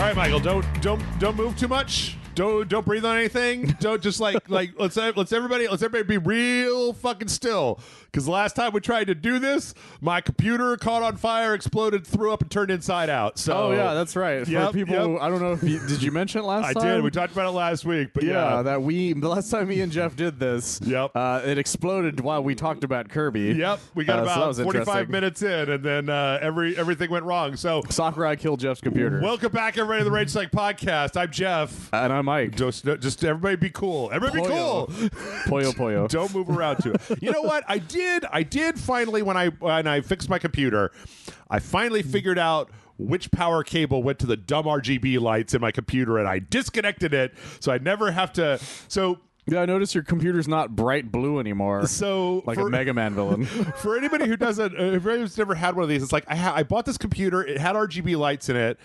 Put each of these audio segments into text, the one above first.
right, Michael. Don't move too much. Don't breathe on anything. Don't just like let's everybody be real fucking still. Because the last time we tried to do this, my computer caught on fire, exploded, threw up, and turned inside out. So yeah, that's right. For people, I don't know if did you mention it last time? I did. We talked about it last week. But the last time me and Jeff did this, it exploded while we talked about Kirby. Yep, we got about 45 minutes in, and then everything went wrong. So Sakurai killed Jeff's computer. Welcome back, everybody, to the RageSelect podcast. I'm Jeff, and I'm Mike. Just everybody be cool. Everybody be cool. Poyo. Don't move around too. You know what? I did finally when I fixed my computer, I finally figured out which power cable went to the dumb RGB lights in my computer, and I disconnected it so I never have to. Yeah, I noticed your computer's not bright blue anymore. So like a Mega Man villain. For anybody who doesn't, who's never had one of these, it's like I bought this computer. It had RGB lights in it.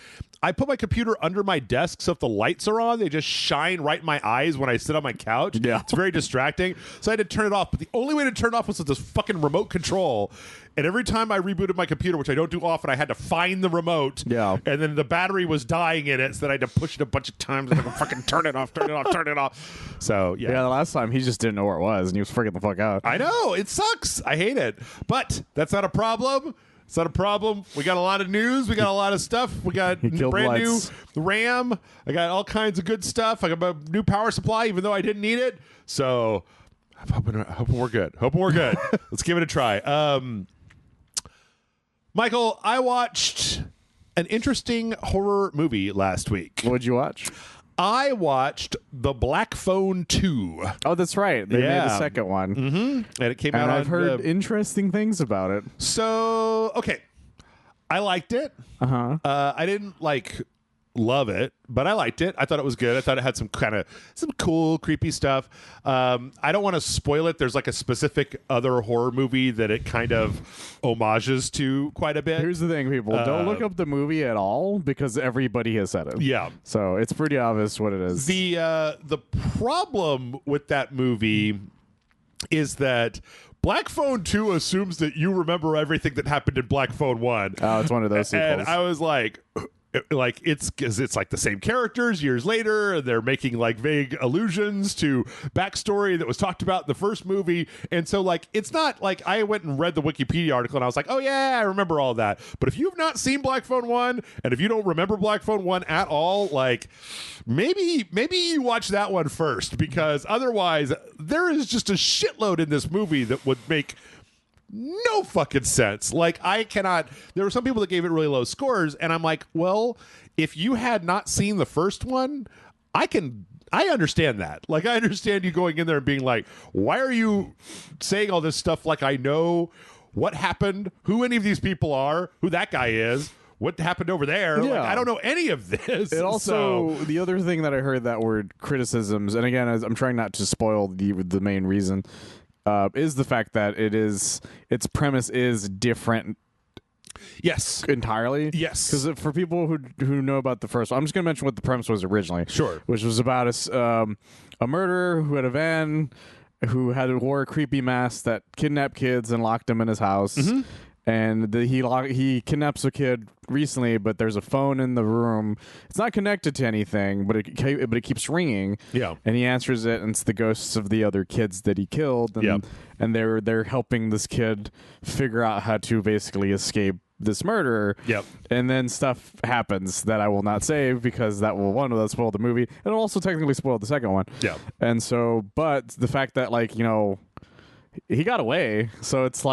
I put my computer under my desk, so if the lights are on, they just shine right in my eyes when I sit on my couch. Yeah, it's very distracting. So I had to turn it off. But the only way to turn it off was with this fucking remote control. And every time I rebooted my computer, which I don't do often, I had to find the remote. Yeah. And then the battery was dying in it, so then I had to push it a bunch of times and fucking turn it off. So, yeah. Yeah, the last time he just didn't know where it was, and he was freaking the fuck out. I know. It sucks. I hate it. But that's not a problem. It's not a problem. We got a lot of news. We got a lot of stuff. We got brand new RAM. I got all kinds of good stuff. I got a new power supply, even though I didn't need it. So I'm hoping we're good. Let's give it a try. Michael, I watched an interesting horror movie last week. What'd you watch? I watched The Black Phone 2. Oh, that's right. They made a second one. Mm-hmm. And it came out I've heard interesting things about it. So, okay. I liked it. Uh-huh. I didn't, love it, but I liked it. I thought it was good. I thought it had some cool, creepy stuff. I don't want to spoil it. There's a specific other horror movie that it kind of homages to quite a bit. Here's the thing, people. Don't look up the movie at all because everybody has said it. Yeah. So it's pretty obvious what it is. The problem with that movie is that Black Phone 2 assumes that you remember everything that happened in Black Phone 1. Oh, it's one of those sequels. And I was like it's because it's the same characters years later, and they're making vague allusions to backstory that was talked about in the first movie, and so it's not I went and read the Wikipedia article and I was like, oh yeah, I remember all that. But if you've not seen Black Phone 1 and if you don't remember Black Phone 1 at all, maybe you watch that one first, because otherwise there is just a shitload in this movie that would make no fucking sense. There were some people that gave it really low scores, and I'm like, well, if you had not seen the first one, I understand that. I understand you going in there and being like, why are you saying all this stuff I know what happened, who any of these people are, who that guy is, what happened over there. Yeah. I don't know any of this. It also, the other thing that I heard that were criticisms, and again, I'm trying not to spoil the main reason, is the fact that its premise is different. Yes. Entirely. Yes. Because for people who know about the first one, I'm just going to mention what the premise was originally. Sure. Which was about a murderer who had a van, who wore a creepy mask that kidnapped kids and locked them in his house. Mm-hmm. And he kidnaps a kid recently, but there's a phone in the room. It's not connected to anything, but it keeps ringing. Yeah. And he answers it, and it's the ghosts of the other kids that he killed. And, and they're helping this kid figure out how to basically escape this murderer. Yep. And then stuff happens that I will not say because that will spoil the movie. It'll also technically spoil the second one. Yeah. And so, but the fact that he got away, so it's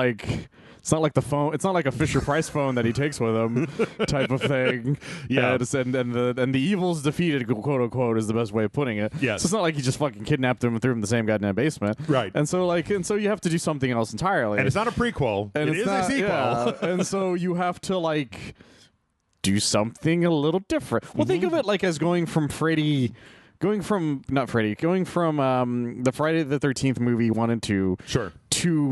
it's not like the phone. It's not like a Fisher Price phone that he takes with him, type of thing. Yeah, and the evil's defeated, quote unquote, is the best way of putting it. Yes. So it's not like he just fucking kidnapped him and threw him in the same goddamn basement. Right. And so you have to do something else entirely. And it's not a prequel. And it is a sequel. Yeah. And so you have to do something a little different. Well, think of it as going from the Friday the 13th movie 1 and 2. Sure. To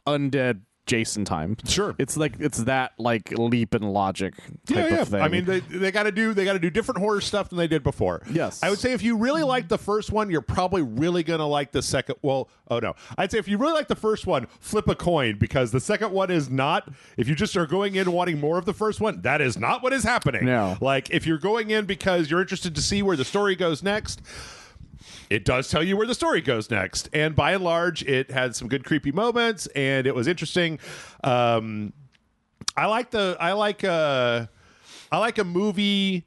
undead Jason time. Sure. It's that like leap in logic type of thing. I mean, they got to do different horror stuff than they did before. Yes. I would say if you really like the first one, you're probably really going to like the second. Well, oh no. I'd say if you really like the first one, flip a coin, because the second one is not, if you just are going in wanting more of the first one, that is not what is happening. No. Like if you're going in because you're interested to see where the story goes next, it does tell you where the story goes next. And by and large, it had some good creepy moments and it was interesting. I like a movie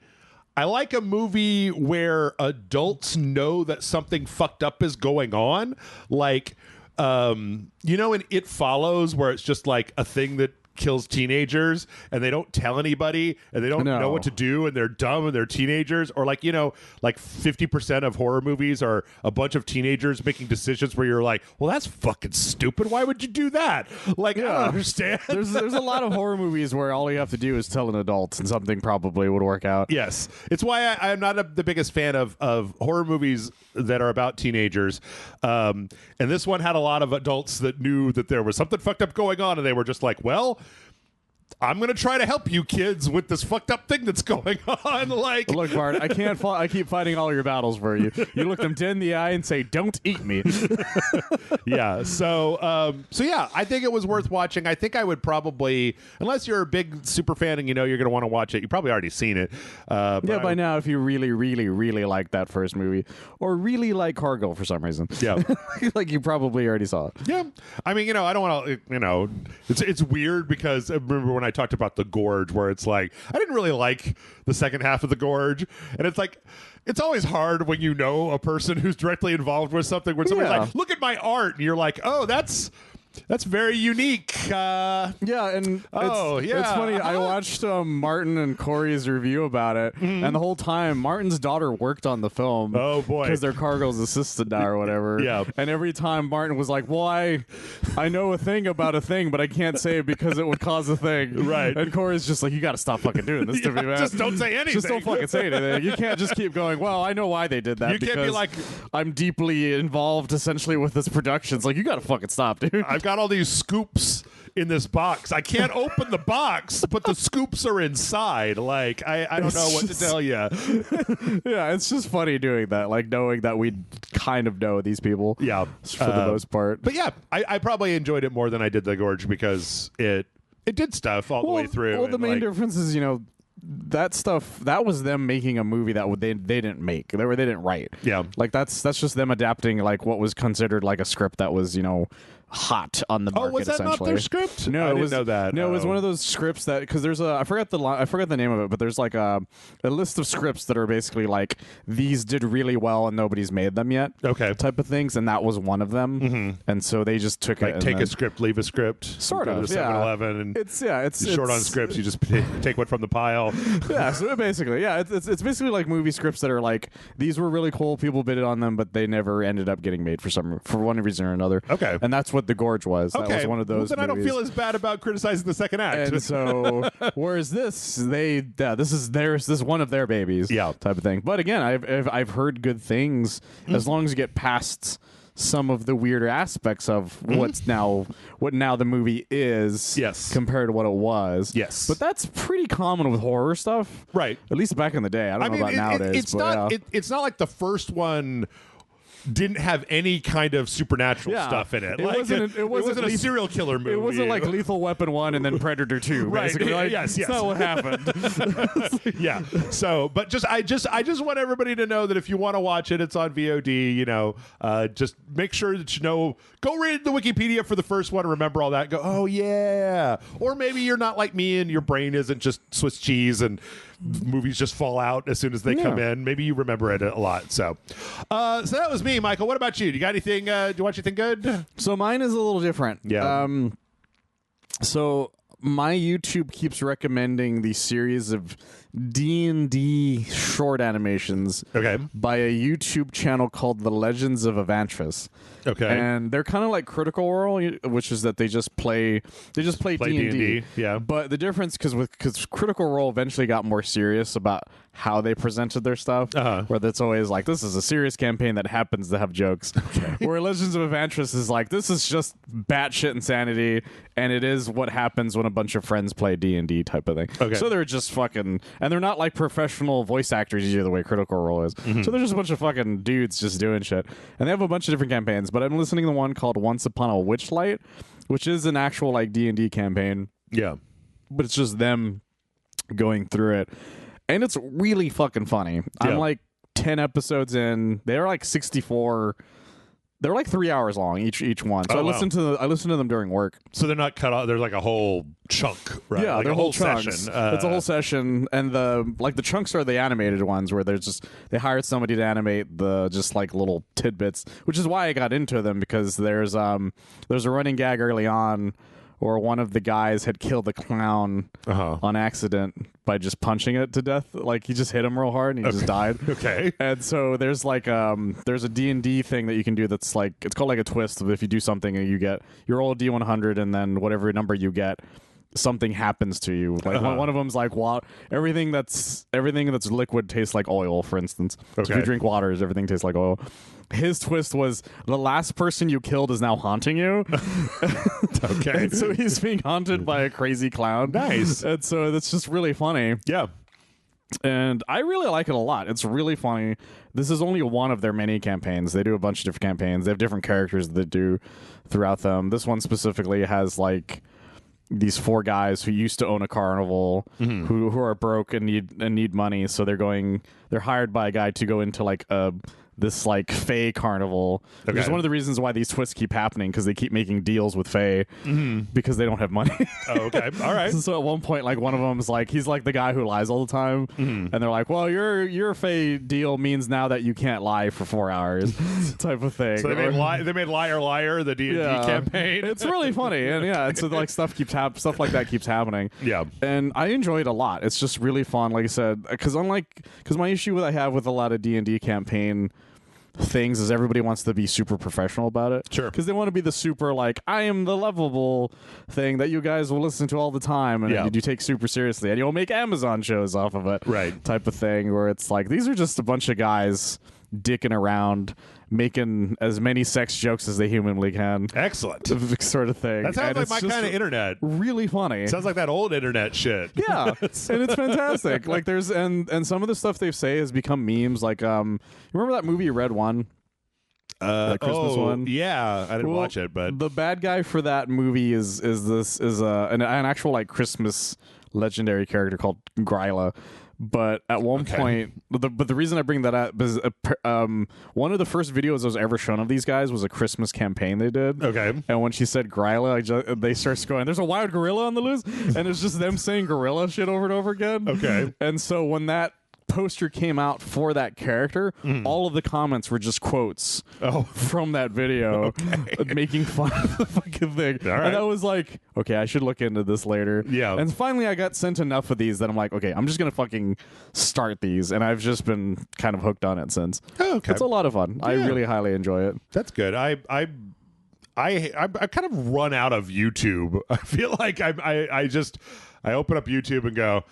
where adults know that something fucked up is going on. Like, in It Follows, where it's just like a thing that kills teenagers and they don't tell anybody and they don't know what to do and they're dumb and they're teenagers. Or like 50% of horror movies are a bunch of teenagers making decisions where you're like, well, that's fucking stupid. Why would you do that? Like, I don't understand. There's a lot of horror movies where all you have to do is tell an adult and something probably would work out. Yes. It's why I'm not the biggest fan of horror movies that are about teenagers. And this one had a lot of adults that knew that there was something fucked up going on and they were just like, well, I'm gonna try to help you kids with this fucked up thing that's going on. Like, look, Bart, I can't. I keep fighting all your battles for you. You look them dead in the eye and say, "Don't eat me." Yeah. So yeah, I think it was worth watching. I think I would probably, unless you're a big super fan and you're gonna want to watch it, you probably already seen it. By now, if you really, really, really like that first movie, or really like Cargill for some reason, yeah, like you probably already saw it. Yeah. I mean, I don't want to, it's weird because I remember when I talked about The Gorge, where it's like, I didn't really like the second half of The Gorge. And it's like, it's always hard when you know a person who's directly involved with something where somebody's like, look at my art. And you're like, oh, that's very unique. And it's funny. I watched Martin and Corey's review about it, and the whole time Martin's daughter worked on the film. Oh boy, because they're Cargill's assistant now or whatever. Yeah, and every time Martin was like, "Well, I know a thing about a thing, but I can't say it because it would cause a thing." Right. And Corey's just like, "You got to stop fucking doing this to me, man. Just don't say anything. Just don't fucking say anything. You can't just keep going. Well, I know why they did that. You can't be like, I'm deeply involved essentially with this production. It's like, you got to fucking stop, dude. I've got all these scoops in this box. I can't open the box, but the scoops are inside. Like, I don't know what to tell you. Yeah, it's just funny doing that, like knowing that we kind of know these people. Yeah, for the most part. But yeah, I probably enjoyed it more than I did The Gorge because it did stuff all the way through. Well, the main difference is, that stuff, that was them making a movie that they didn't make. They didn't write. Yeah. Like that's just them adapting like what was considered like a script that was, hot on the market. Oh, was that not their script? No, I didn't know that. No, it was one of those scripts that, because there's I forgot the name of it, but there's like a list of scripts that are basically like, these did really well and nobody's made them yet. Okay. Type of things, and that was one of them. Mm-hmm. And so they just took like it. Take a script, leave a script. Sort of. Go to 7-Eleven and it's short on scripts. You just take one from the pile. Yeah. So basically, it's basically like movie scripts that are like, these were really cool. People bid on them, but they never ended up getting made for one reason or another. Okay. And that's what The Gorge was. Okay. That was one of those. Well, then movies. I don't feel as bad about criticizing the second act. And so, whereas this is one of their babies, type of thing. But again, I've heard good things as long as you get past some of the weirder aspects of what now the movie is, compared to what it was, But that's pretty common with horror stuff, right? At least back in the day. I don't know about nowadays. It's not like the first one didn't have any kind of supernatural stuff in it. It wasn't a serial killer movie. It wasn't like Lethal Weapon 1 and then Predator 2. Right. Basically. Like, yes. That's not what happened. Yeah. So, but I just want everybody to know that if you want to watch it, it's on VOD. Just make sure that go read the Wikipedia for the first one and remember all that. Go, oh yeah. Or maybe you're not like me and your brain isn't just Swiss cheese and movies just fall out as soon as they come in. Maybe you remember it a lot. So that was me, Michael. What about you? Do you got anything? Do you watch anything good? So mine is a little different. Yeah. So my YouTube keeps recommending the series of D&D short animations by a YouTube channel called the Legends of Avantris. And they're kind of like Critical Role, which is that they just play D&D. Yeah. But the difference, because Critical Role eventually got more serious about how they presented their stuff, where it's always like, this is a serious campaign that happens to have jokes. Where Legends of Avantris is like, this is just batshit insanity, and it is what happens when a bunch of friends play D&D type of thing. So they're just fucking, and they're not like professional voice actors either, the way Critical Role is. So they're just a bunch of fucking dudes just doing shit. And they have a bunch of different campaigns, but I'm listening to the one called Once Upon a Witchlight, which is an actual like D&D campaign. Yeah. But it's just them going through it. And it's really fucking funny. I'm like 10 episodes in. They're like 64. They're like 3 hours long each one. So I listen to them during work. So they're not cut off. There's like a whole chunk, right? Yeah, like they're a whole session. It's a whole session, and the chunks are the animated ones where they hired somebody to animate the just like little tidbits, which is why I got into them, because there's a running gag early on or one of the guys had killed the clown on accident by just punching it to death. Like, he just hit him real hard and he just died. And so there's like there's a D&D thing that you can do that's like, it's called like a twist. If you do something and you get your old D100 and then whatever number you get, something happens to you. Like one of them's like, everything that's liquid tastes like oil, for instance. So if you drink water, everything tastes like oil. His twist was the last person you killed is now haunting you. And so he's being haunted by a crazy clown. Nice. And so that's just really funny. Yeah. And I really like it a lot. It's really funny. This is only one of their many campaigns. They do a bunch of different campaigns. They have different characters that do throughout them. This one specifically has like these 4 guys who used to own a carnival, who are broke and need money. So they're hired by a guy to go into like this like Fae carnival. Which is one of the reasons why these twists keep happening, because they keep making deals with Fae because they don't have money. All right. So at one point, like, one of them is like, he's like the guy who lies all the time, and they're like, well, your Fae deal means now that you can't lie for 4 hours, type of thing. So they made Liar Liar the D&D campaign. It's really funny, and so like stuff like that keeps happening. Yeah, and I enjoy it a lot. It's just really fun, like I said, because my issue that I have with a lot of D&D campaign things is everybody wants to be super professional about it. Sure. Because they want to be the super, like, I am the lovable thing that you guys will listen to all the time and you take super seriously, and you'll make Amazon shows off of it. Right. Type of thing, where it's like, these are just a bunch of guys dicking around, making as many sex jokes as they humanly can. Excellent. Sort of thing. That sounds like my kind of internet. Really funny. Sounds like that old internet shit. Yeah. And it's fantastic. Like, there's and some of the stuff they say has become memes. Like, remember that movie Red One? That Christmas one? Yeah, I didn't watch it, but the bad guy for that movie is an actual like Christmas legendary character called Gryla. But at one point, the reason I bring that up is one of the first videos that was ever shown of these guys was a Christmas campaign they did. And when she said Gryla, they start going, there's a wild gorilla on the loose, and it's just them saying gorilla shit over and over again. And so when that poster came out for that character, all of the comments were just quotes from that video making fun of the fucking thing. And I was like, okay, I should look into this later. And finally I got sent enough of these that I'm like, okay, I'm just gonna fucking start these, and I've just been kind of hooked on it since. It's a lot of fun. I really highly enjoy it. That's good. I kind of run out of YouTube. I feel like I open up YouTube and go,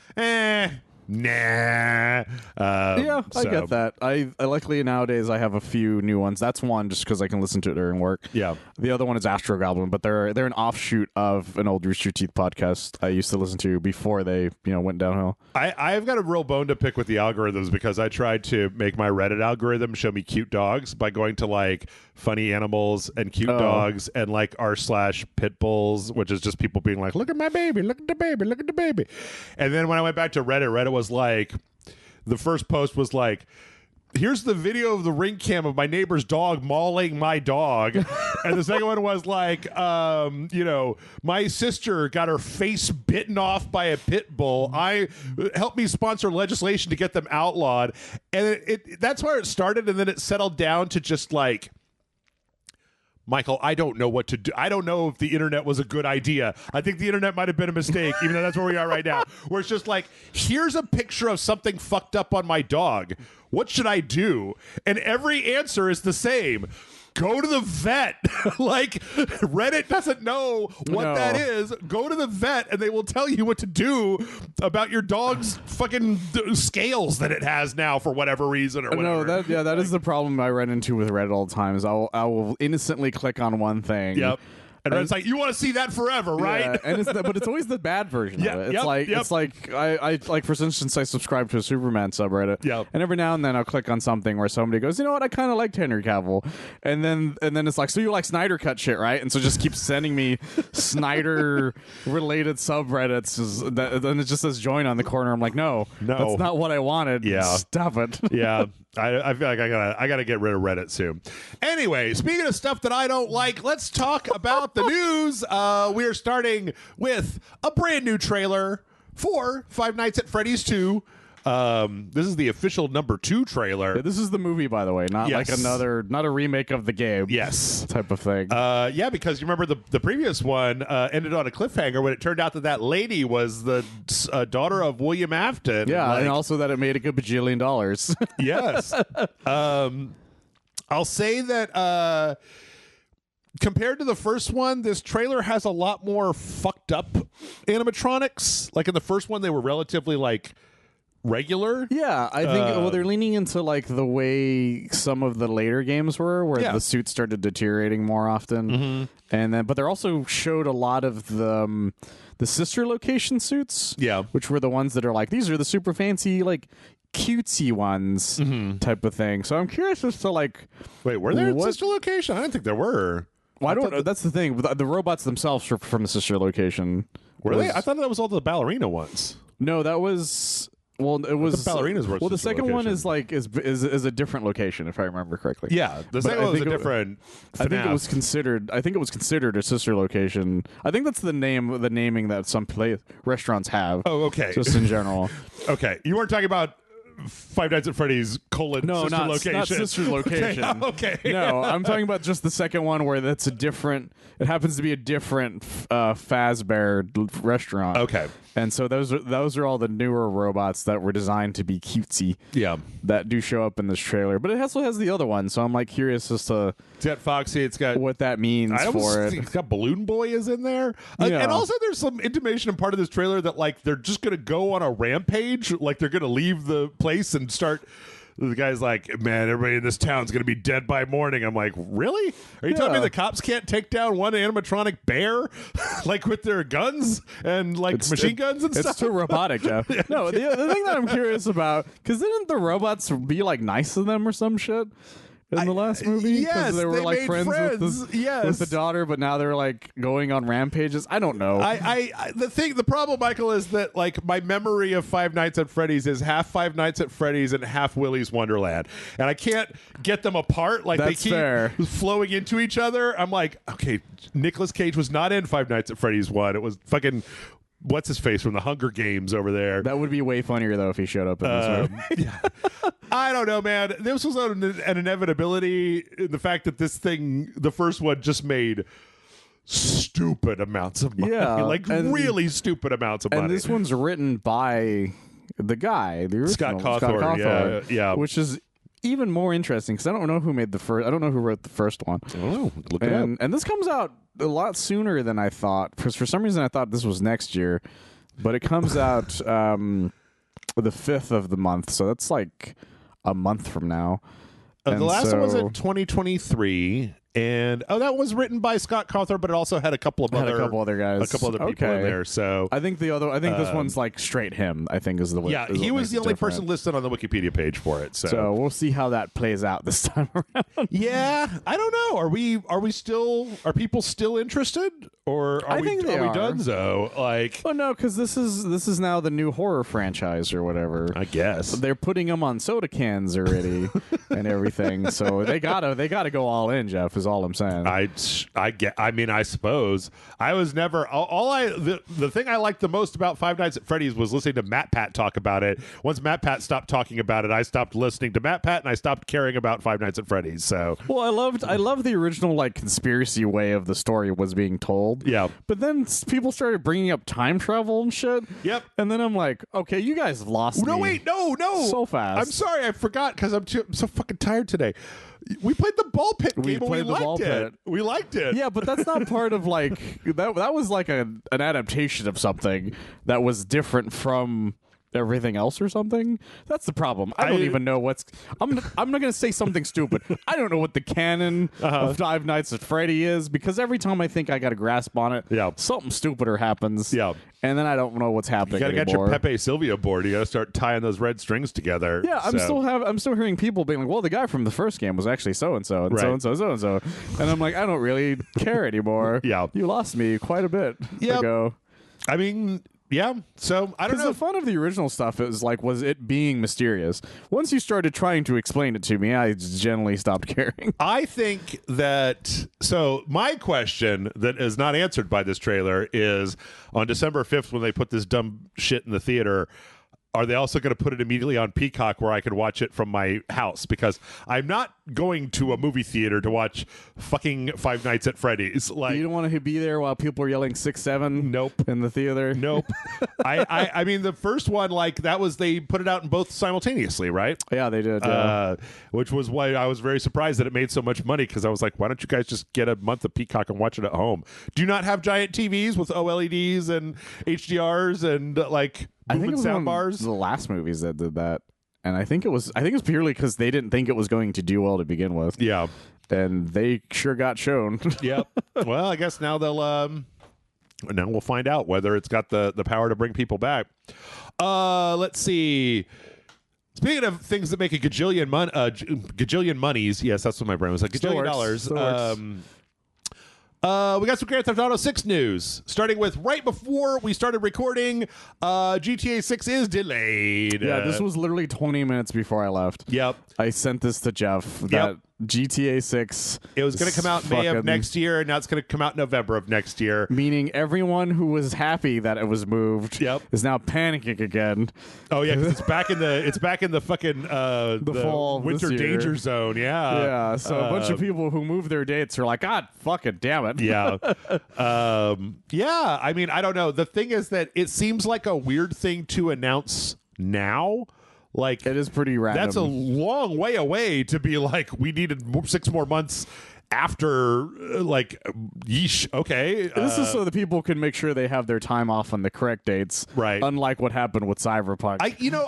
nah. I get that. I luckily nowadays I have a few new ones. That's one just because I can listen to it during work. The other one is Astro Goblin, but they're an offshoot of an old Rooster Teeth podcast I used to listen to before they went downhill. I've got a real bone to pick with the algorithms, because I tried to make my Reddit algorithm show me cute dogs by going to like funny animals and cute dogs and like r/pit bulls, which is just people being like, look at my baby, look at the baby, look at the baby. And then when I went back to Reddit was like, the first post was like, here's the video of the ring cam of my neighbor's dog mauling my dog. And the second one was like, my sister got her face bitten off by a pit bull. Help me sponsor legislation to get them outlawed. And that's where it started, and then it settled down to just like Michael, I don't know what to do. I don't know if the internet was a good idea. I think the internet might have been a mistake, even though that's where we are right now. Where it's just like, here's a picture of something fucked up on my dog. What should I do? And every answer is the same. Go to the vet. Like, Reddit doesn't know what that is. Go to the vet and they will tell you what to do about your dog's fucking scales that it has now for whatever reason or whatever. No, that is the problem I run into with Reddit all the time is I will innocently click on one thing. Yep. And it's like, you want to see that forever, right? Yeah, and but it's always the bad version of it. It's like I like, for instance, I subscribe to a Superman subreddit. Yep. And every now and then I'll click on something where somebody goes, you know what, I kind of like Henry Cavill. And then it's like, so you like Snyder Cut shit, right? And so just keeps sending me Snyder related subreddits. Then it just says join on the corner. I'm like, no, that's not what I wanted. Yeah. Stop it. Yeah. I feel like I gotta get rid of Reddit soon. Anyway, speaking of stuff that I don't like, let's talk about the news. We are starting with a brand new trailer for Five Nights at Freddy's 2. This is the official number 2 trailer. Yeah, this is the movie, by the way, not like not a remake of the game. Yes, type of thing. Yeah, because you remember the previous one ended on a cliffhanger when it turned out that lady was the daughter of William Afton. Yeah, and also that it made a good bajillion dollars. Yes. I'll say that compared to the first one, this trailer has a lot more fucked up animatronics. Like in the first one, they were relatively like regular. Yeah, I think they're leaning into like the way some of the later games were, where the suits started deteriorating more often, but they also showed a lot of the sister location suits, which were the ones that are like, these are the super fancy like cutesy ones type of thing. So I'm curious as to like, wait, were there sister location? I don't think there were. Well, I don't know. That's the thing. The robots themselves were from the sister location. Were they? I thought that was all the ballerina ones. No, that was. Well, it was the ballerinas were. Well, the second one is like is a different location, if I remember correctly. Yeah, the second one was a different. I think it was considered. I think it was considered a sister location. I think that's the naming that some restaurants have. Oh, okay. Just in general. Okay, you weren't talking about Five Nights at Freddy's sister location. Not sister location. Okay. No, I'm talking about just the second one where that's a different. It happens to be a different Fazbear restaurant. Okay. And so those are all the newer robots that were designed to be cutesy. Yeah. That do show up in this trailer, but it also has the other one. So I'm like curious as to it's got Foxy. It's got what that means for it. It's got Balloon Boy is in there, and also there's some intimation in part of this trailer that like they're just gonna go on a rampage, like they're gonna leave the place and start. The guy's like, man, everybody in this town's going to be dead by morning. I'm like, really? Are you telling me the cops can't take down one animatronic bear, like with their guns and like machine guns and stuff? It's too robotic, Jeff. No, the thing that I'm curious about, because didn't the robots be like nice to them or some shit? In the last movie? Yes, they were like friends. With the daughter, but now they're like going on rampages. I don't know. The problem, Michael, is that like my memory of Five Nights at Freddy's is half Five Nights at Freddy's and half Willy's Wonderland, and I can't get them apart. Like That's they keep flowing into each other. I'm like, okay, Nicolas Cage was not in Five Nights at Freddy's 1. It was fucking. What's his face from the Hunger Games over there? That would be way funnier though if he showed up in this movie. Yeah. I don't know, man. This was an inevitability in the fact that this thing, the first one, just made stupid amounts of money. Yeah, like really stupid amounts of money. And this one's written by the guy, the original, Scott Cawthorn. Yeah. Which is even more interesting because I don't know who made the first. I don't know who wrote the first one. Oh, look it up. And this comes out a lot sooner than I thought. Because for some reason I thought this was next year, but it comes out the 5th of the month, so that's like a month from now. The last one was in 2023. And that was written by Scott Cawthorn, but it also had a couple of other guys, a couple other people in there. So I think this one's like straight him. I think is the way. Yeah, he was the only person listed on the Wikipedia page for it. So we'll see how that plays out this time around. Yeah, I don't know. Are people still interested, or are we done? So like, oh no, because this is now the new horror franchise or whatever. I guess they're putting them on soda cans already. and everything. So they gotta go all in, Jeff, is all I'm saying. I mean, I suppose I was never the thing I liked the most about Five Nights at Freddy's was listening to Matt Pat talk about it. Once Matt Pat stopped talking about it, I stopped listening to Matt Pat and I stopped caring about Five Nights at Freddy's. So well, I loved the original like conspiracy way of the story was being told. Yeah. But then people started bringing up time travel and shit. Yep. And then I'm like, okay, you guys lost me. No, wait, no. So fast. I'm sorry, I forgot because I'm so fucking tired today. We played the ball pit game and we liked it. We liked it. Yeah, but that's not part of like that was like an adaptation of something that was different from everything else or something. That's the problem. I don't even know what's I'm not going to say something stupid. I don't know what the canon of Five Nights at Freddy is because every time I think I got a grasp on it, something stupider happens. Yeah. And then I don't know what's happening. You gotta get your Pepe Silvia board. You gotta start tying those red strings together. Yeah, I'm still hearing people being like, "Well, the guy from the first game was actually so and so and so and so so and so," and I'm like, I don't really care anymore. Yeah, you lost me quite a bit ago. I mean, yeah. So I don't know. The fun of the original stuff was it being mysterious. Once you started trying to explain it to me, I generally stopped caring. I think that my question that is not answered by this trailer is on December 5th when they put this dumb shit in the theater. Are they also going to put it immediately on Peacock where I can watch it from my house? Because I'm not going to a movie theater to watch fucking Five Nights at Freddy's. Like, you don't want to be there while people are yelling 6-7. Nope. In the theater. Nope. I mean, the first one, like that was they put it out in both simultaneously, right? Yeah, they did. Yeah. Which was why I was very surprised that it made so much money because I was like, why don't you guys just get a month of Peacock and watch it at home? Do you not have giant TVs with OLEDs and HDRs and like? I think it was sound one bars. Of the last movies that did that, and I think it was purely because they didn't think it was going to do well to begin with. Yeah, and they sure got shown. Yep. Well, I guess now now we'll find out whether it's got the power to bring people back. Let's see. Speaking of things that make a gajillion monies, yes, that's what my brain was like. Gajillion dollars. We got some Grand Theft Auto 6 news, starting with right before we started recording, GTA 6 is delayed. Yeah, this was literally 20 minutes before I left. Yep. I sent this to Jeff. That GTA 6. It was going to come out May of next year, and now it's going to come out November of next year. Meaning everyone who was happy that it was moved is now panicking again. Oh yeah, because it's back in the fucking the fall winter danger zone. Yeah. Yeah. So a bunch of people who moved their dates are like, God fucking damn it. Yeah. Yeah. I mean, I don't know. The thing is that it seems like a weird thing to announce now. Like, it is pretty random. That's a long way away to be like, we needed 6 more months after, like, yeesh, okay. This is so that people can make sure they have their time off on the correct dates, right? Unlike what happened with Cyberpunk. You know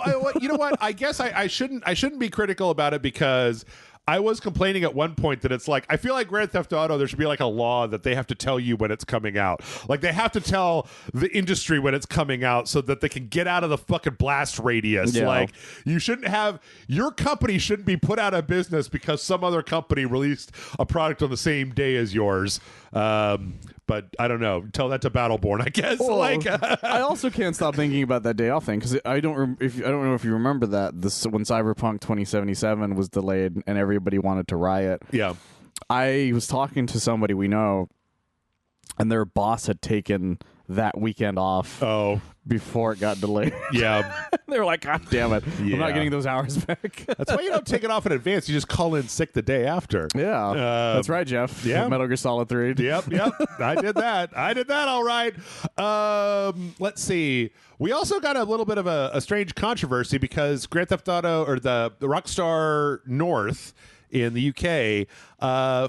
what? I guess I shouldn't be critical about it because I was complaining at one point that it's like, I feel like Grand Theft Auto, there should be like a law that they have to tell you when it's coming out. Like they have to tell the industry when it's coming out so that they can get out of the fucking blast radius. Yeah. Like your company shouldn't be put out of business because some other company released a product on the same day as yours. But I don't know. Tell that to Battleborn, I guess. Well, I also can't stop thinking about that day off thing because I don't know if you remember that when Cyberpunk 2077 was delayed and everybody wanted to riot. Yeah, I was talking to somebody we know, and their boss had taken that weekend off. Oh. Before it got delayed. Yeah. They were like, God damn it. Yeah. I'm not getting those hours back. That's why you don't take it off in advance. You just call in sick the day after. Yeah. That's right, Jeff. Yeah. Metal Gear Solid 3. Yep. I did that. All right. Let's see. We also got a little bit of a strange controversy because Grand Theft Auto, or the Rockstar North in the UK,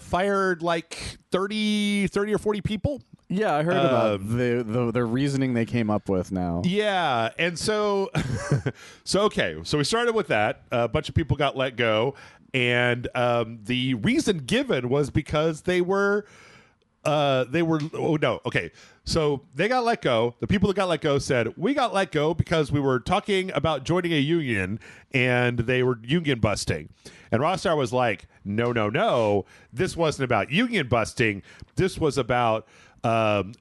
fired like 30 or 40 people. Yeah, I heard about the reasoning they came up with now. Yeah, and so okay, so we started with that. A bunch of people got let go, and the reason given was because they were so they got let go. The people that got let go said, we got let go because we were talking about joining a union and they were union busting. And Rockstar was like, no, this wasn't about union busting. This was about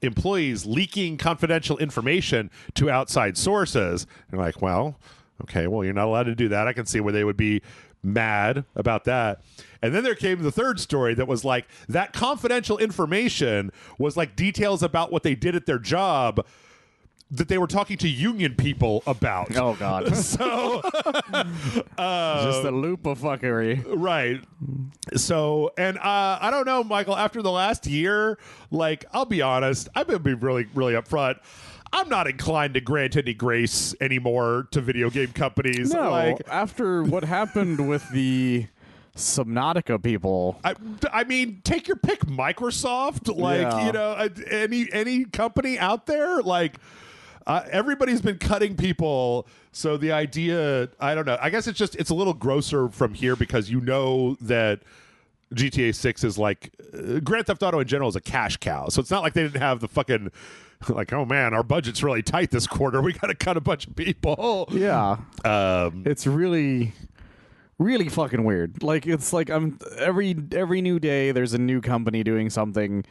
employees leaking confidential information to outside sources. And like, well, okay, well, you're not allowed to do that. I can see where they would be mad about that. And then there came the third story that was like that confidential information was like details about what they did at their job that they were talking to union people about. Oh, God. So just a loop of fuckery. Right. So, and I don't know, Michael, after the last year, like, I'll be honest, I'm going to be really, really upfront. I'm not inclined to grant any grace anymore to video game companies. No, like, after what happened with the Subnautica people. I mean, take your pick, Microsoft, like, Yeah. you know, any company out there, like, everybody's been cutting people. So the idea, I don't know. I guess it's a little grosser from here because you know that GTA 6 is like Grand Theft Auto in general is a cash cow. So it's not like they didn't have the fucking like, oh man, our budget's really tight this quarter. We got to cut a bunch of people. Yeah. It's really fucking weird. Like, it's like every new day there's a new company doing something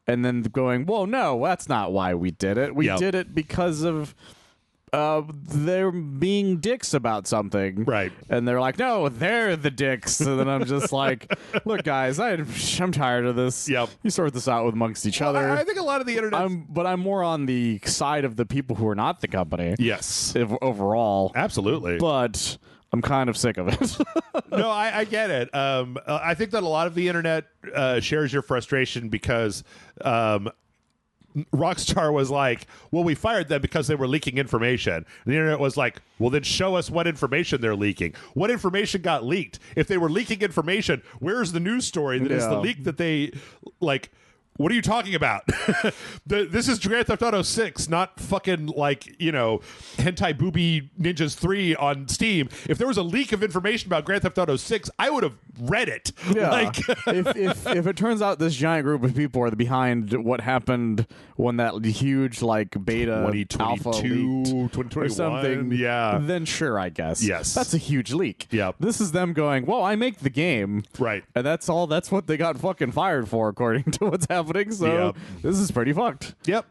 and then going, well, no, that's not why we did it. We did it because of they're being dicks about something. Right. And they're like, no, they're the dicks. And then I'm just like, look, guys, I'm tired of this. Yep. You sort this out amongst each other. I think a lot of the internet... But I'm more on the side of the people who are not the company. Yes. Overall. Absolutely. But I'm kind of sick of it. No, I get it. I think that a lot of the internet shares your frustration because Rockstar was like, well, we fired them because they were leaking information. And the internet was like, well, then show us what information they're leaking. What information got leaked? If they were leaking information, where's the news story that is the leak that they, like... What are you talking about? This is Grand Theft Auto 6, not fucking, like, you know, Hentai Booby Ninjas 3 on Steam. If there was a leak of information about Grand Theft Auto 6, I would have read it. Yeah. Like, if it turns out this giant group of people are behind what happened when that huge, like, beta alpha leaked 2021, or something, yeah, then sure, I guess. Yes. That's a huge leak. Yep. This is them going, well, I make the game. Right. And that's what they got fucking fired for, according to what's happening. So this is pretty fucked. Yep.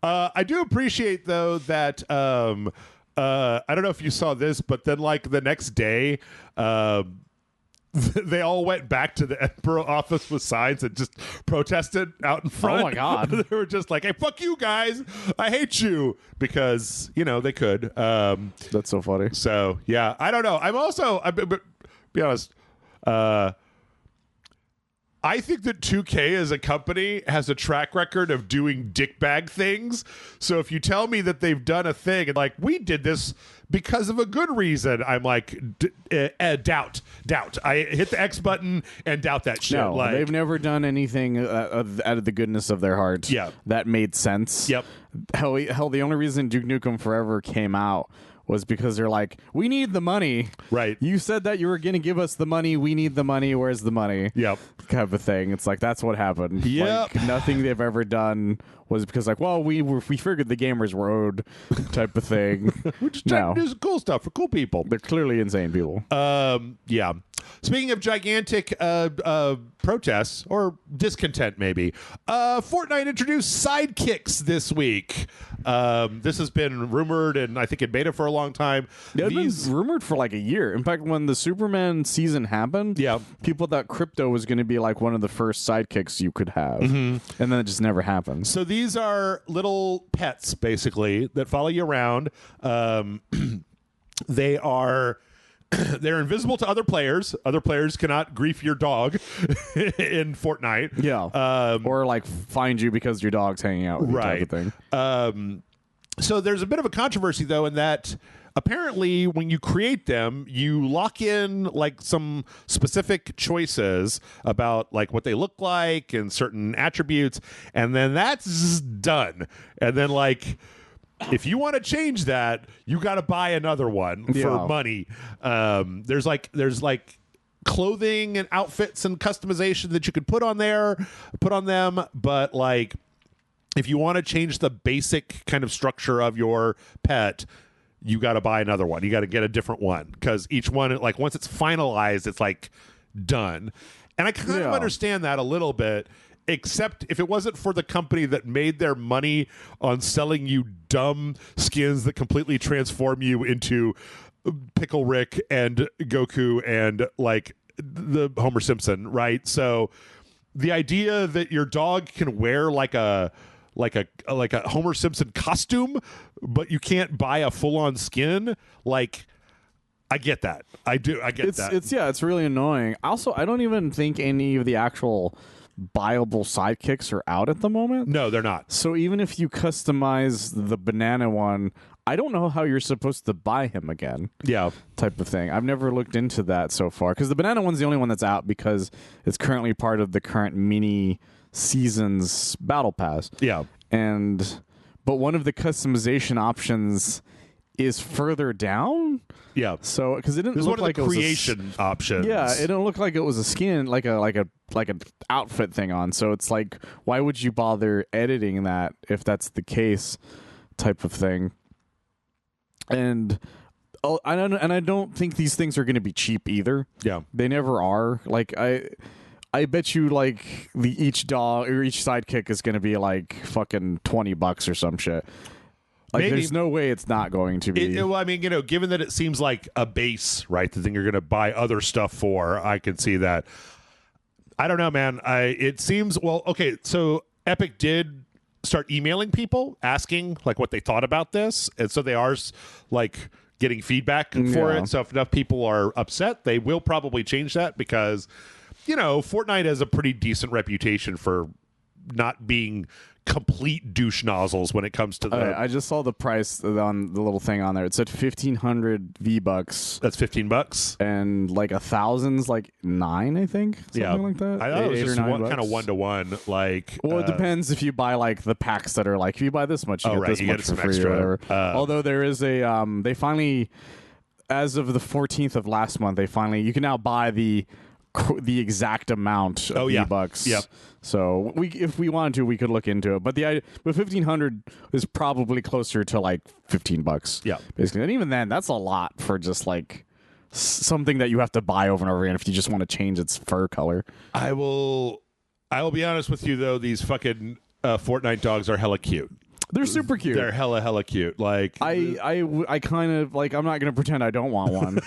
I do appreciate, though, that I don't know if you saw this, but then, like, the next day, they all went back to the Edinburgh office with signs and just protested out in front. Oh, my God. They were just like, hey, fuck you guys. I hate you. Because, you know, they could. That's so funny. So, yeah. I don't know. Be honest, I think that 2K as a company has a track record of doing dickbag things. So if you tell me that they've done a thing and like, we did this because of a good reason, I'm like, doubt. I hit the X button and doubt that shit. No, like, they've never done anything out of the goodness of their heart. Yeah. That made sense. Yep. Hell, the only reason Duke Nukem Forever came out was because they're like, we need the money. Right. You said that you were going to give us the money. We need the money. Where's the money? Yep. Kind of a thing. It's like, that's what happened. Yep. Like, nothing they've ever done was because, like, well, we figured the gamers were owed type of thing. We're just trying to do some cool stuff for cool people. They're clearly insane people. Yeah. Speaking of gigantic protests or discontent, maybe, Fortnite introduced sidekicks this week. This has been rumored and I think in beta for a long time. Yeah, it's been rumored for like a year. In fact, when the Superman season happened, people thought crypto was going to be like one of the first sidekicks you could have. And then it just never happened. So these are little pets, basically, that follow you around. They're invisible to other players. Other players cannot grief your dog in Fortnite. Yeah. Or like find you because your dog's hanging out with you type of thing. So there's a bit of a controversy, though, in that apparently when you create them, you lock in like some specific choices about like what they look like and certain attributes, and then that's done. And then like, if you want to change that, you got to buy another one for money. There's like clothing and outfits and customization that you could put on them, but like if you want to change the basic kind of structure of your pet, you got to buy another one. You got to get a different one because each one, like once it's finalized, it's like done. And I kind of understand that a little bit. Except if it wasn't for the company that made their money on selling you dumb skins that completely transform you into Pickle Rick and Goku and like the Homer Simpson, right? So the idea that your dog can wear like a Homer Simpson costume, but you can't buy a full-on skin, like, I get that. I get that. It's really annoying. Also, I don't even think any of the actual buyable sidekicks are out at the moment. No, they're not. So even if you customize the banana one, I don't know how you're supposed to buy him again. Yeah. Type of thing. I've never looked into that so far, because the banana one's the only one that's out because it's currently part of the current mini seasons battle pass. Yeah. But one of the customization options is further down. Yeah. So because it didn't There's look one like of it the was creation options. Yeah, it didn't look like it was a skin, like an outfit thing on. So it's like, why would you bother editing that if that's the case, type of thing. And I don't think these things are going to be cheap either. Yeah, they never are. Like I bet you like each dog or each sidekick is going to be like fucking $20 or some shit. Like, maybe. There's no way it's not going to be. Well, I mean, given that it seems like a base, right? The thing you're going to buy other stuff for, I can see that. I don't know, man. It seems, well, okay, so Epic did start emailing people asking like what they thought about this, and so they are like getting feedback for it. So if enough people are upset, they will probably change that, because Fortnite has a pretty decent reputation for not being complete douche nozzles when it comes to the. I just saw the price on the little thing on there. It said 1,500 V-Bucks. That's $15, and like 1,000's like 9, I think. Something like that. I thought it was just kind of 1-to-1. Like, well, it depends if you buy like the packs that are like, if you buy this much, you get this much for free extra. or whatever. Although there is a they finally, as of the 14th of last month, you can now buy the exact amount of V-Bucks. Yep. So if we wanted to, we could look into it. But 1,500 is probably closer to like $15. Yeah. Basically. And even then, that's a lot for just like something that you have to buy over and over again if you just want to change its fur color. I will be honest with you though, these fucking Fortnite dogs are hella cute. They're super cute. They're hella cute. Like I kind of like, I'm not going to pretend I don't want one,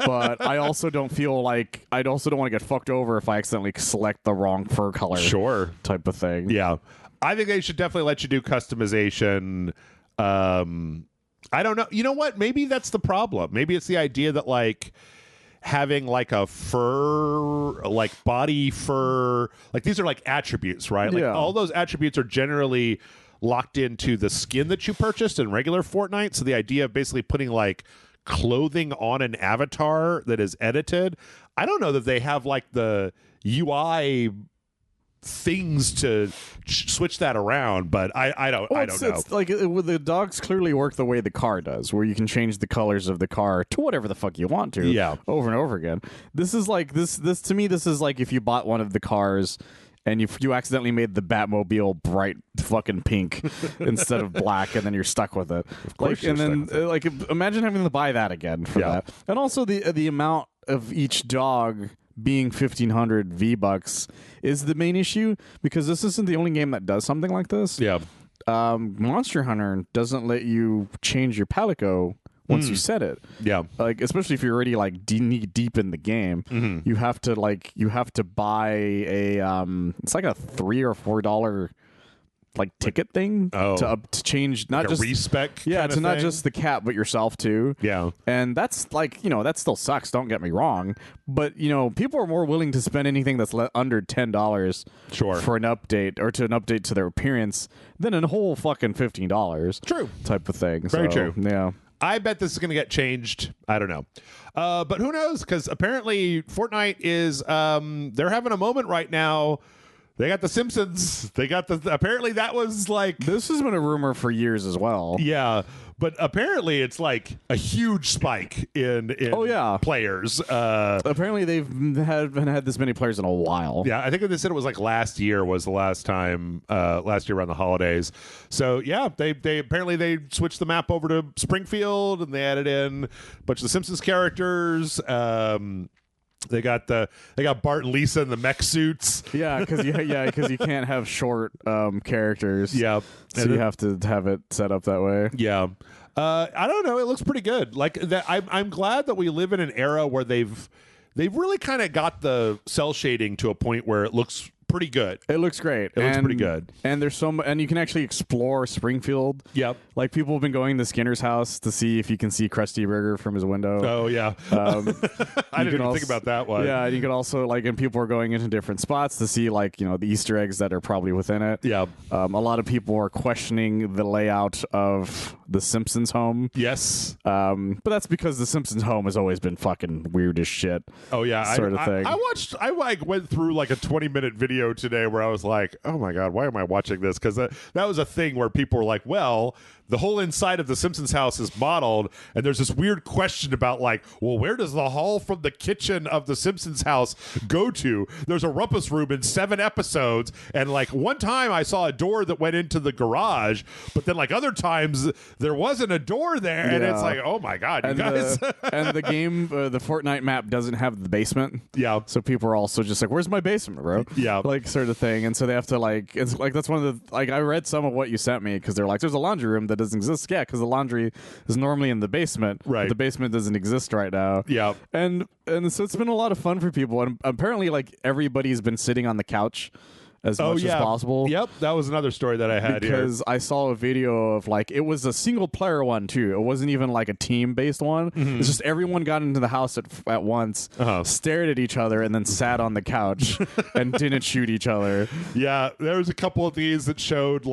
but I also don't feel like I don't want to get fucked over if I accidentally select the wrong fur color. Sure. Type of thing. Yeah. I think they should definitely let you do customization. I don't know. You know what? Maybe that's the problem. Maybe it's the idea that like having like a fur, like body fur, like these are like attributes, right? Like all those attributes are generally locked into the skin that you purchased in regular Fortnite. So the idea of basically putting like clothing on an avatar that is edited, I don't know that they have like the UI things to switch that around, but I don't know. It's like the dogs clearly work the way the car does, where you can change the colors of the car to whatever the fuck you want to, over and over again. This is like this to me. This is like if you bought one of the cars and you accidentally made the Batmobile bright fucking pink instead of black, and then you're stuck with it. Of course, imagine having to buy that again for that. And also the amount of each dog being 1,500 V-Bucks is the main issue, because this isn't the only game that does something like this. Yeah. Monster Hunter doesn't let you change your palico once you set it. Yeah. Like, especially if you're already like deep in the game, you have to buy a it's like a $3 or $4 like ticket thing to change, not just respec. Not just the cat but yourself too. Yeah. And that's like, that still sucks, don't get me wrong, but people are more willing to spend anything that's under $10 for an update, or to an update to their appearance, than a whole fucking $15 type of thing. Very true. Yeah. I bet this is going to get changed. I don't know. But who knows? Because apparently Fortnite is, they're having a moment right now. They got The Simpsons. Apparently that was like. This has been a rumor for years as well. Yeah. But apparently it's like a huge spike in players. Apparently haven't had this many players in a while. Yeah, I think they said it was like last year was the last time, last year around the holidays. So yeah, they apparently they switched the map over to Springfield, and they added in a bunch of the Simpsons characters. They got Bart and Lisa in the mech suits. Yeah, because you can't have short characters. Yeah, so you have to have it set up that way. Yeah. I don't know. It looks pretty good. Like that. I'm glad that we live in an era where they've really kind of got the cell shading to a point where it looks pretty good. It looks great. It looks pretty good. And there's and you can actually explore Springfield. Yep. Like people have been going to Skinner's house to see if you can see Krusty Burger from his window. Oh yeah. I didn't even think about that one. Yeah, and you can also and people are going into different spots to see the Easter eggs that are probably within it. Yeah. A lot of people are questioning the layout of the Simpsons home. Yes. But that's because the Simpsons home has always been fucking weird as shit. Oh yeah. Sort of thing. I went through a 20-minute video today where I was like, oh my God, why am I watching this? Because that was a thing where people were like, well, the whole inside of the Simpsons house is modeled, and there's this weird question about well, where does the hall from the kitchen of the Simpsons house go to? There's a rumpus room in 7 episodes, and one time I saw a door that went into the garage, but then other times there wasn't a door there, and it's oh my God, you guys. And the game, the Fortnite map doesn't have the basement. Yeah. So people are also just where's my basement, bro? Yeah. Sort of thing. And so they have to it's that's one of the I read some of what you sent me because they're there's a laundry room that doesn't exist. Yeah, because the laundry is normally in the basement. Right. The basement doesn't exist right now. Yeah. And so it's been a lot of fun for people. And apparently everybody's been sitting on the couch as much as possible. Yep, that was another story that I had because I saw a video of it was a single player one too. It wasn't even a team based one. Mm-hmm. It's just everyone got into the house at once, stared at each other, and then sat on the couch and didn't shoot each other. Yeah, there was a couple of these that showed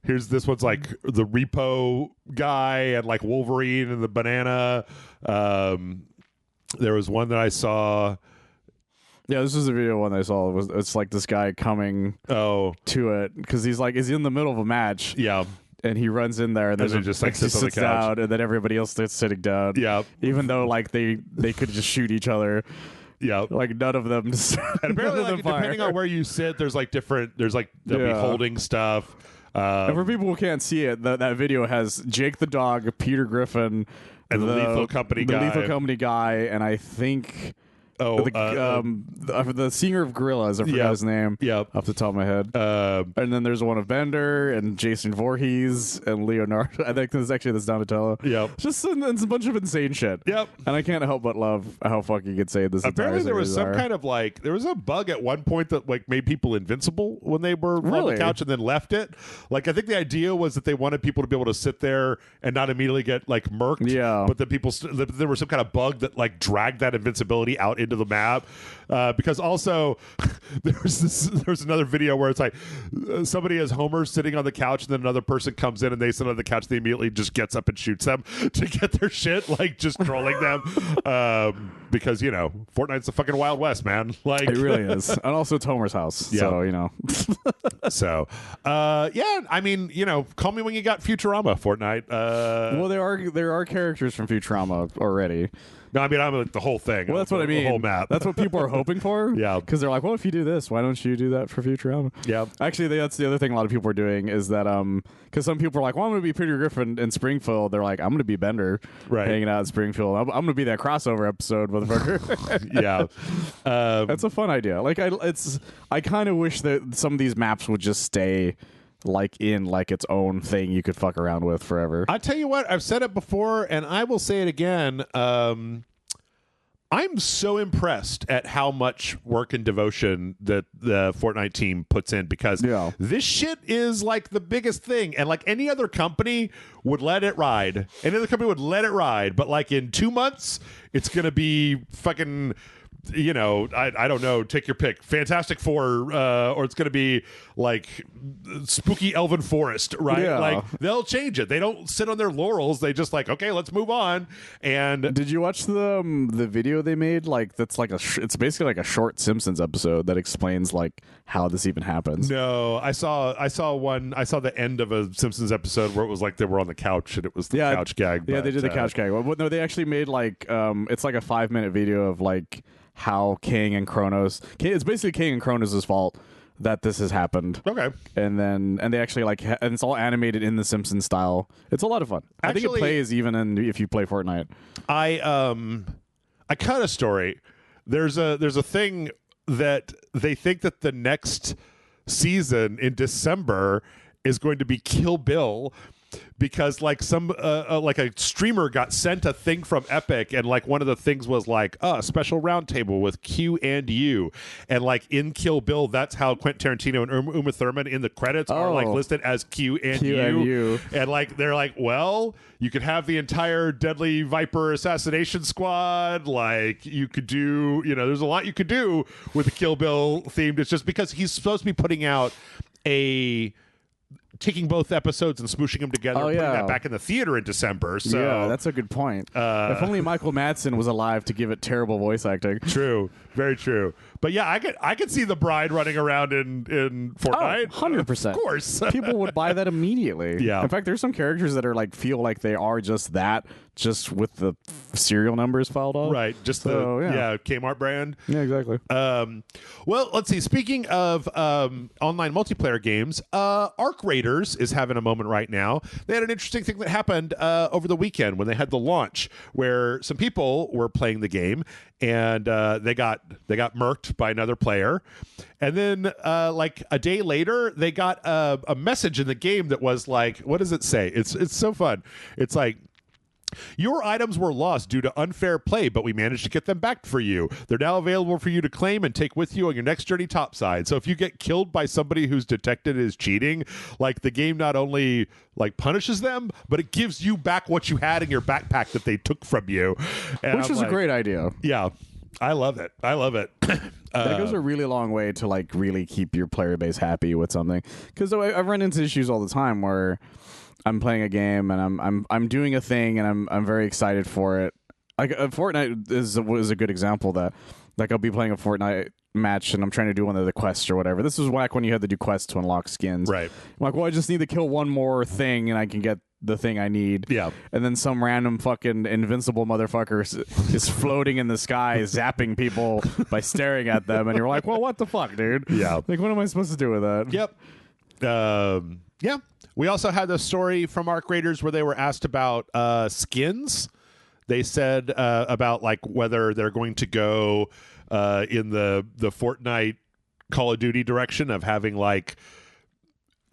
here's this one's the repo guy and Wolverine and the banana. There was one that I saw. Yeah, this is a video one I saw. It's this guy coming to it because he's in the middle of a match. Yeah. And he runs in there, and then just sits on the couch. Down, and then everybody else starts sitting down. Yeah. Even though they could just shoot each other. Yeah. None of them. And apparently, depending on where you sit, there's different. There's they'll be holding stuff. And for people who can't see it, that video has Jake the dog, Peter Griffin, and the Lethal Company guy, and I think. Oh, the singer of Gorillaz, I forgot his name. Yeah, off the top of my head. And then there's one of Bender and Jason Voorhees and Leonardo. I think this is Donatello. Yep, just it's a bunch of insane shit. Yep, and I can't help but love how fucking insane this. Apparently, there was some kind of there was a bug at one point that made people invincible when they were on the couch and then left it. I think the idea was that they wanted people to be able to sit there and not immediately get murked. Yeah, but then there was some kind of bug that dragged that invincibility out into the map, because also there's another video where it's somebody has Homer sitting on the couch and then another person comes in and they sit on the couch, they immediately just gets up and shoots them to get their shit, just trolling them, because Fortnite's the fucking Wild West, man. It really is. And also it's Homer's house. Yeah. So yeah, I mean, call me when you got Futurama, Fortnite. Well, there are characters from Futurama already. No, I mean, I'm the whole thing. Well, that's what I mean. The whole map. That's what people are hoping for. Yeah. Because they're well, if you do this, why don't you do that for Futurama? Yeah. Actually, that's the other thing a lot of people are doing is that, because some people are well, I'm going to be Peter Griffin in Springfield. They're I'm going to be Bender, hanging out in Springfield. I'm going to be that crossover episode, motherfucker. Yeah. That's a fun idea. I kind of wish that some of these maps would just stay in its own thing you could fuck around with forever. I tell you what, I've said it before and I will say it again. I'm so impressed at how much work and devotion that the Fortnite team puts in, because this shit is the biggest thing, and any other company would let it ride. Any other company would let it ride, but in 2 months it's gonna be fucking I don't know, take your pick, Fantastic Four, or it's going to be Spooky Elven Forest, right? Yeah. They'll change it. They don't sit on their laurels. They just okay, let's move on. And did you watch the video they made? That's it's basically a short Simpsons episode that explains how this even happens. No, I saw one. I saw the end of a Simpsons episode where it was they were on the couch and it was the couch gag. Yeah, they did the couch gag. Well, no, they actually made it's a 5-minute video of how King and Kronos. It's basically King and Kronos' fault that this has happened. Okay. And they actually and it's all animated in the Simpsons style. It's a lot of fun. I think it plays even if you play Fortnite. I cut a story. There's a thing that they think that the next season in December is going to be Kill Bill, because like some like a streamer got sent a thing from Epic, and like one of the things was like a special roundtable with Q and U, and like in Kill Bill, that's how Quentin Tarantino and Uma Thurman in the credits are like listed as Q and U, and like they're like, well, you could have the entire Deadly Viper assassination squad, like you could do, there's a lot you could do with the Kill Bill themed. It's just because he's supposed to be putting out taking both episodes and smooshing them together and putting that back in the theater in December. So yeah, that's a good point. If only Michael Madsen was alive to give it terrible voice acting. True. Very true. But yeah, I could see the bride running around in Fortnite. 100%. Of course. People would buy that immediately. Yeah. In fact, there's some characters that are like feel like they are just that, just with the serial numbers filed off. Right. Just the Kmart brand. Yeah, exactly. Well, let's see. Speaking of online multiplayer games, Arc Raiders is having a moment right now. They had an interesting thing that happened over the weekend when they had the launch, where some people were playing the game and they got murked by another player, and then like a day later they got a message in the game that was like, what does it say? It's so fun. It's like, your items were lost due to unfair play, but we managed to get them back for you. They're now available for you to claim and take with you on your next journey topside. So if you get killed by somebody who's detected as cheating, like the game not only like punishes them, but it gives you back what you had in your backpack that they took from you. And Which is a great idea. Yeah, I love it. That goes a really long way to like really keep your player base happy with something. Because I've run into issues all the time where I'm playing a game and I'm doing a thing and I'm very excited for it. Like Fortnite was a good example that like I'll be playing a Fortnite match and I'm trying to do one of the quests or whatever. This was back when you had to do quests to unlock skins. Right. I'm like, well, I just need to kill one more thing and I can get the thing I need. Yeah. And then some random fucking invincible motherfucker is floating in the sky, zapping people by staring at them, and you're like, well, what the fuck, dude? Yeah. Like, what am I supposed to do with that? Yep. Yeah. We also had the story from Arc Raiders where they were asked about skins. They said about like whether they're going to go in the Fortnite Call of Duty direction of having like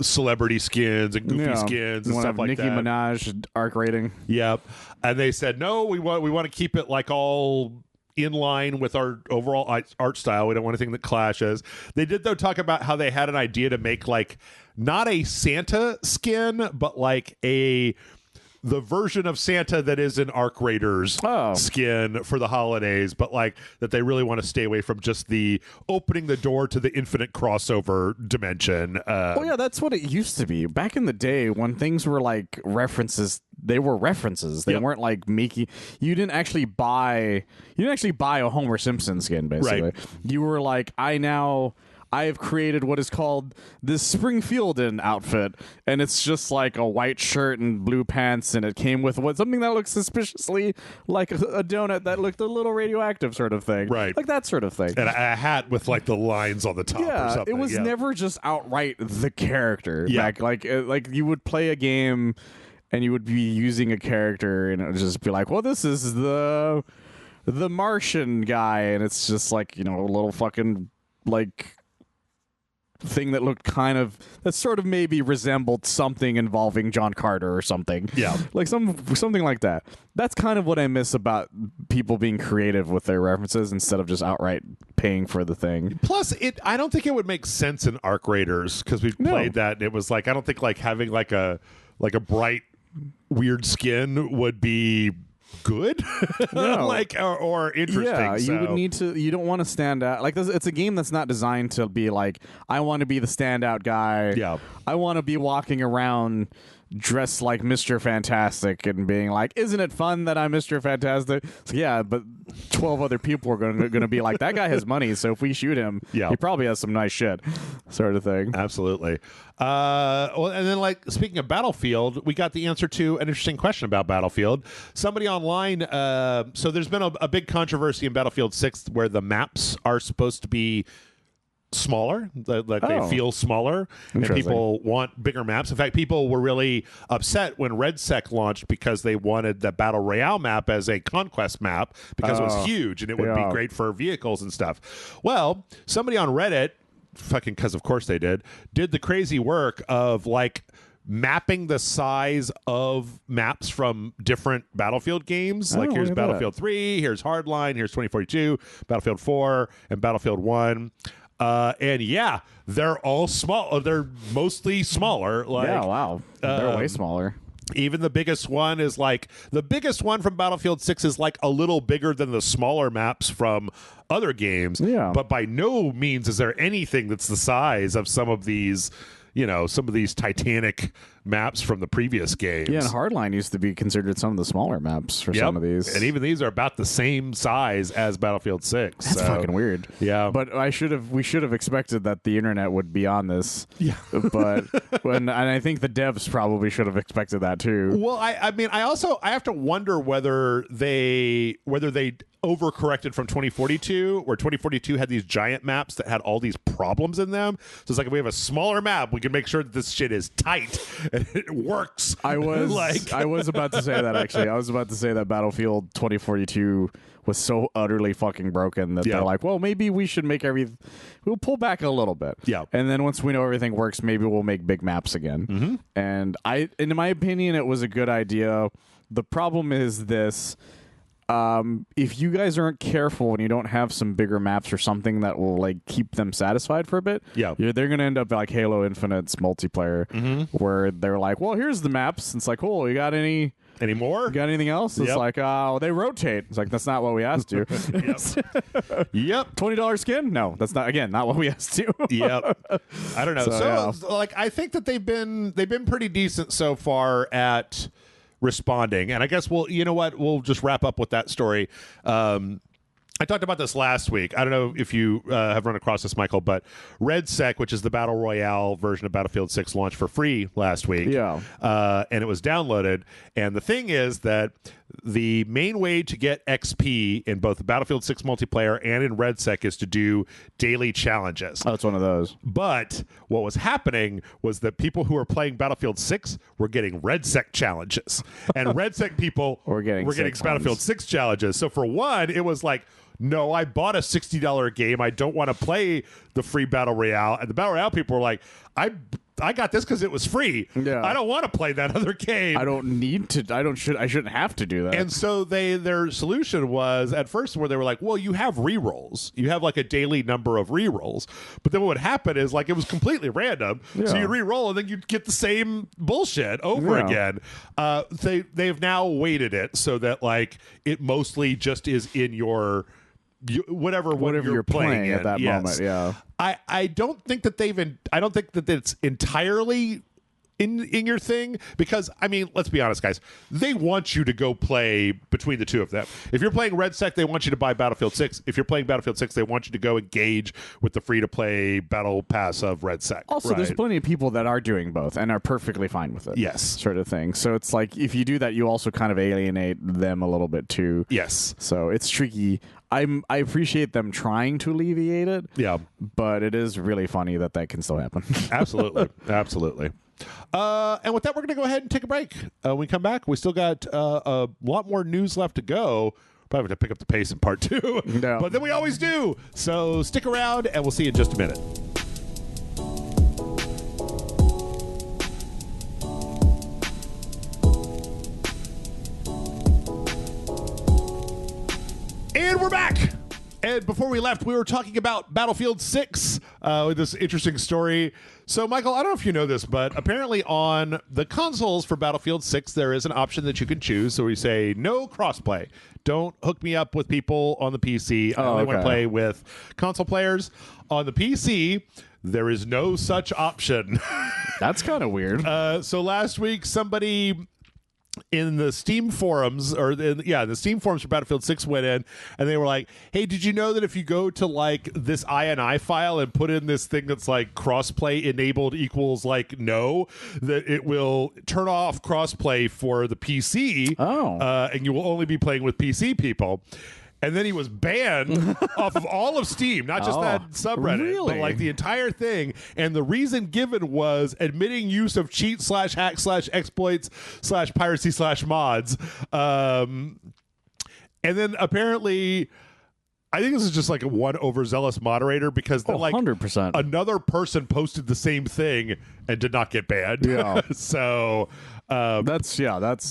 celebrity skins and goofy skins and stuff like Nicki that. Minaj arc rating. Yep. And they said, no, we want to keep it like all in line with our overall art style. We don't want anything that clashes. They did, though, talk about how they had an idea to make like not a Santa skin, but like the version of Santa that is an Arc Raiders skin for the holidays, but like that they really want to stay away from just the opening the door to the infinite crossover dimension. Well, yeah, that's what it used to be. Back in the day when things were like references, they were references. They weren't like making, you didn't actually buy a Homer Simpson skin, basically. Right. You were like, I have created what is called this Springfieldan outfit, and it's just like a white shirt and blue pants, and it came with something that looks suspiciously like a donut that looked a little radioactive, sort of thing. Right. Like that sort of thing. And a hat with like the lines on the top or something. It was never just outright the character. Yeah. Back, like you would play a game and you would be using a character and it would just be like, well, this is the Martian guy, and it's just like, a little fucking like thing that looked that sort of maybe resembled something involving John Carter or something. Yeah. Like something like that. That's kind of what I miss about people being creative with their references instead of just outright paying for the thing. Plus, I don't think it would make sense in Arc Raiders because we played that and it was like, I don't think like having like a bright weird skin would be good. No. Like or interesting. Yeah, so. you would need to. You don't want to stand out. Like it's a game that's not designed to be like, I want to be the standout guy. Yeah, I want to be walking around dressed like Mr. Fantastic and being like, isn't it fun that I'm Mr. Fantastic? So, yeah, but 12 other people are going to be like, that guy has money, so if we shoot him, he probably has some nice shit, sort of thing. Absolutely. Well, and then like speaking of Battlefield, we got the answer to an interesting question about Battlefield. Somebody online, so there's been a big controversy in Battlefield 6 where the maps are supposed to be smaller, like they feel smaller, and people want bigger maps. In fact, people were really upset when RageSelect launched because they wanted the Battle Royale map as a conquest map because it was huge and it would be great for vehicles and stuff. Well, somebody on Reddit, fucking because of course they did the crazy work of like mapping the size of maps from different Battlefield games. Like here's Battlefield 3, here's Hardline, here's 2042, Battlefield 4, and Battlefield 1. And yeah, they're all small. They're mostly smaller. Like, yeah, wow. They're way smaller. Even the biggest one is like, the biggest one from Battlefield 6 is like a little bigger than the smaller maps from other games. Yeah. But by no means is there anything that's the size of some of these, you know, some of these titanic maps from the previous games. Yeah, and Hardline used to be considered some of the smaller maps for some of these. And even these are about the same size as Battlefield 6. That's fucking weird. Yeah. But we should have expected that the internet would be on this. Yeah. But and I think the devs probably should have expected that too. Well, I mean, I have to wonder whether they overcorrected from 2042, where 2042 had these giant maps that had all these problems in them. So it's like, if we have a smaller map, we can make sure that this shit is tight and it works. I was about to say that, actually. I was about to say that Battlefield 2042 was so utterly fucking broken that they're like, well, maybe we should we'll pull back a little bit. Yeah. And then once we know everything works, maybe we'll make big maps again. And in my opinion, it was a good idea. The problem is this. If you guys aren't careful and you don't have some bigger maps or something that will like keep them satisfied for a bit, they're gonna end up like Halo Infinite's multiplayer, where they're like, well, here's the maps. It's like, cool, you got any more? You got anything else? It's like, oh, they rotate. It's like, that's not what we asked you. Yep. $20 skin? No, that's not what we asked you. Yep. I don't know. So like, I think that they've been pretty decent so far at responding, and I guess we'll just wrap up with that story. I talked about this last week. I don't know if you have run across this, Michael, but RageSelect, which is the Battle Royale version of Battlefield 6, launched for free last week. Yeah. And it was downloaded. And the thing is that the main way to get XP in both the Battlefield 6 multiplayer and in RageSelect is to do daily challenges. Oh, it's one of those. But what was happening was that people who were playing Battlefield 6 were getting RageSelect challenges. And RageSelect people were getting Battlefield 6 challenges. So for one, it was like, no, I bought a $60 game. I don't want to play the free Battle Royale. And the Battle Royale people were like, I got this because it was free. Yeah. I don't want to play that other game. I don't need to. I shouldn't have to do that. And so their solution was at first where they were like, well, you have rerolls. You have like a daily number of rerolls. But then what would happen is like it was completely random. Yeah. So you'd reroll and then you'd get the same bullshit over again. They've now weighted it so that like it mostly just is in your whatever you're playing at that moment. Yeah. I don't think that I don't think that it's entirely in your thing, because I mean, let's be honest, guys, they want you to go play between the two of them. If you're playing RageSelect, they want you to buy Battlefield 6. If you're playing Battlefield 6, they want you to go engage with the free-to-play battle pass of RageSelect. Also, there's plenty of people that are doing both and are perfectly fine with it. Yes. Sort of thing. So it's like, if you do that, you also kind of alienate them a little bit too. Yes. So it's tricky. I appreciate them trying to alleviate it. Yeah. But it is really funny that can still happen. Absolutely. Absolutely. And with that, we're going to go ahead and take a break. When we come back, we still got a lot more news left to go. Probably have to pick up the pace in part 2. No. But then we always do. So stick around, and we'll see you in just a minute. And we're back. And before we left, we were talking about Battlefield 6 with this interesting story. So, Michael, I don't know if you know this, but apparently on the consoles for Battlefield 6, there is an option that you can choose. So we say, no crossplay. Don't hook me up with people on the PC. I only want to play with console players. On the PC, there is no such option. That's kind of weird. So last week, somebody in the Steam forums, the Steam forums for Battlefield 6 went in, and they were like, hey, did you know that if you go to like this INI file and put in this thing that's like crossplay enabled equals like no, that it will turn off crossplay for the PC, and you will only be playing with PC people. and then he was banned off of all of Steam, not just that subreddit, really? but like the entire thing. And the reason given was admitting use of cheat/hack/exploits/piracy/mods. And then apparently, I think this is just like a one overzealous moderator, because then like 100%. another person posted the same thing and did not get banned. Yeah. So that's.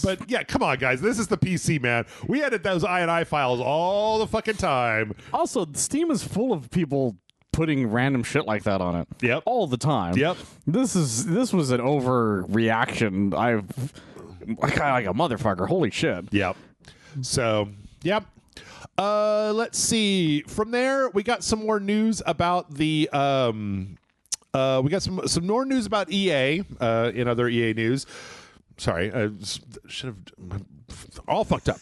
But yeah, come on, guys. This is the PC, man. We edit those INI files all the fucking time. Also, Steam is full of people putting random shit like that on it. Yep. All the time. Yep. This was an overreaction. I kind of like a motherfucker. Holy shit. Yep. So, yep. Let's see. From there, we got some more news about the we got some more news about EA in other EA news. Sorry, I should have all fucked up.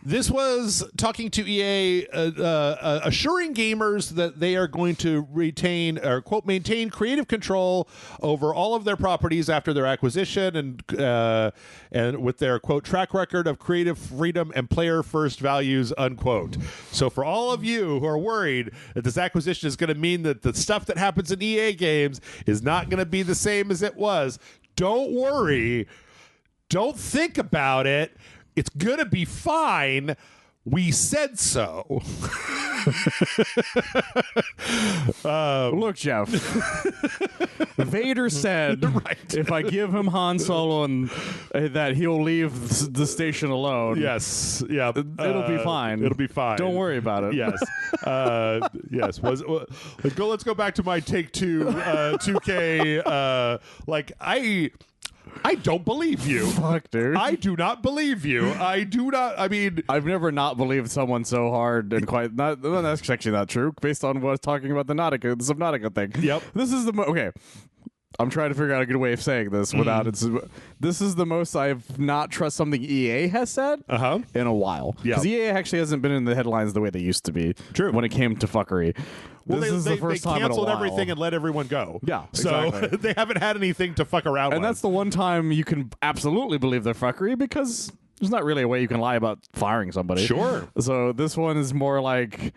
This was talking to EA, assuring gamers that they are going to retain, or quote, maintain creative control over all of their properties after their acquisition, and with their quote track record of creative freedom and player first values, unquote. So for all of you who are worried that this acquisition is going to mean that the stuff that happens in EA games is not going to be the same as it was, don't worry. Don't think about it. It's going to be fine. We said so. Look, Jeff. Vader said if I give him Han Solo and that he'll leave the station alone. Yes. Yeah. It'll be fine. It'll be fine. Don't worry about it. Yes. Yes. Let's go back to my Take-Two 2K. I don't believe you. Fuck, dude. I do not believe you. I do not. I mean, I've never not believed someone so hard and quite not. Well, that's actually not true, based on what I was talking about the Subnautica thing. Yep. This is the okay. I'm trying to figure out a good way of saying this without it's. This is the most I've not trust something EA has said in a while. Because EA actually hasn't been in the headlines the way they used to be. True. When it came to fuckery. Well, this is the first time in a canceled while. everything and let everyone go. Yeah, so exactly. they haven't had anything to fuck around with. And that's the one time you can absolutely believe their fuckery, because there's not really a way you can lie about firing somebody. Sure. So this one is more like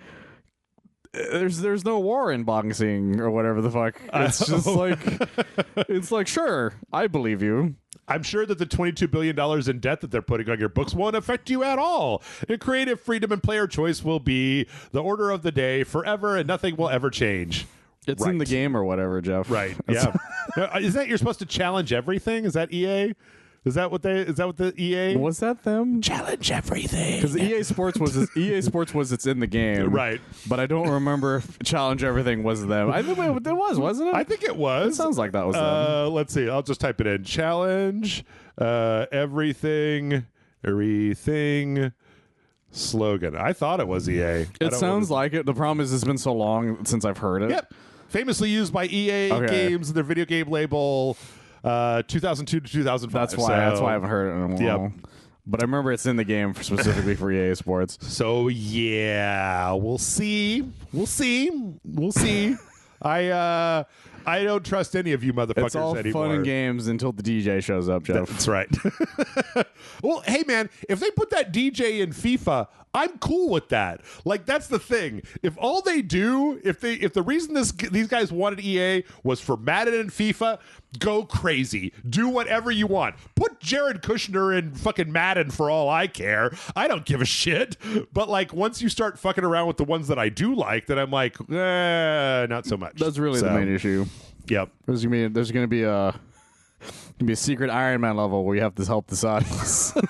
there's no war in Bong Sing or whatever the fuck. It's just like sure, I believe you. I'm sure that the $22 billion in debt that they're putting on your books won't affect you at all. And creative freedom and player choice will be the order of the day forever, and nothing will ever change. It's in the game or whatever, Jeff. Right. Yeah. Is that you're supposed to challenge everything? Is that EA? Is that what the EA? Was that them? Challenge everything. Because EA Sports was it's in the game, right? But I don't remember if Challenge Everything was them. I think it was, wasn't it? I think it was. It sounds like that was them. Let's see. I'll just type it in. Challenge everything slogan. I thought it was EA. It sounds like it. The problem is it's been so long since I've heard it. Yep. Famously used by EA games, their video game label. 2002 to 2005. That's why I haven't heard it in a while. Yep. But I remember it's in the game specifically for EA Sports. So yeah, we'll see. I don't trust any of you motherfuckers It's all anymore. fun and games until the DJ shows up, Jeff. That's right. Well, hey man, if they put that DJ in FIFA, I'm cool with that. Like, that's the thing. If all they do, if the reason these guys wanted EA was for Madden and FIFA, go crazy. Do whatever you want. Put Jared Kushner in fucking Madden for all I care. I don't give a shit. But like, once you start fucking around with the ones that I do like, then I'm like, not so much. That's really the main issue. Yep. There's gonna be a secret Iron Man level where you have to help the Saudis.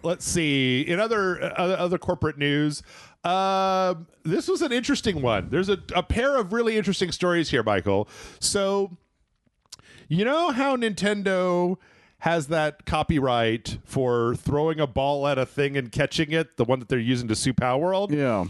Let's see. In other corporate news, this was an interesting one. There's a pair of really interesting stories here, Michael. So, you know how Nintendo has that copyright for throwing a ball at a thing and catching it, the one that they're using to sue Power World? Yeah.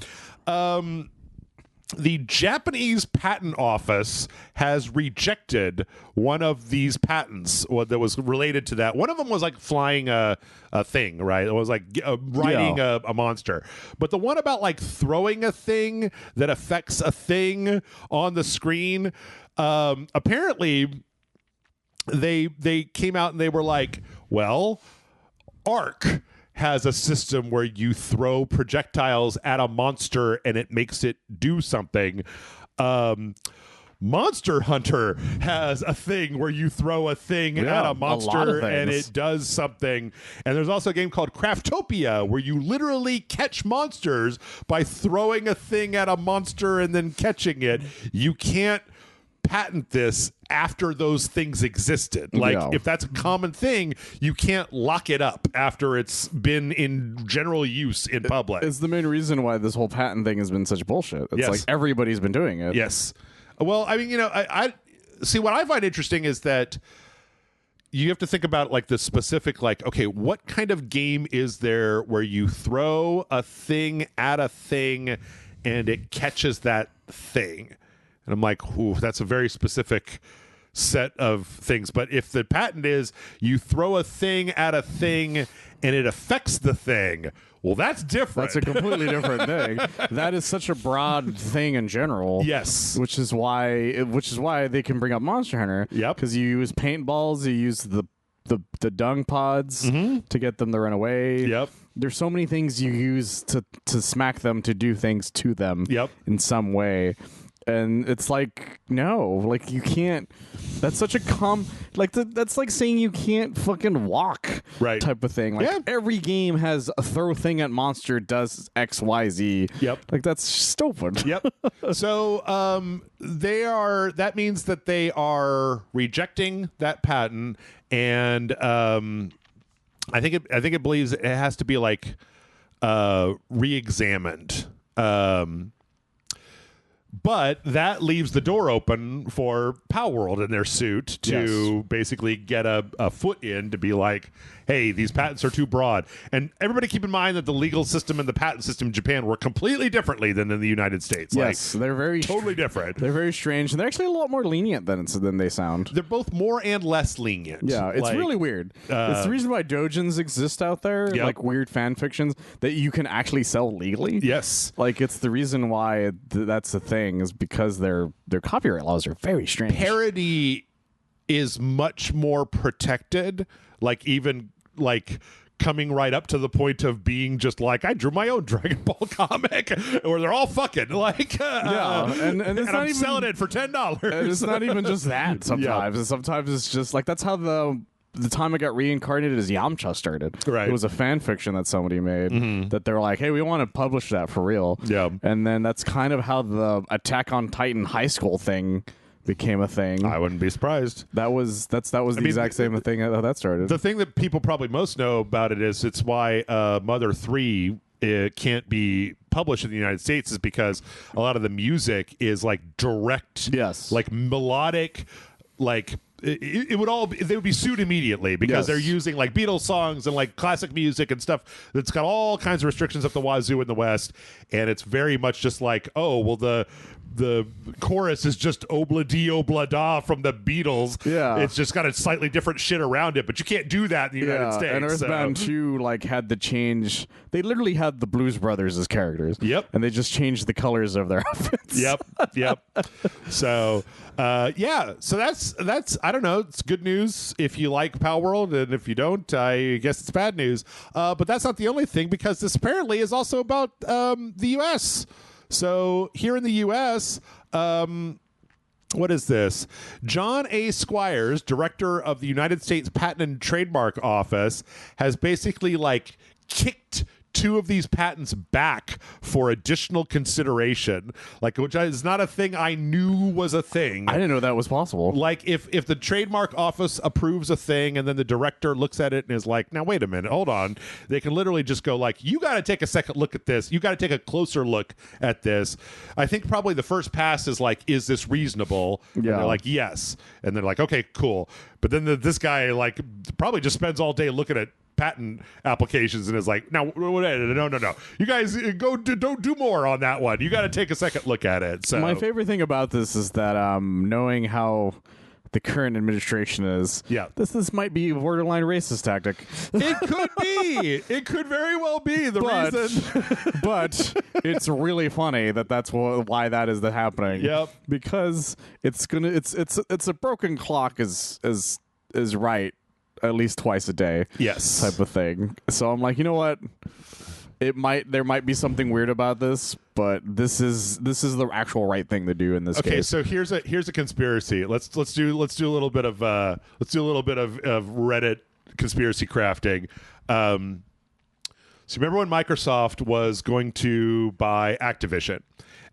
The Japanese patent office has rejected one of these patents that was related to that. One of them was like flying a thing, right? It was like riding a monster. But the one about like throwing a thing that affects a thing on the screen, apparently they came out and they were like, well, Ark has a system where you throw projectiles at a monster and it makes it do something. Monster Hunter has a thing where you throw a thing at a monster and it does something. And there's also a game called Craftopia where you literally catch monsters by throwing a thing at a monster and then catching it. You can't patent this after those things existed. Like, if that's a common thing, you can't lock it up after it's been in general use in public. It's the main reason why this whole patent thing has been such bullshit. It's like everybody's been doing it. Yes. Well, I mean, you know, I see what I find interesting is that you have to think about like the specific, like, okay, what kind of game is there where you throw a thing at a thing and it catches that thing? And I'm like, ooh, that's a very specific set of things. But if the patent is you throw a thing at a thing and it affects the thing, well, that's different. That's a completely different thing. That is such a broad thing in general. Yes. Which is why they can bring up Monster Hunter. Yep. Because you use paintballs, you use the dung pods to get them to run away. Yep. There's so many things you use to smack them, to do things to them in some way. And it's like, no, like you can't. That's such a that's like saying you can't fucking walk, type of thing. Like every game has a throw thing at monster does X, Y, Z. Yep. Like that's stupid. Yep. So that means that they are rejecting that patent, and I think it believes it has to be like re-examined. But that leaves the door open for Palworld in their suit to basically get a foot in to be like, hey, these patents are too broad. And everybody keep in mind that the legal system and the patent system in Japan work completely differently than in the United States. Yes, like, they're very totally different. They're very strange. And they're actually a lot more lenient than they sound. They're both more and less lenient. Yeah, it's like, really weird. It's the reason why doujins exist out there, like weird fan fictions that you can actually sell legally. Yes. Like it's the reason why that's the thing, is because their copyright laws are very strange. Parody is much more protected, like even like coming right up to the point of being just like, I drew my own Dragon Ball comic, or they're all fucking like, and it's not I'm even selling it for $10. And it's not even just that. Sometimes, sometimes it's just like that's how the time I got reincarnated as Yamcha started. Right. It was a fan fiction that somebody made that they're like, hey, we want to publish that for real. Yeah. And then that's kind of how the Attack on Titan high school thing became a thing. I wouldn't be surprised. That was the exact same thing how that started. The thing that people probably most know about it is it's why Mother 3 can't be published in the United States, is because a lot of the music is like direct, like melodic, like it would all they would be sued immediately because they're using like Beatles songs and like classic music and stuff that's got all kinds of restrictions up the wazoo in the West, and it's very much just like, oh well, the chorus is just obla di obla da from the Beatles. Yeah, it's just got a slightly different shit around it, but you can't do that in the United States. And Earthbound 2 like had the change. They literally had the Blues Brothers as characters. Yep, and they just changed the colors of their outfits. Yep. So so that's I don't know. It's good news if you like Palworld, and if you don't, I guess it's bad news. But that's not the only thing, because this apparently is also about the U.S. So here in the U.S., what is this? John A. Squires, director of the United States Patent and Trademark Office, has basically like kicked 2 of these patents back for additional consideration, like, which is not a thing I knew was a thing. I didn't know that was possible. Like if the trademark office approves a thing and then the director looks at it and is like, now wait a minute, hold on, they can literally just go like, you got to take a second look at this, you got to take a closer look at this. I think probably the first pass is like, is this reasonable? And they're like, yes, and they're like, okay, cool. But then this guy like probably just spends all day looking at patent applications and is like, no, you guys don't do more on that one. You got to take a second look at it. So my favorite thing about this is that knowing how the current administration is, this might be a borderline racist tactic. It could be. It could very well be the reason. But it's really funny that's why that is happening. Yep. Because it's a broken clock is right at least twice a day. Yes. Type of thing. So I'm like, you know what? There might be something weird about this, but this is the actual right thing to do in this case. Okay, so here's a conspiracy. Let's do a little bit of Reddit conspiracy crafting. So remember when Microsoft was going to buy Activision?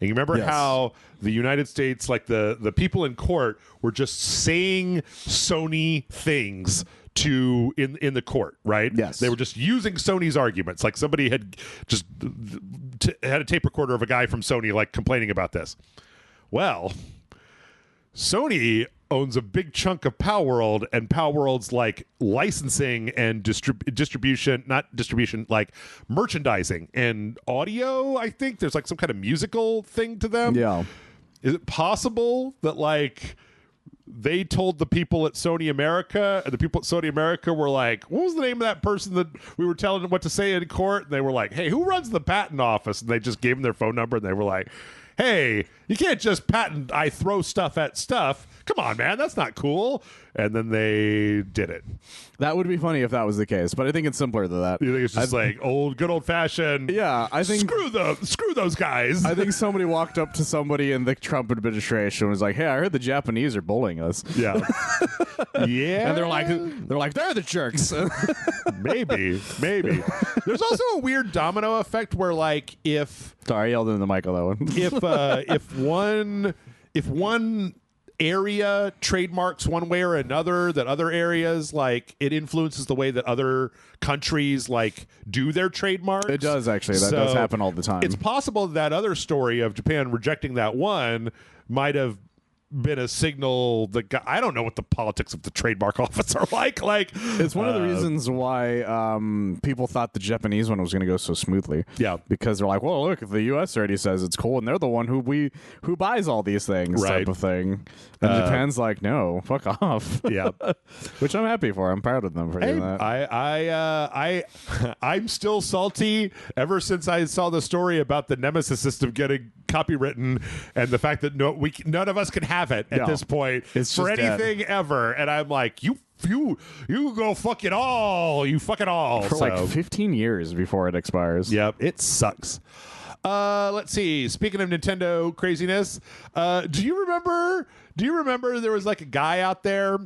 And you remember how the United States, like the people in court, were just saying Sony things in the court, right? Yes. They were just using Sony's arguments. Like somebody had just had a tape recorder of a guy from Sony like complaining about this. Well, Sony owns a big chunk of Palworld, and Palworld's like licensing and distribution, not distribution, like merchandising and audio. I think there's like some kind of musical thing to them. Yeah. Is it possible that like they told the people at Sony America, and the people at Sony America were like, what was the name of that person that we were telling them what to say in court? And they were like, hey, who runs the patent office? And they just gave them their phone number, and they were like, hey, you can't just patent I throw stuff at stuff. Come on, man, that's not cool. And then they did it. That would be funny if that was the case, but I think it's simpler than that. You think it's just like good old fashioned? Yeah, I think screw those guys. I think somebody walked up to somebody in the Trump administration and was like, "Hey, I heard the Japanese are bullying us." Yeah, yeah. And they're like they're the jerks. maybe. There's also a weird domino effect where like if Sorry, I yelled into the mic on that one. if one area trademarks one way or another, that other areas like it influences the way that other countries like do their trademarks. It does actually. That does happen all the time. It's possible that other story of Japan rejecting that one might have been a signal that I don't know what the politics of the trademark office are like. Like it's one of the reasons why people thought the Japanese one was going to go so smoothly. Yeah, because they're like, well, look, if the U.S. already says it's cool, and they're the one who buys all these things, right. type of thing. And Japan's like, no, fuck off. Yeah, which I'm happy for. I'm proud of them for doing that. I'm still salty ever since I saw the story about the Nemesis system getting copywritten and the fact that none of us can have it at this point for anything ever. And I'm like, you go fuck it all. You fuck it all. For like 15 years before it expires. Yep, it sucks. Let's see. Speaking of Nintendo craziness, do you remember there was like a guy out there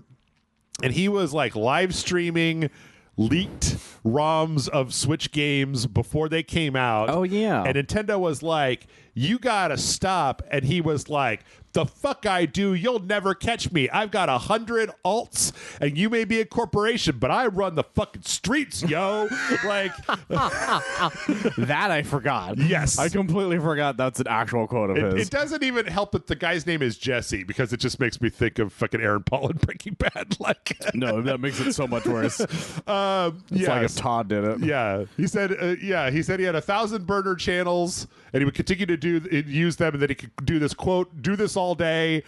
and he was like live streaming leaked ROMs of Switch games before they came out. Oh, yeah. And Nintendo was like, you gotta stop. And he was like, the fuck I do, you'll never catch me. I've got 100 alts and you may be a corporation, but I run the fucking streets, yo. Like that I forgot. Yes. I completely forgot that's an actual quote of his. It doesn't even help that the guy's name is Jesse because it just makes me think of fucking Aaron Paul and Breaking Bad. Like no, that makes it so much worse. It's like if Todd did it. Yeah. He said he had 1,000 burner channels and he would continue to use them, and then he could do this quote, do this all day.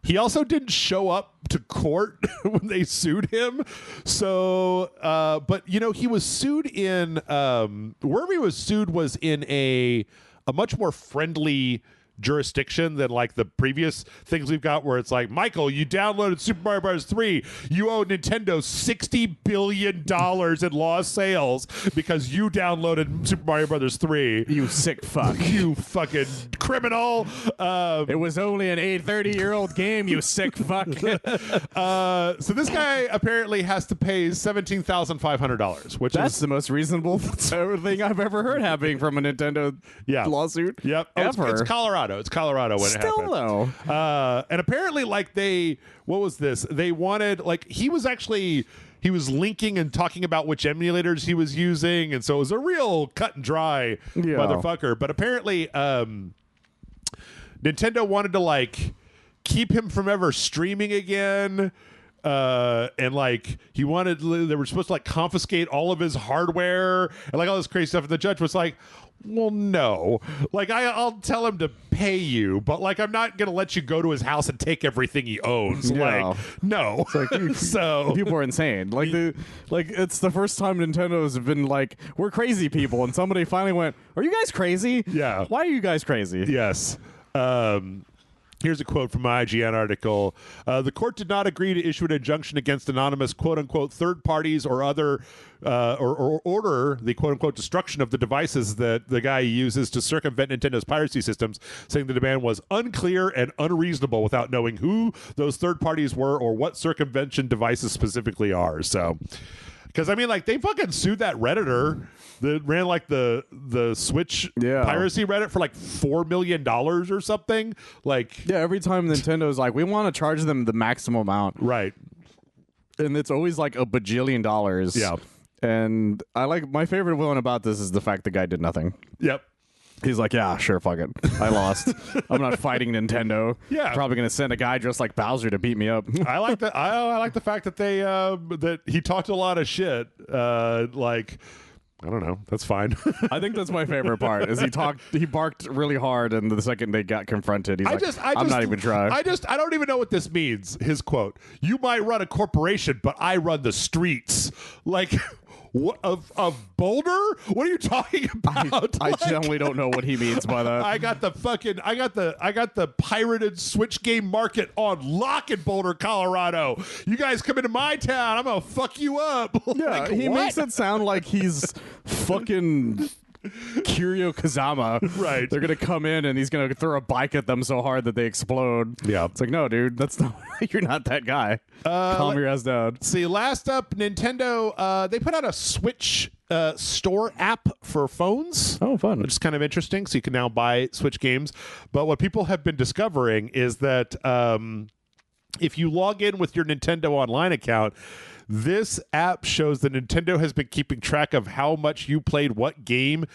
He also didn't show up to court when they sued him. So, but he was sued in wherever he was sued was in a much more friendly jurisdiction than like the previous things we've got where it's like, Michael, you downloaded Super Mario Bros. 3. You owe Nintendo $60 billion in lost sales because you downloaded Super Mario Bros. 3. You sick fuck. You fucking criminal. It was only an 30-year-old game, you sick fuck. So this guy apparently has to pay $17,500, which that's the most reasonable thing I've ever heard happening from a Nintendo lawsuit. Yep. Ever. It's Colorado. It's Colorado when it happened. Still though. And apparently like what was this? They wanted like he was linking and talking about which emulators he was using, and so it was a real cut and dry motherfucker. But apparently Nintendo wanted to like keep him from ever streaming again. And like they were supposed to like confiscate all of his hardware and like all this crazy stuff, and the judge was like, well, no, like I'll tell him to pay you, but like I'm not gonna let you go to his house and take everything he owns. Like no. It's like, so people are insane. Like it's the first time Nintendo's been like, we're crazy people, and somebody finally went, are you guys crazy? Yeah. Why are you guys crazy? Yes. Here's a quote from my IGN article. The court did not agree to issue an injunction against anonymous quote-unquote third parties or other or order the quote-unquote destruction of the devices that the guy uses to circumvent Nintendo's piracy systems, saying the demand was unclear and unreasonable without knowing who those third parties were or what circumvention devices specifically are. So, because, I mean, like, they fucking sued that Redditor that ran, like, the Switch piracy Reddit for, like, $4 million or something. Like, yeah, every time Nintendo's like, we want to charge them the maximum amount. Right. And it's always, like, $1 bajillion. Yeah. And my favorite one about this is the fact the guy did nothing. Yep. He's like, yeah, sure, fuck it. I lost. I'm not fighting Nintendo. Yeah. Probably going to send a guy dressed like Bowser to beat me up. I like that. I like the fact that they that he talked a lot of shit. Like, I don't know. That's fine. I think that's my favorite part. Is he barked really hard, and the second they got confronted, he's I'm not even trying. I don't even know what this means. His quote: "You might run a corporation, but I run the streets." Like. What, of Boulder? What are you talking about? I generally don't know what he means by that. I got the pirated Switch game market on lock in Boulder, Colorado. You guys come into my town, I'm gonna fuck you up. Yeah, he makes it sound like he's fucking Kiryu Kazama. Right. They're gonna come in and he's gonna throw a bike at them so hard that they explode. Yeah. It's like, no, dude, that's not. You're not that guy. Calm your ass down. See, last up, Nintendo. They put out a Switch store app for phones. Oh, fun. Which is kind of interesting. So you can now buy Switch games. But what people have been discovering is that if you log in with your Nintendo Online account, this app shows that Nintendo has been keeping track of how much you played what game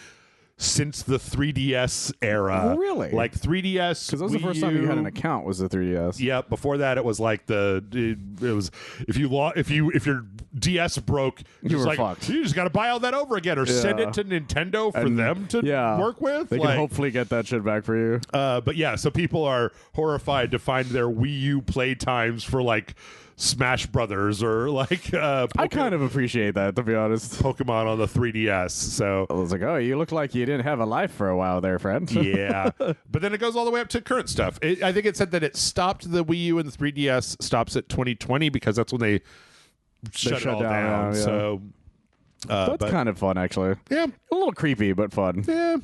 since the 3DS era. Really? Like 3DS. Because that was the first time you had an account, was the 3DS. Yeah, before that it was like it was if your DS broke, you were like, fucked. You just got to buy all that over again or send it to Nintendo for them to work with. They can hopefully get that shit back for you. But yeah, so people are horrified to find their Wii U play times for like Smash Brothers or like I kind of appreciate that, to be honest. Pokemon on the 3DS. So I was like, oh, you look like you didn't have a life for a while there, friend. Yeah. But then it goes all the way up to current stuff. I think it said that it stopped the Wii U and the 3DS stops at 2020 because that's when they shut it all down. Yeah. So that's kind of fun, actually. Yeah. A little creepy, but fun. Yeah.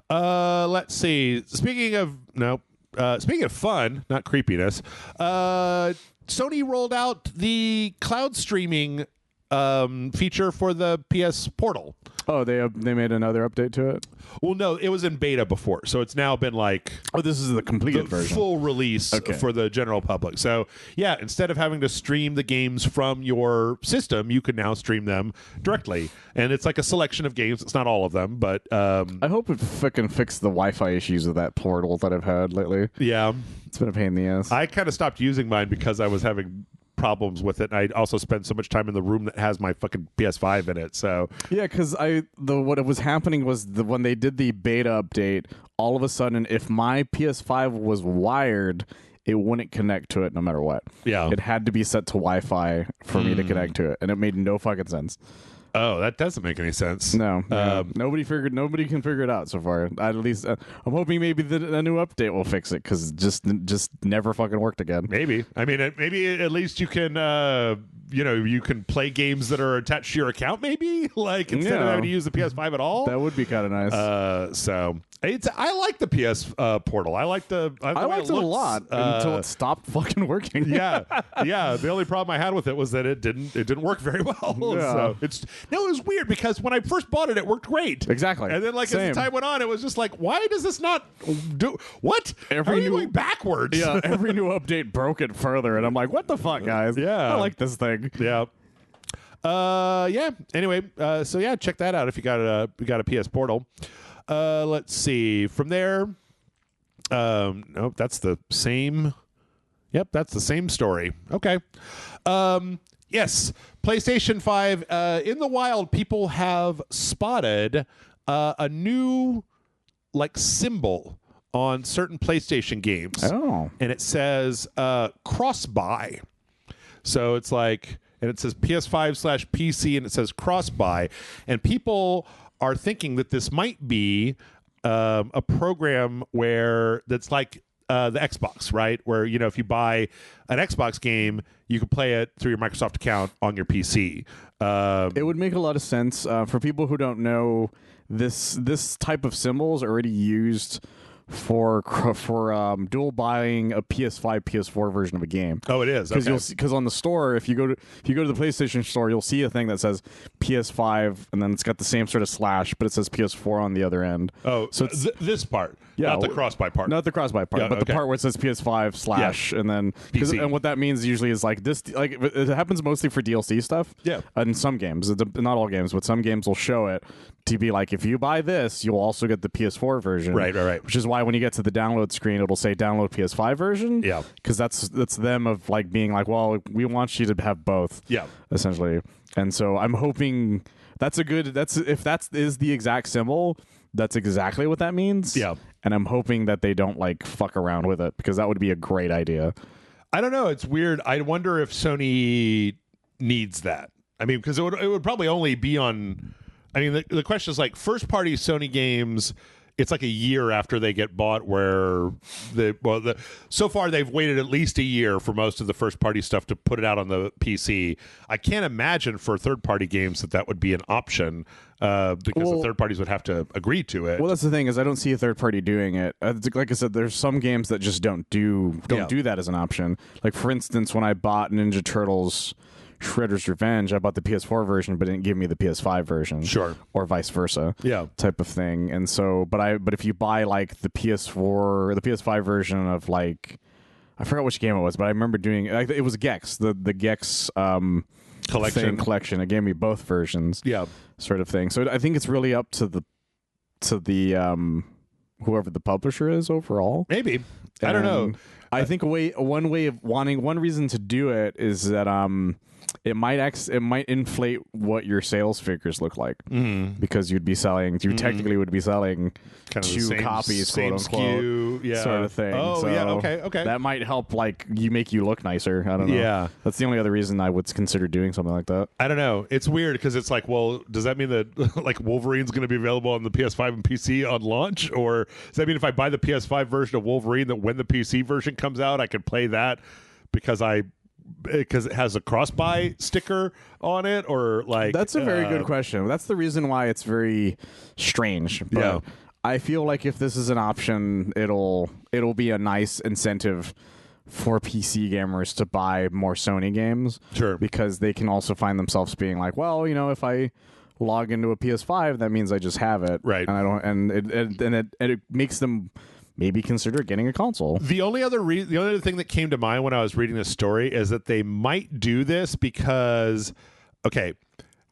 Let's see. Speaking of fun, not creepiness, Sony rolled out the cloud streaming feature for the PS Portal. Oh, they made another update to it? Well, no, it was in beta before, so it's now been like... Oh, this is the completed version. Full release for the general public. So, yeah, instead of having to stream the games from your system, you can now stream them directly. And it's like a selection of games. It's not all of them, but... I hope it fucking fixed the Wi-Fi issues with that Portal that I've had lately. Yeah. It's been a pain in the ass. I kind of stopped using mine because I was having problems with it. I also spend so much time in the room that has my fucking PS5 in it. So yeah, because what was happening was when they did the beta update, all of a sudden, if my PS5 was wired, it wouldn't connect to it no matter what. Yeah, it had to be set to Wi-Fi for me to connect to it, and it made no fucking sense. Oh, that doesn't make any sense. No, nobody can figure it out so far. At least I'm hoping maybe a new update will fix it because just never fucking worked again. Maybe. I mean, maybe at least you can you can play games that are attached to your account. Maybe like instead of having to use the PS5 at all. That would be kind of nice. So I like the PS Portal. I liked it a lot until it stopped fucking working. Yeah. The only problem I had with it was that it didn't work very well. Yeah. So it was weird because when I first bought it, it worked great. Exactly. And then like as the time went on, it was just like, why does this not do what? How are you going backwards? Yeah. Every new update broke it further, and I'm like, what the fuck, guys? Yeah. I like this thing. Yeah. Yeah. Anyway, so yeah, check that out if you got a PS Portal. Let's see. From there, nope, that's the same. Yep, that's the same story. Okay. Yes, PlayStation 5. In the wild, people have spotted a new like symbol on certain PlayStation games. Oh. And it says cross-buy. So it's like, and it says PS5/PC, and it says cross-buy. And people are thinking that this might be a program that's like the Xbox, right? Where, you know, if you buy an Xbox game, you can play it through your Microsoft account on your PC. It would make a lot of sense. For people who don't know, this type of symbol is already used for dual buying a PS5, PS4 version of a game. Oh, it is, because on the store, if you go to the PlayStation store, you'll see a thing that says PS5, and then it's got the same sort of slash, but it says PS4 on the other end. Oh, so this part, not the cross-buy part, not the cross-buy part, but the part where it says PS5 slash, and then PC. And what that means usually is like this, like it happens mostly for DLC stuff. Yeah, in some games, not all games, but some games will show it to be like, if you buy this, you'll also get the PS4 version. Right. Which is why when you get to the download screen, it'll say download PS5 version. Yeah. Because that's them of like being like, well, we want you to have both. Yeah. Essentially. And so I'm hoping if that is the exact symbol, that's exactly what that means. Yeah. And I'm hoping that they don't like fuck around with it, because that would be a great idea. I don't know. It's weird. I wonder if Sony needs that. I mean, because it would probably only be on. I mean, the question is like first-party Sony games. It's like a year after they get bought, where so far they've waited at least a year for most of the first-party stuff to put it out on the PC. I can't imagine for third-party games that would be an option, because the third parties would have to agree to it. Well, that's the thing, is I don't see a third party doing it. Like I said, there's some games that just don't do that as an option. Like for instance, when I bought Ninja Turtles Shredder's Revenge, I bought the PS4 version, but it didn't give me the PS5 version. Sure. Or vice versa. Yeah. Type of thing. And so, but if you buy like the PS4, the PS5 version of like, I forgot which game it was, but I remember doing, like, it was Gex, the Gex collection. It gave me both versions. Yeah. Sort of thing. So I think it's really up to the whoever the publisher is overall. Maybe. I don't know. I think one reason to do it is that it might inflate what your sales figures look like, because you technically would be selling kind of two copies, same quote unquote, SKU, sort of thing. Oh, so yeah, okay. That might help, like, make you look nicer. I don't know. Yeah, that's the only other reason I would consider doing something like that. I don't know. It's weird because it's like, well, does that mean that like Wolverine's going to be available on the PS5 and PC on launch, or does that mean if I buy the PS5 version of Wolverine, that when the PC version comes out, I can play that because it has a cross-buy sticker on it, or like? That's a very good question. That's the reason why it's very strange. But yeah. I feel like if this is an option, it'll be a nice incentive for PC gamers to buy more Sony games. Sure. Because they can also find themselves being like, well, you know, if I log into a PS5, that means I just have it. Right. And I don't, and it makes them maybe consider getting a console. The only other thing that came to mind when I was reading this story is that they might do this because, okay,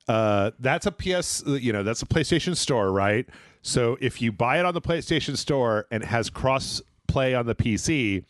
that's a PlayStation Store, right? So if you buy it on the PlayStation Store and it has cross play on the PC,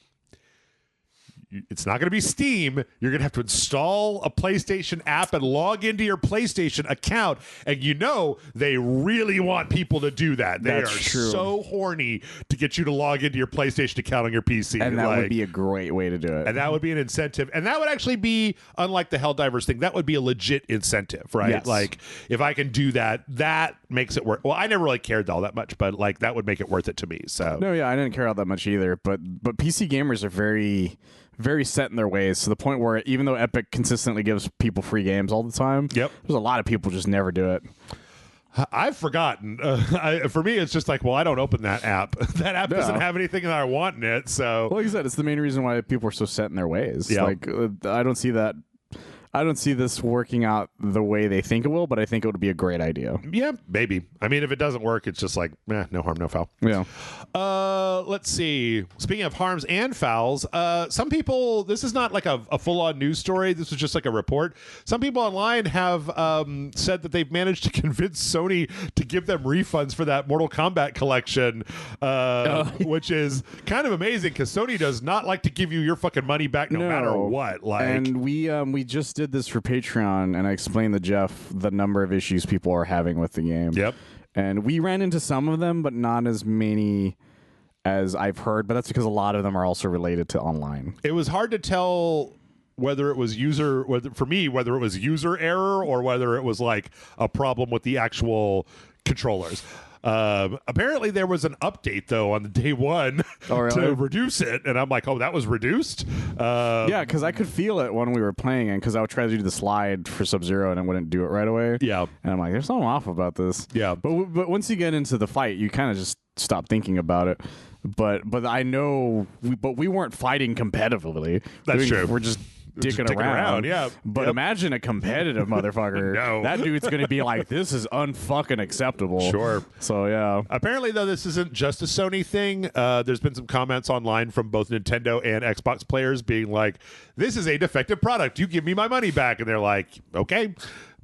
it's not going to be Steam. You're going to have to install a PlayStation app and log into your PlayStation account. And you know they really want people to do that. They are so horny to get you to log into your PlayStation account on your PC. And that would be a great way to do it. And that would be an incentive. And that would actually be, unlike the Helldivers thing, that would be a legit incentive, right? Yes. Like, if I can do that, that makes it worth. Well, I never really cared all that much, but like that would make it worth it to me. So no, yeah, I didn't care all that much either. But PC gamers are very, very set in their ways, to the point where even though Epic consistently gives people free games all the time, there's a lot of people just never do it. I've forgotten. For me, it's just like, well, I don't open that app. That app doesn't have anything that I want in it. So, well, like I said, it's the main reason why people are so set in their ways. Yeah. Like, I don't see this working out the way they think it will, but I think it would be a great idea. Yeah, maybe. I mean, if it doesn't work, it's just like, no harm, no foul. Yeah. Let's see. Speaking of harms and fouls, some people, this is not like a full-on news story. This is just like a report. Some people online have said that they've managed to convince Sony to give them refunds for that Mortal Kombat collection, which is kind of amazing because Sony does not like to give you your fucking money back no matter what. Like, and we just did this for Patreon, and I explained to Jeff the number of issues people are having with the game. Yep. And we ran into some of them, but not as many as I've heard. But that's because a lot of them are also related to online. It was hard to tell whether it was user error or whether it was like a problem with the actual controllers. Apparently there was an update though on the day one to reduce it, and I'm like, oh, that was reduced. Yeah, because I could feel it when we were playing it, because I would try to do the slide for Sub-Zero and it wouldn't do it right away. Yeah, and I'm like, there's something off about this. Yeah, but once you get into the fight, you kind of just stop thinking about it. But I know, we weren't fighting competitively. That's true. We're just dicking around. Yeah. But imagine a competitive motherfucker. No. That dude's going to be like, this is unfucking acceptable. Sure. So, yeah. Apparently, though, this isn't just a Sony thing. There's been some comments online from both Nintendo and Xbox players being like, this is a defective product. You give me my money back. And they're like, okay.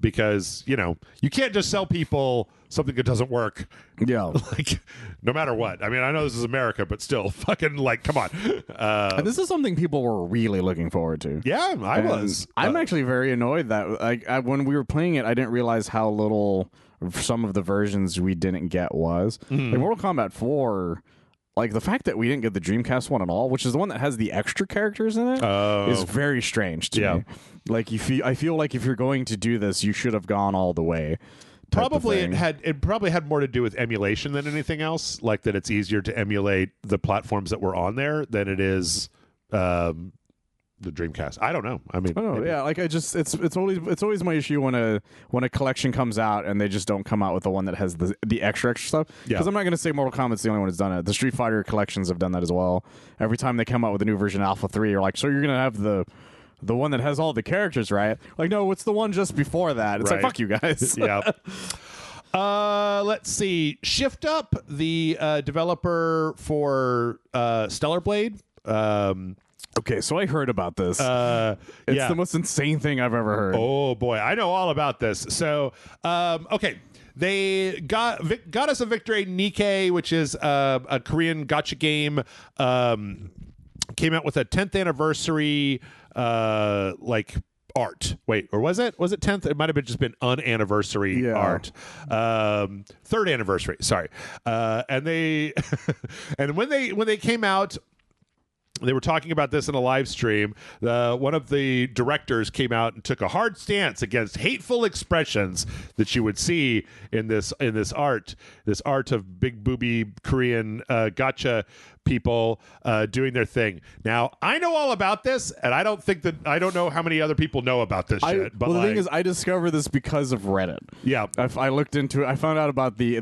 Because, you can't just sell people something that doesn't work. Yeah. Like, no matter what. I mean, I know this is America, but still, fucking, like, come on. And this is something people were really looking forward to. Yeah, I was. I'm actually very annoyed that when we were playing it, I didn't realize how little some of the versions we didn't get was. Like Mortal Kombat 4... Like, the fact that we didn't get the Dreamcast one at all, which is the one that has the extra characters in it, is very strange to me. Like, I feel like if you're going to do this, you should have gone all the way. Probably it probably had more to do with emulation than anything else. Like that, it's easier to emulate the platforms that were on there than it is the Dreamcast. I don't know. I mean, yeah, like it's always my issue when a collection comes out and they just don't come out with the one that has the extra stuff. Because I'm not going to say Mortal Kombat's the only one that's done it. The Street Fighter collections have done that as well. Every time they come out with a new version, Alpha 3, you're like, so you're going to have the one that has all the characters, right? Like, no, it's the one just before that. It's like, fuck you guys. Yeah. Let's see. Shift Up, the developer for Stellar Blade. Okay, so I heard about this. It's the most insane thing I've ever heard. Oh boy, I know all about this. So, okay. They got us a victory. Nikkei, which is a Korean gacha game, came out with a 10th anniversary art. Wait, or was it 10th? It might have just been unanniversary art. 3rd anniversary. Sorry. And they and when they came out, they were talking about this in a live stream. One of the directors came out and took a hard stance against hateful expressions that you would see in this art of big booby Korean gacha people doing their thing. Now, I know all about this, and I don't know how many other people know about this shit. But the thing is, I discovered this because of Reddit. Yeah, I looked into it. I found out about the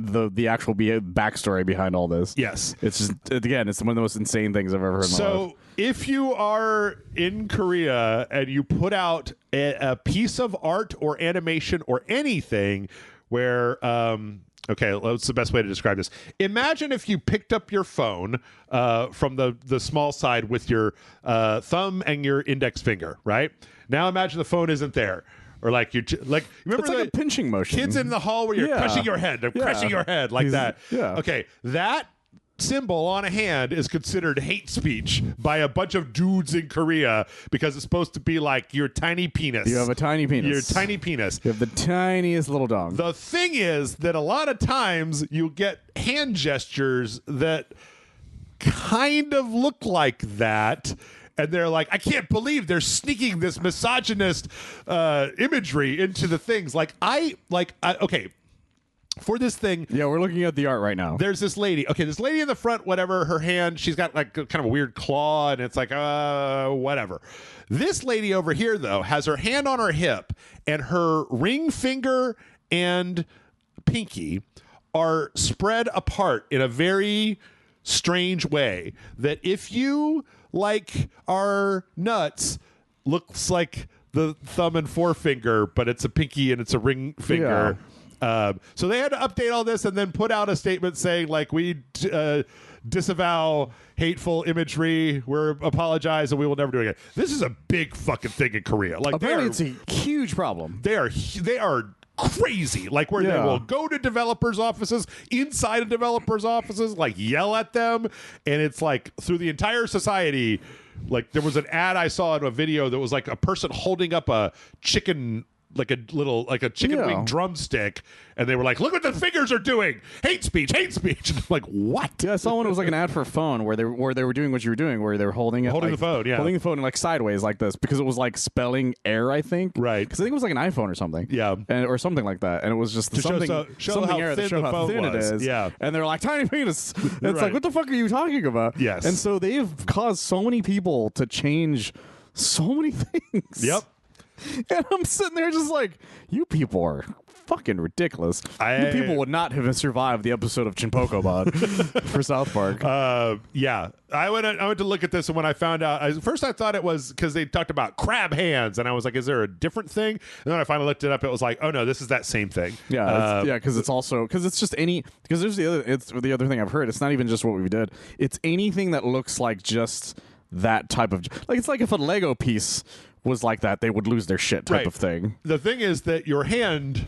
actual backstory behind all this. Yes, it's just it's one of the most insane things I've ever heard. So, if you are in Korea and you put out a piece of art or animation or anything where okay, what's the best way to describe this? Imagine if you picked up your phone from the small side with your thumb and your index finger, right? Now imagine the phone isn't there. Or remember it's like a pinching motion. Kids in the hall where you're crushing your head. They're crushing your head like that. Yeah. Okay, that symbol on a hand is considered hate speech by a bunch of dudes in Korea because it's supposed to be like your tiny penis. You have a tiny penis. Your tiny penis. You have the tiniest little dong. The thing is that a lot of times you get hand gestures that kind of look like that. And they're like, I can't believe they're sneaking this misogynist imagery into the things. Okay. For this thing, yeah, we're looking at the art right now. There's this lady. Okay, this lady in the front, whatever, her hand, she's got like kind of a weird claw, and it's like, whatever. This lady over here, though, has her hand on her hip, and her ring finger and pinky are spread apart in a very strange way that if you are nuts, looks like the thumb and forefinger, but it's a pinky and it's a ring finger. Yeah. So they had to update all this and then put out a statement saying, we disavow hateful imagery. We're apologize and we will never do it again. This is a big fucking thing in Korea. Apparently it's a huge problem. They are crazy. They will go to developers' offices, inside of developers' offices, yell at them, and it's through the entire society. There was an ad I saw in a video that was a person holding up a chicken chicken wing drumstick, and they were like, "Look what the fingers are doing! Hate speech, hate speech!" And I'm like, what? Yeah, I saw one. It was like an ad for a phone where they were doing what you were doing, where they were holding the phone, holding the phone like sideways like this because it was like spelling error, I think. Right. Because I think it was like an iPhone or something. Yeah. Or something like that, and it was just show how error thin that showed the how phone thin it was. is. Yeah. And they're like tiny penis. And it's Right. like, what the fuck are you talking about? Yes. And so they've caused so many people to change so many things. Yep. And I'm sitting there just like, you people are fucking ridiculous. You people would not have survived the episode of Chinpoco Bod for South Park. Yeah. I went to look at this, and when I found out, first I thought it was because they talked about crab hands, and I was like, is there a different thing? And then I finally looked it up. It was like, oh no, this is that same thing. Yeah, because it's also because it's just because there's the other thing I've heard. It's not even just what we did. It's anything that looks like just that type of like. It's like if a Lego piece was like that, they would lose their shit type of thing. The thing is that your hand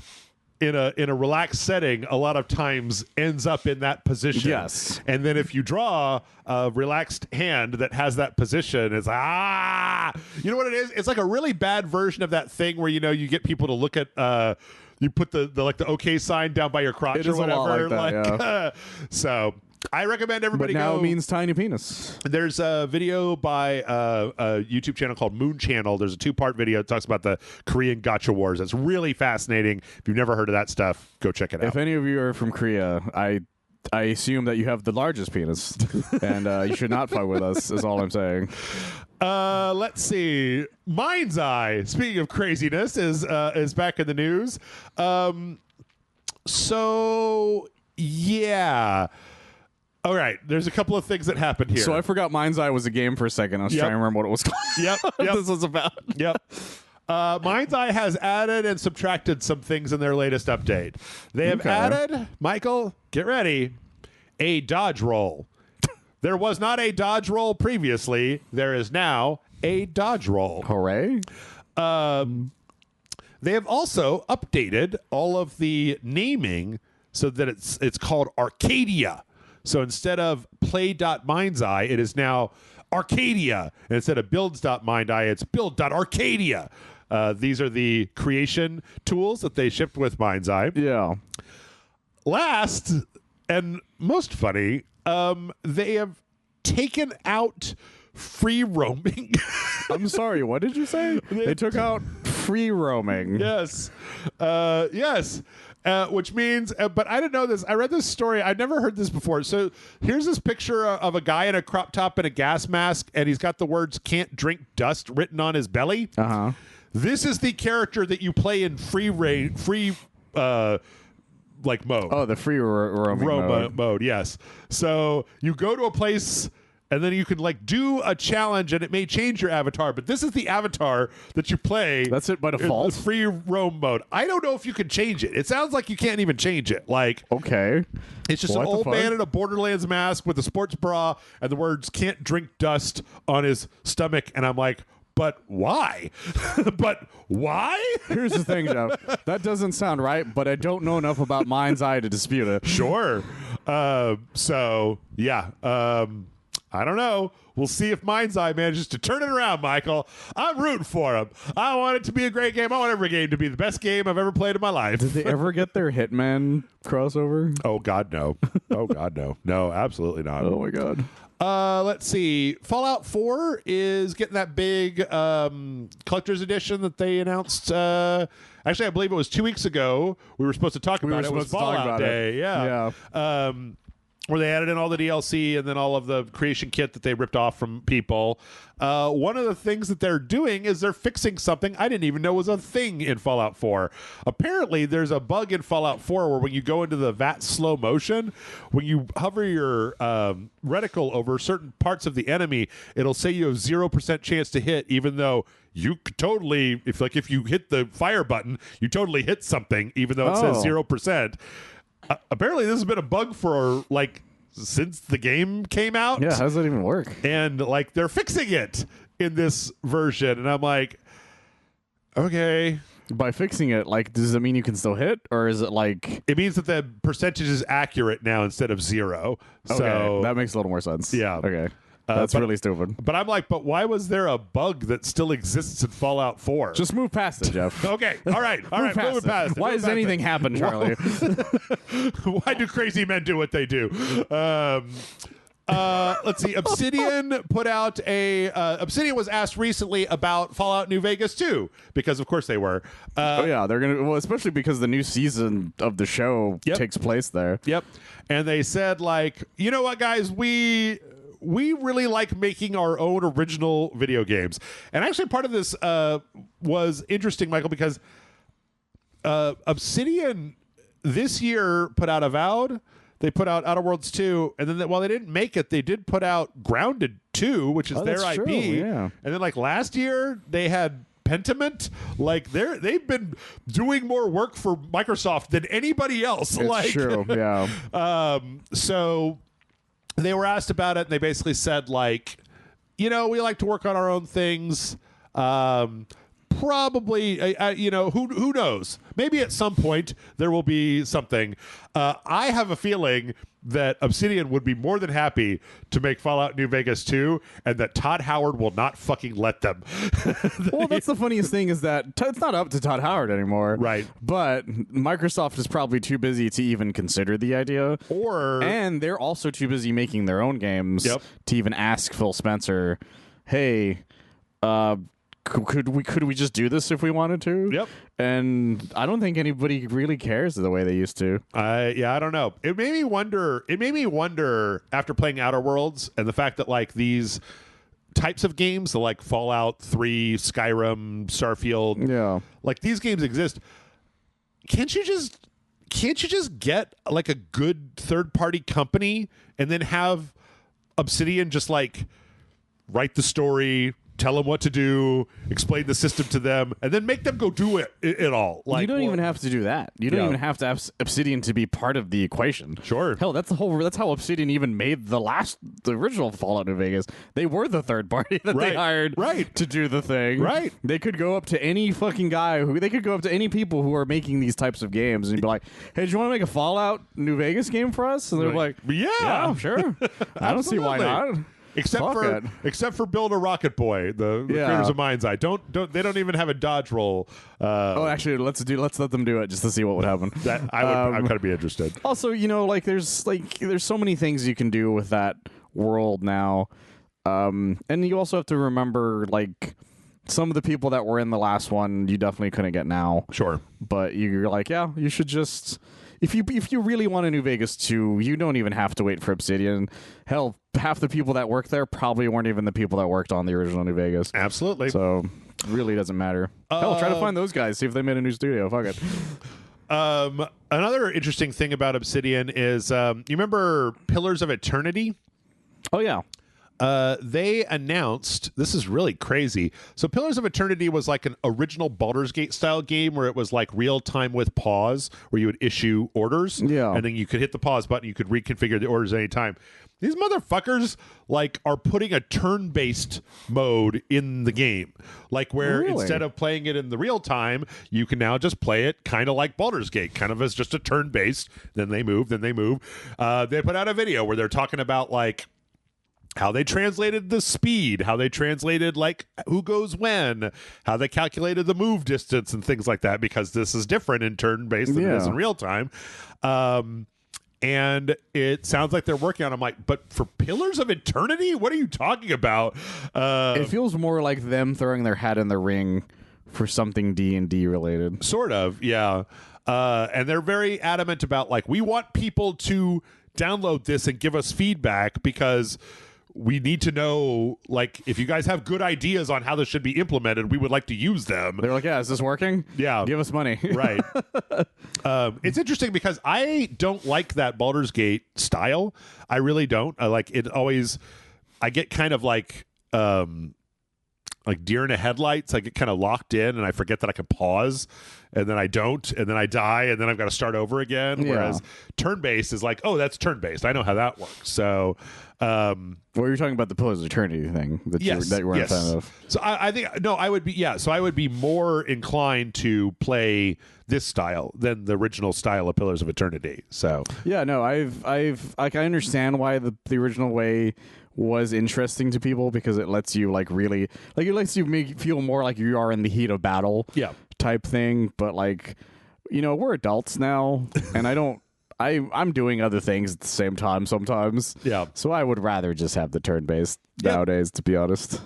in a relaxed setting a lot of times ends up in that position. Yes. And then if you draw a relaxed hand that has that position, it's you know what it is? It's like a really bad version of that thing where you get people to look at you put the OK sign down by your crotch or whatever. A lot like that, yeah. So I recommend everybody but now go. It means tiny penis. There's a video by a YouTube channel called Moon Channel. There's a 2-part video that talks about the Korean gacha wars. It's really fascinating. If you've never heard of that stuff, go check it out. If any of you are from Korea, I assume that you have the largest penis, and you should not fight with us, is all I'm saying. Let's see. Mind's Eye, speaking of craziness, is back in the news. So, yeah. All right, there's a couple of things that happened here. So I forgot Mind's Eye was a game for a second. I was trying to remember what it was called. Yep. This was about. Yep. Mind's Eye has added and subtracted some things in their latest update. They have added, Michael, get ready, a dodge roll. There was not a dodge roll previously. There is now a dodge roll. Hooray. They have also updated all of the naming so that it's called Arcadia. So instead of play.mindseye, it is now Arcadia. And instead of builds.mindeye, it's build.arcadia. These are the creation tools that they shipped with Mind's Eye. Yeah. Last and most funny, they have taken out free roaming. I'm sorry, what did you say? They took out free roaming. Yes. Yes. Which means, but I didn't know this. I read this story. I'd never heard this before. So here's this picture of a guy in a crop top and a gas mask, and he's got the words "can't drink dust" written on his belly. Uh-huh. This is the character that you play in free mode. Oh, the free roaming mode. Yes. So you go to a place, and then you can do a challenge, and it may change your avatar. But this is the avatar that you play. That's it by default? In free roam mode. I don't know if you can change it. It sounds like you can't even change it. Okay. It's just an old man in a Borderlands mask with a sports bra and the words "can't drink dust" on his stomach. And I'm like, but why? But why? Here's the thing, Joe. That doesn't sound right, but I don't know enough about Mind's Eye to dispute it. Sure. So, yeah. I don't know. We'll see if Mind's Eye manages to turn it around, Michael. I'm rooting for him. I want it to be a great game. I want every game to be the best game I've ever played in my life. Did they ever get their Hitman crossover? Oh, God, no. Oh, God, no. No, absolutely not. Oh, my God. Let's see. Fallout 4 is getting that big collector's edition that they announced. Actually, I believe it was 2 weeks ago. We were supposed to talk about it. It was Fallout Day. Yeah. Where they added in all the DLC and then all of the creation kit that they ripped off from people. One of the things that they're doing is they're fixing something I didn't even know was a thing in Fallout 4. Apparently, there's a bug in Fallout 4 where when you go into the VAT slow motion, when you hover your reticle over certain parts of the enemy, it'll say you have 0% chance to hit, even though you could totally, if you hit the fire button, you totally hit something, even though it says 0%. Apparently, this has been a bug for since the game came out. Yeah, how does that even work? And they're fixing it in this version, and I'm like, okay. By fixing it, does it mean you can still hit, or is it It means that the percentage is accurate now instead of 0. Okay, So that makes a little more sense. Yeah. Okay. That's really stupid. But I'm like, but why was there a bug that still exists in Fallout 4? Just move past it, Jeff. Okay. All right. Moving past it. Why does anything happen, Charlie? Why do crazy men do what they do? Let's see. Obsidian put out Obsidian was asked recently about Fallout New Vegas 2, because of course they were. Oh yeah, they're gonna. Well, especially because the new season of the show takes place there. Yep. And they said, like, you know what, guys, we really like making our own original video games. And actually, part of this was interesting, Michael, because Obsidian this year put out Avowed. They put out Outer Worlds 2, and then while they didn't make it, they did put out Grounded 2, which is their IP. True, yeah. And then, like, last year, they had Pentiment. Like, they've been doing more work for Microsoft than anybody else. It's true, yeah. So they were asked about it, and they basically said, like, you know, we like to work on our own things. Probably, you know, who knows? Maybe at some point there will be something. I have a feeling that Obsidian would be more than happy to make Fallout New Vegas 2, and that Todd Howard will not fucking let them. Well, that's the funniest thing, is that it's not up to Todd Howard anymore. Right. But Microsoft is probably too busy to even consider the idea. And they're also too busy making their own games to even ask Phil Spencer, hey, could we just do this if we wanted to? Yep. And I don't think anybody really cares the way they used to. I don't know. It made me wonder after playing Outer Worlds, and the fact that, like, these types of games, so like Fallout 3, Skyrim, Starfield, like, these games exist. Can't you just get, like, a good third-party company and then have Obsidian just, like, write the story, tell them what to do, explain the system to them, and then make them go do it all. Like, you don't even have to do that. You don't even have to have Obsidian to be part of the equation. Sure. Hell, that's how Obsidian even made the original Fallout New Vegas. They were the third party that they hired to do the thing. Right. They could go up to any fucking guy they could go up to any people who are making these types of games and be like, hey, do you want to make a Fallout New Vegas game for us? And they're like, yeah, sure. I don't see why not. Except for Build a Rocket Boy, the creators of Mind's Eye. They don't even have a dodge roll. Actually, let's let them do it just to see what would happen. I'm kind of be interested. Also, you know, there's so many things you can do with that world now, and you also have to remember, like, some of the people that were in the last one you definitely couldn't get now. Sure, but you're like, yeah, you should just. If you really want a New Vegas 2, you don't even have to wait for Obsidian. Hell, half the people that work there probably weren't even the people that worked on the original New Vegas. Absolutely. So it really doesn't matter. Hell, try to find those guys, see if they made a new studio. Fuck it. Another interesting thing about Obsidian is, you remember Pillars of Eternity? Oh, yeah. They announced, this is really crazy. So Pillars of Eternity was like an original Baldur's Gate style game where it was like real time with pause, where you would issue orders. Yeah. And then you could hit the pause button. You could reconfigure the orders anytime. These motherfuckers, like, are putting a turn-based mode in the game. Like, where instead of playing it in the real time, you can now just play it kind of like Baldur's Gate, kind of as just a turn-based. Then they move. They put out a video where they're talking about, like, how they translated the speed, how they translated, like, who goes when, how they calculated the move distance and things like that, because this is different in turn-based than it is in real time. And it sounds like they're working on it. I'm like, but for Pillars of Eternity? What are you talking about? It feels more like them throwing their hat in the ring for something D&D related. Sort of, yeah. And they're very adamant about, like, we want people to download this and give us feedback, because we need to know, like, if you guys have good ideas on how this should be implemented, we would like to use them. They're like, yeah, is this working? Yeah. Give us money. Right. It's interesting because I don't like that Baldur's Gate style. I really don't. I like it always. I get kind of like deer in the headlights. I get kind of locked in and I forget that I can pause, and then I don't, and then I die, and then I've got to start over again. Yeah. Whereas turn-based is like, oh, that's turn-based. I know how that works. So well, you're talking about the Pillars of Eternity thing that you weren't a fan of. So I think, no, I would be, so I would be more inclined to play this style than the original style of Pillars of Eternity. So yeah, no, I've like, I understand why the original way was interesting to people because it lets you like really like it lets you feel more like you are in the heat of battle. Yeah. Type thing, but like, you know, we're adults now, and I'm doing other things at the same time sometimes. Yeah. So I would rather just have the turn-based nowadays, to be honest.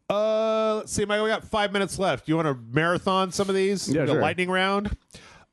Let's see, Mike, we got 5 minutes left. You want to marathon some of these? Yeah, sure. Lightning round.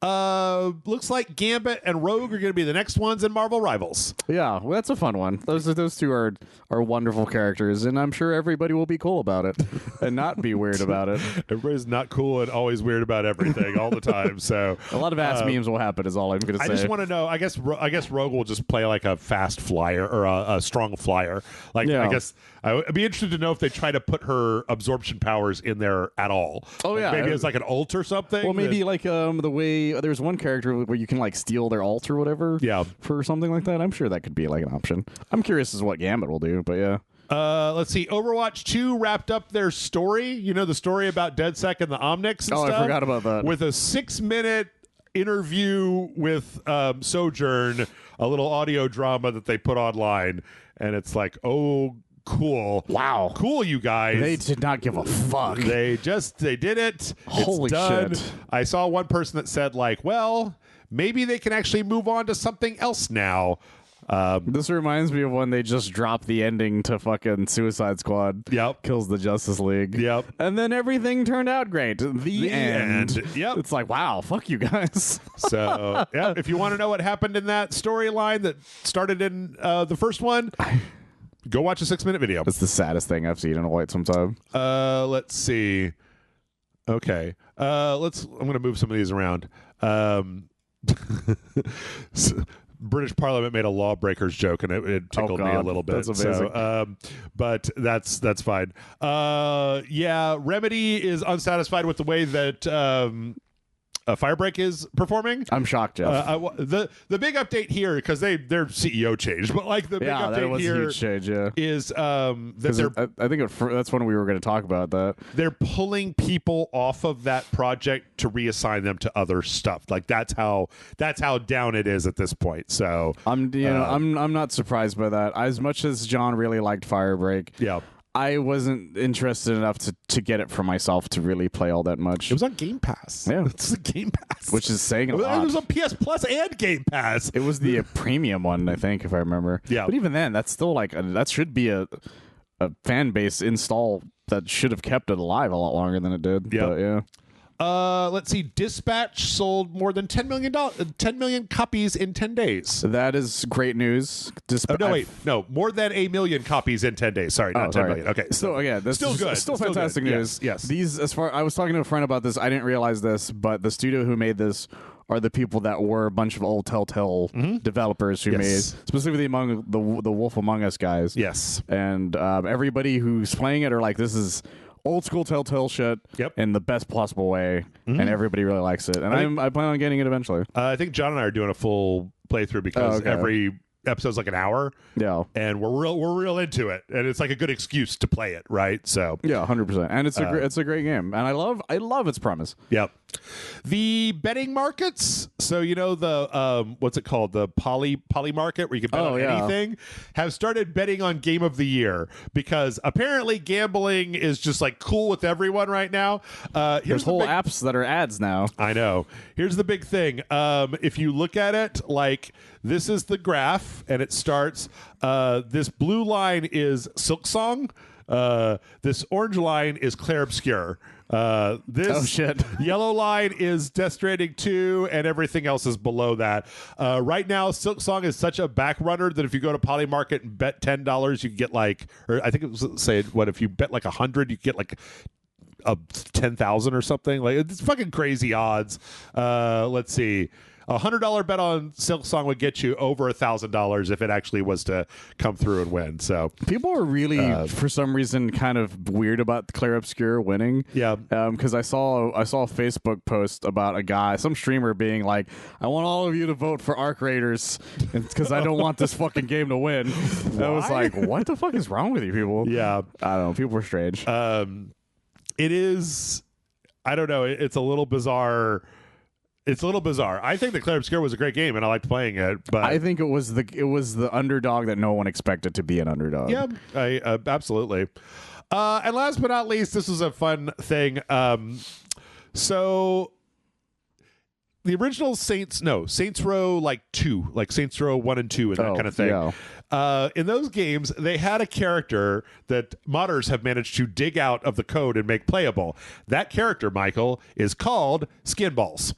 Looks like Gambit and Rogue are going to be the next ones in Marvel Rivals. Yeah, well, that's a fun one. Those two are wonderful characters, and I'm sure everybody will be cool about it and not be weird about it. Everybody's not cool and always weird about everything all the time. So a lot of ass memes will happen. Is all I'm going to say. I just want to know. I guess Rogue will just play like a fast flyer or a strong flyer. Like I guess I'd be interested to know if they try to put her absorption powers in there at all. Oh like yeah, maybe it's like an ult or something. Well, maybe like the way there's one character where you can like steal their ult or whatever. Yeah, for something like that. I'm sure that could be like an option. I'm curious as to what Gambit will do, but yeah. Let's see. Overwatch 2 wrapped up their story. You know, the story about DedSec and the Omnics and stuff? I forgot about that. With a 6-minute interview with Sojourn, a little audio drama that they put online. And it's like, oh, cool. Wow. Cool, you guys. They did not give a fuck. They did it. Holy it's done. shit. I saw one person that said, like, well, maybe they can actually move on to something else now. This reminds me of when they just dropped the ending to fucking Suicide Squad. Yep. Kills the Justice League. Yep. And then everything turned out great. The end. Yep. It's like, wow, fuck you guys. So, yeah, if you want to know what happened in that storyline that started in the first one, go watch a 6-minute video. It's the saddest thing I've seen in quite some time. Let's see. Okay. I'm going to move some of these around. British Parliament made a lawbreakers joke, and it tickled me a little bit. That's amazing. So, but that's fine. Yeah, Remedy is unsatisfied with the way that Firebreak is performing. I'm shocked, Jeff. The big update here, because their CEO changed, but like the big update that was here a huge change, yeah. is that I think that's when we were going to talk about that. They're pulling people off of that project to reassign them to other stuff. Like that's how down it is at this point. So I'm not surprised by that. As much as John really liked Firebreak, yeah. I wasn't interested enough to get it for myself to really play all that much. It was on Game Pass. Yeah. It's a Game Pass. Which is saying a lot. It was on PS Plus and Game Pass. It was the premium one, I think, if I remember. Yeah. But even then, that's still like, that should be a fan base install that should have kept it alive a lot longer than it did. Yeah. But, yeah. Let's see. Dispatch sold more than 10 million copies in 10 days. That is great news. No, more than 1 million copies in 10 days. Sorry, not 10 million. Okay, so again, that's still good. Still fantastic news. Yes. These, I was talking to a friend about this. I didn't realize this, but the studio who made this are the people that were a bunch of old Telltale developers who made, specifically among the Wolf Among Us guys. Yes, and everybody who's playing it are like, this is old school Telltale shit in the best possible way, and everybody really likes it. And I plan on getting it eventually. I think John and I are doing a full playthrough because every episode's like an hour. Yeah, and we're real into it, and it's like a good excuse to play it, right? So yeah, 100%. And it's a great game, and I love its premise. Yep. The betting markets, so you know the what's it called, the poly market where you can bet on anything, have started betting on Game of the Year because apparently gambling is just like cool with everyone right now. There's whole apps that are ads now. I know. Here's the big thing. If you look at it, like this is the graph, and it starts. This blue line is Silksong. This orange line is Clair Obscur. This yellow line is Death Stranding 2, and everything else is below that. Right now, Silksong is such a back runner that if you go to Poly Market and bet $10, you can get like, or I think it was if you bet like 100, you get like a 10,000 or something. Like it's fucking crazy odds. Let's see. $100 bet on Silksong would get you over $1,000 if it actually was to come through and win. So people are really, for some reason, kind of weird about Clair Obscur winning. Yeah, because I saw a Facebook post about a guy, some streamer, being like, "I want all of you to vote for Arc Raiders because I don't want this fucking game to win." I was like, "What the fuck is wrong with you people?" Yeah, I don't know. People are strange. It is. I don't know. It's a little bizarre. It's a little bizarre. I think the Clair Obscur was a great game, and I liked playing it. But I think it was the underdog that no one expected to be an underdog. yeah, absolutely. And last but not least, this was a fun thing. So the original Saints Row like 2, like Saints Row 1 and 2 and that kind of thing. Yeah. In those games, they had a character that modders have managed to dig out of the code and make playable. That character, Michael, is called Skinballs.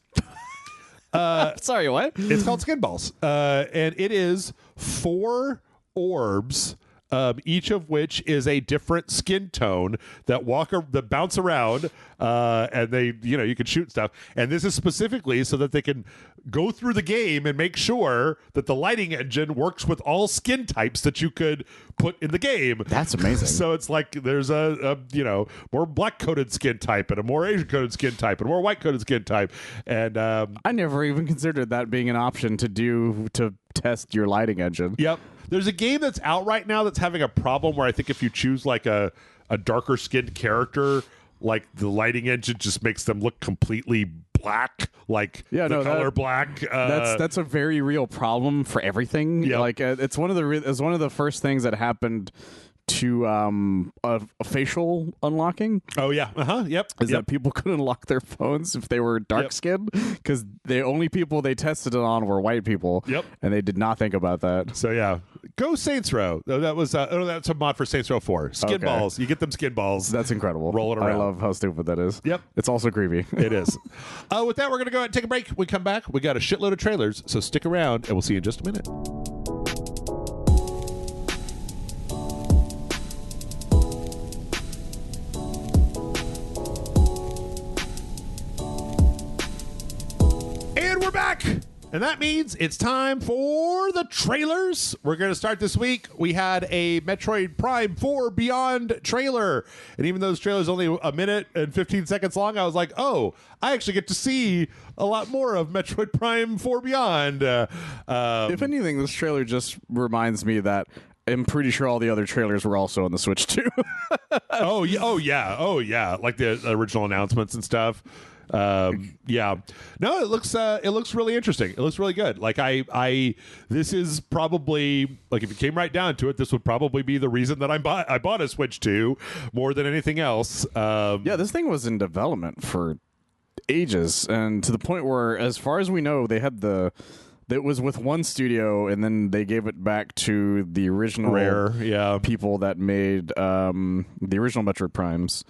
Sorry, what? It's called Skinballs. And it is 4 orbs, each of which is a different skin tone that bounce around, and they, you can shoot stuff. And this is specifically so that they can go through the game and make sure that the lighting engine works with all skin types that you could put in the game. That's amazing. So it's like there's a more black coated skin type and a more Asian coated skin type and a more white coated skin type. And I never even considered that being an option to test your lighting engine. Yep. There's a game that's out right now that's having a problem where I think if you choose like a darker skinned character, like the lighting engine just makes them look completely black, like color black. That's a very real problem for everything. Yep. Like it's one of the first things that happened to a facial unlocking. Oh yeah, yep. That people couldn't unlock their phones if they were dark skinned because the only people they tested it on were white people. Yep, and they did not think about that. So yeah, go Saints Row. That was that's a mod for Saints Row 4. Skin balls. You get them skin balls. That's incredible. Rolling around. I love how stupid that is. Yep, it's also creepy. It is. With that, we're gonna go ahead and take a break. When we come back, we got a shitload of trailers. So stick around, and we'll see you in just a minute. And we're back. And that means it's time for the trailers. We're going to start this week. We had a Metroid Prime 4 Beyond trailer. And even though this trailer is only a minute and 15 seconds long, I was like, oh, I actually get to see a lot more of Metroid Prime 4 Beyond. If anything, this trailer just reminds me that I'm pretty sure all the other trailers were also on the Switch too. Oh yeah. Like the original announcements and stuff. Yeah, no, it looks really interesting. It looks really good. Like this is probably, like, if it came right down to it, this would probably be the reason that I bought a Switch 2 more than anything else. Yeah, this thing was in development for ages, and to the point where, as far as we know, it was with one studio, and then they gave it back to the original Rare, people that made the original Metroid Primes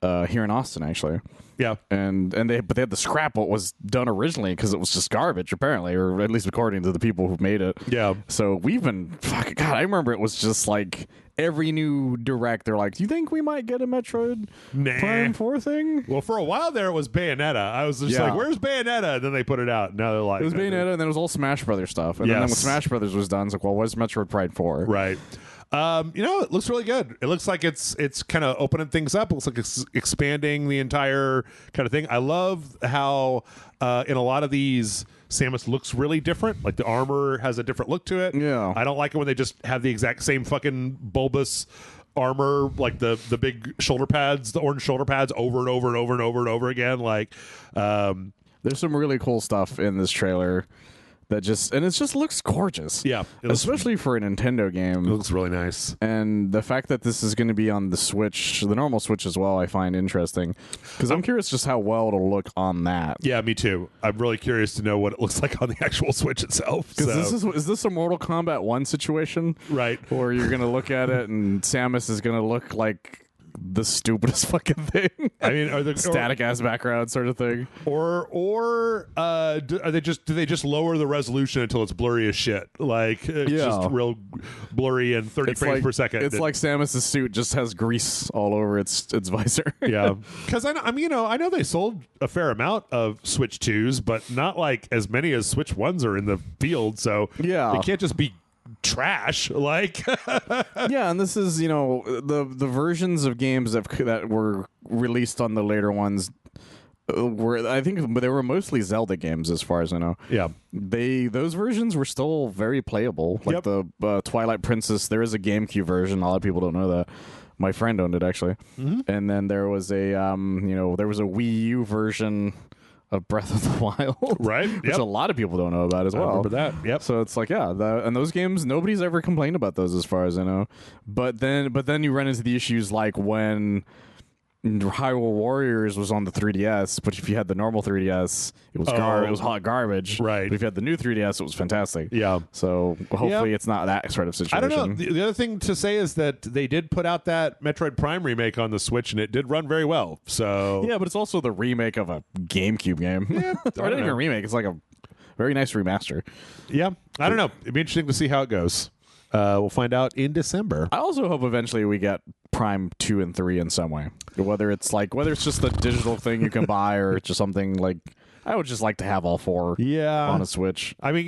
here in Austin, actually. Yeah, and they had to scrap what was done originally because it was just garbage, apparently, or at least according to the people who made it. Yeah. So we've been God. I remember it was just like every new direct, they're like, "Do you think we might get a Metroid Prime 4 thing?" Well, for a while there, it was Bayonetta. I was just like, "Where's Bayonetta?" And then they put it out. Now they're like, it was Bayonetta, and then it was all Smash Brothers stuff. And then when Smash Brothers was done, it's like, well, what's Metroid Prime 4? Right. It looks really good. It looks like it's kind of opening things up. It looks like it's expanding the entire kind of thing. I love how in a lot of these, Samus looks really different. Like the armor has a different look to it. Yeah. I don't like it when they just have the exact same fucking bulbous armor, like the big shoulder pads, the orange shoulder pads, over and over and over and over and over again. Like, there's some really cool stuff in this trailer. It just looks gorgeous. Yeah. Especially for a Nintendo game. It looks really nice. And the fact that this is going to be on the Switch, the normal Switch as well, I find interesting. Because I'm curious just how well it'll look on that. Yeah, me too. I'm really curious to know what it looks like on the actual Switch itself. Because is this a Mortal Kombat 1 situation? Right. Or you're going to look at it and Samus is going to look like the stupidest fucking thing. I mean, are there static ass background sort of thing, or do they just lower the resolution until it's blurry as shit? Like it's just real blurry and 30 frames per second. It's like Samus's suit just has grease all over its visor. Yeah, because I know they sold a fair amount of Switch 2s, but not like as many as Switch 1s are in the field. So they can't just be trash. Like yeah, and this is the versions of games that were released on the later ones I think they were mostly Zelda games as far as I know. Yeah, those versions were still very playable. Like the Twilight Princess, there is a GameCube version. A lot of people don't know that. My friend owned it actually. And then there was a there was a Wii U version of Breath of the Wild, Right? which a lot of people don't know about as I well. remember that. Yep. So it's like, yeah, and those games, nobody's ever complained about those as far as I know. But then you run into the issues like when Hyrule Warriors was on the 3DS, but if you had the normal 3DS, it was it was hot garbage. Right. But if you had the new 3DS, it was fantastic. Yeah. So hopefully it's not that sort of situation. I don't know. The other thing to say is that they did put out that Metroid Prime remake on the Switch, and it did run very well. So yeah, but it's also the remake of a GameCube game. Yeah, or not even a remake. It's like a very nice remaster. Yeah. I don't know. It'd be interesting to see how it goes. We'll find out in December. I also hope eventually we get Prime 2 and 3 in some way. Whether it's just a digital thing you can buy or just something like, I would just like to have all four on a Switch. I mean,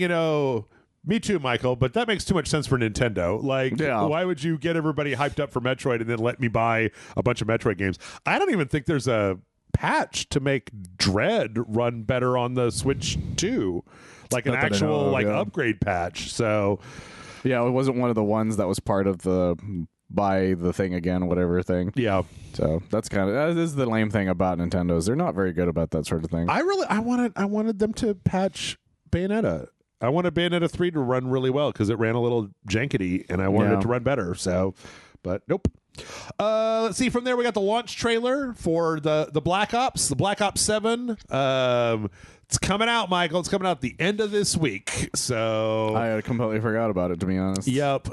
me too, Michael, but that makes too much sense for Nintendo. Like, why would you get everybody hyped up for Metroid and then let me buy a bunch of Metroid games? I don't even think there's a patch to make Dread run better on the Switch 2. Like an actual upgrade patch. So yeah, it wasn't one of the ones that was part of the buy the thing again, whatever thing. Yeah. So that is the lame thing about Nintendo's. They're not very good about that sort of thing. I wanted them to patch Bayonetta. I wanted Bayonetta 3 to run really well because it ran a little jankety and I wanted it to run better. So, but nope. Let's see. From there, we got the launch trailer for the Black Ops, the Black Ops 7. It's coming out, Michael. It's coming out at the end of this week. So I completely forgot about it, to be honest. Yep.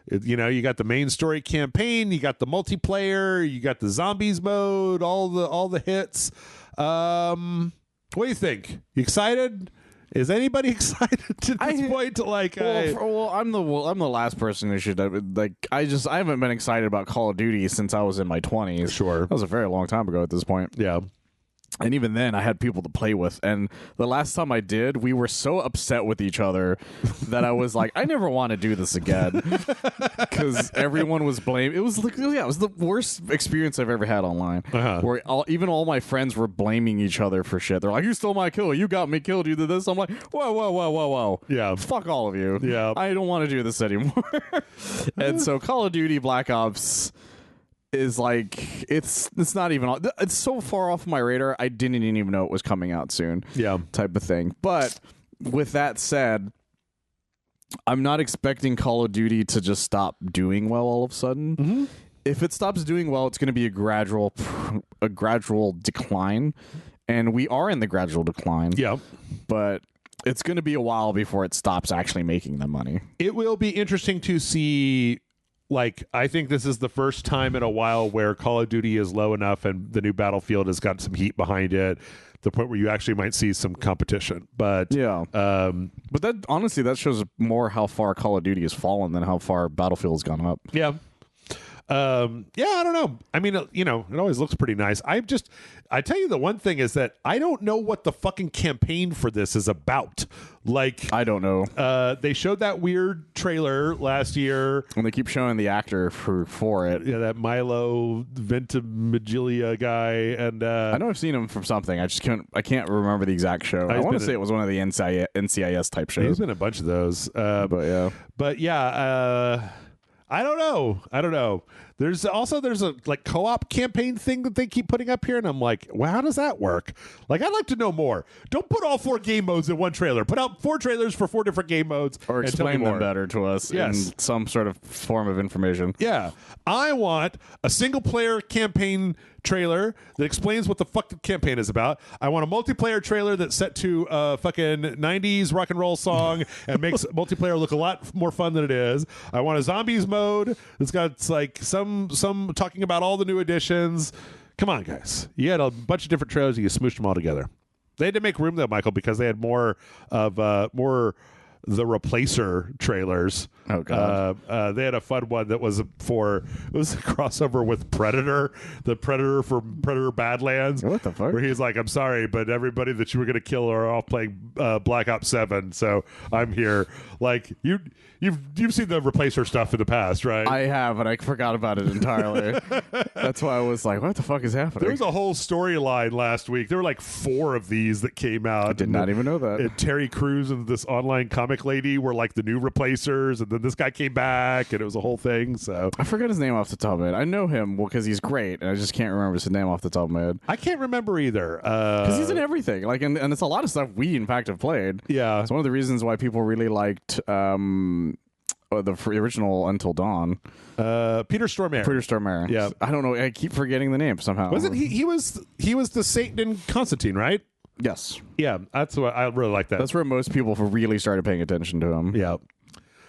You got the main story campaign, you got the multiplayer, you got the zombies mode, all the hits. What do you think? You excited? Is anybody excited at this point? I'm the last person who should I haven't been excited about Call of Duty since I was in my 20s. Sure, that was a very long time ago at this point. Yeah. And even then, I had people to play with. And the last time I did, we were so upset with each other that I was like, I never want to do this again. Because everyone was blamed. It was the worst experience I've ever had online. Where even all my friends were blaming each other for shit. They're like, you stole my kill. You got me killed. You did this. I'm like, whoa. Yeah. Fuck all of you. Yeah. I don't want to do this anymore. And so Call of Duty Black Ops is like, it's not even, it's so far off my radar, I didn't even know it was coming out soon. Yeah. Type of thing. But with that said, I'm not expecting Call of Duty to just stop doing well all of a sudden. Mm-hmm. If it stops doing well, it's going to be a gradual decline. And we are in the gradual decline. Yeah. But it's going to be a while before it stops actually making the money. It will be interesting to see. Like, I think this is the first time in a while where Call of Duty is low enough and the new Battlefield has got some heat behind it, the point where you actually might see some competition. But yeah, but that honestly, that shows more how far Call of Duty has fallen than how far Battlefield has gone up. Yeah. I don't know. I mean, it always looks pretty nice. I tell you, the one thing is that I don't know what the fucking campaign for this is about. Like, I don't know. They showed that weird trailer last year. And they keep showing the actor for it. Yeah, that Milo Ventimiglia guy. And I know I've seen him from something. I can't remember the exact show. I want to say it was one of the NCIS type shows. He's been in a bunch of those. But yeah. I don't know. There's a like co-op campaign thing that they keep putting up here, and I'm like, well, how does that work? Like, I'd like to know more. Don't put all 4 game modes in one trailer. Put out 4 trailers for 4 different game modes, or explain them better to us in some sort of form of information. Yeah, I want a single player campaign trailer that explains what the fuck the campaign is about. I want a multiplayer trailer that's set to a fucking 90s rock and roll song and makes multiplayer look a lot more fun than it is. I want a zombies mode that's got like some talking about all the new additions. Come on, guys. You had a bunch of different trailers and you smooshed them all together. They had to make room though, Michael, because they had more the Replacer trailers. Oh god. They had a fun one that was a crossover with Predator, the Predator from Predator Badlands. What the fuck? Where he's like, I'm sorry, but everybody that you were going to kill are off playing Black Ops 7, so I'm here. Like, you've seen the Replacer stuff in the past, right? I have, and I forgot about it entirely. That's why I was like, what the fuck is happening? There was a whole storyline last week. There were like 4 of these that came out. I did not even know that. And Terry Crews and this online comic comic lady were like the new replacers, and then this guy came back, and it was a whole thing. So I forget his name off the top of my head. I know him because he's great, and I just can't remember his name off the top of my head. I can't remember either. Because he's in everything. Like, and it's a lot of stuff we, in fact, have played. Yeah. It's one of the reasons why people really liked the original Until Dawn. Peter Stormare. Peter Stormare. Yeah. I don't know. I keep forgetting the name somehow. Wasn't he? He was the Satan in Constantine, right? Yes. Yeah, that's what I really like that. That's where most people really started paying attention to him. Yeah.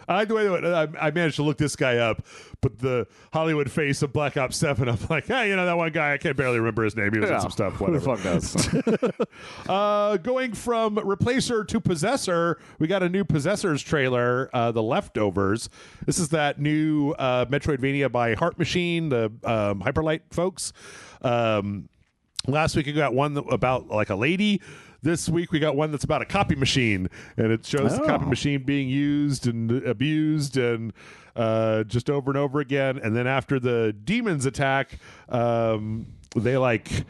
I like the way that I managed to look this guy up, but the Hollywood face of Black Ops 7, I'm like, hey, that one guy, I can barely remember his name. He was in some stuff. Whatever. Who the fuck knows? Going from Replacer to Possessor, we got a new Possessors trailer, The Leftovers. This is that new Metroidvania by Heart Machine, the Hyperlight folks. Last week we got one about like a lady. This week we got one that's about a copy machine, and it shows the copy machine being used and abused and just over and over again. And then after the demons attack, they like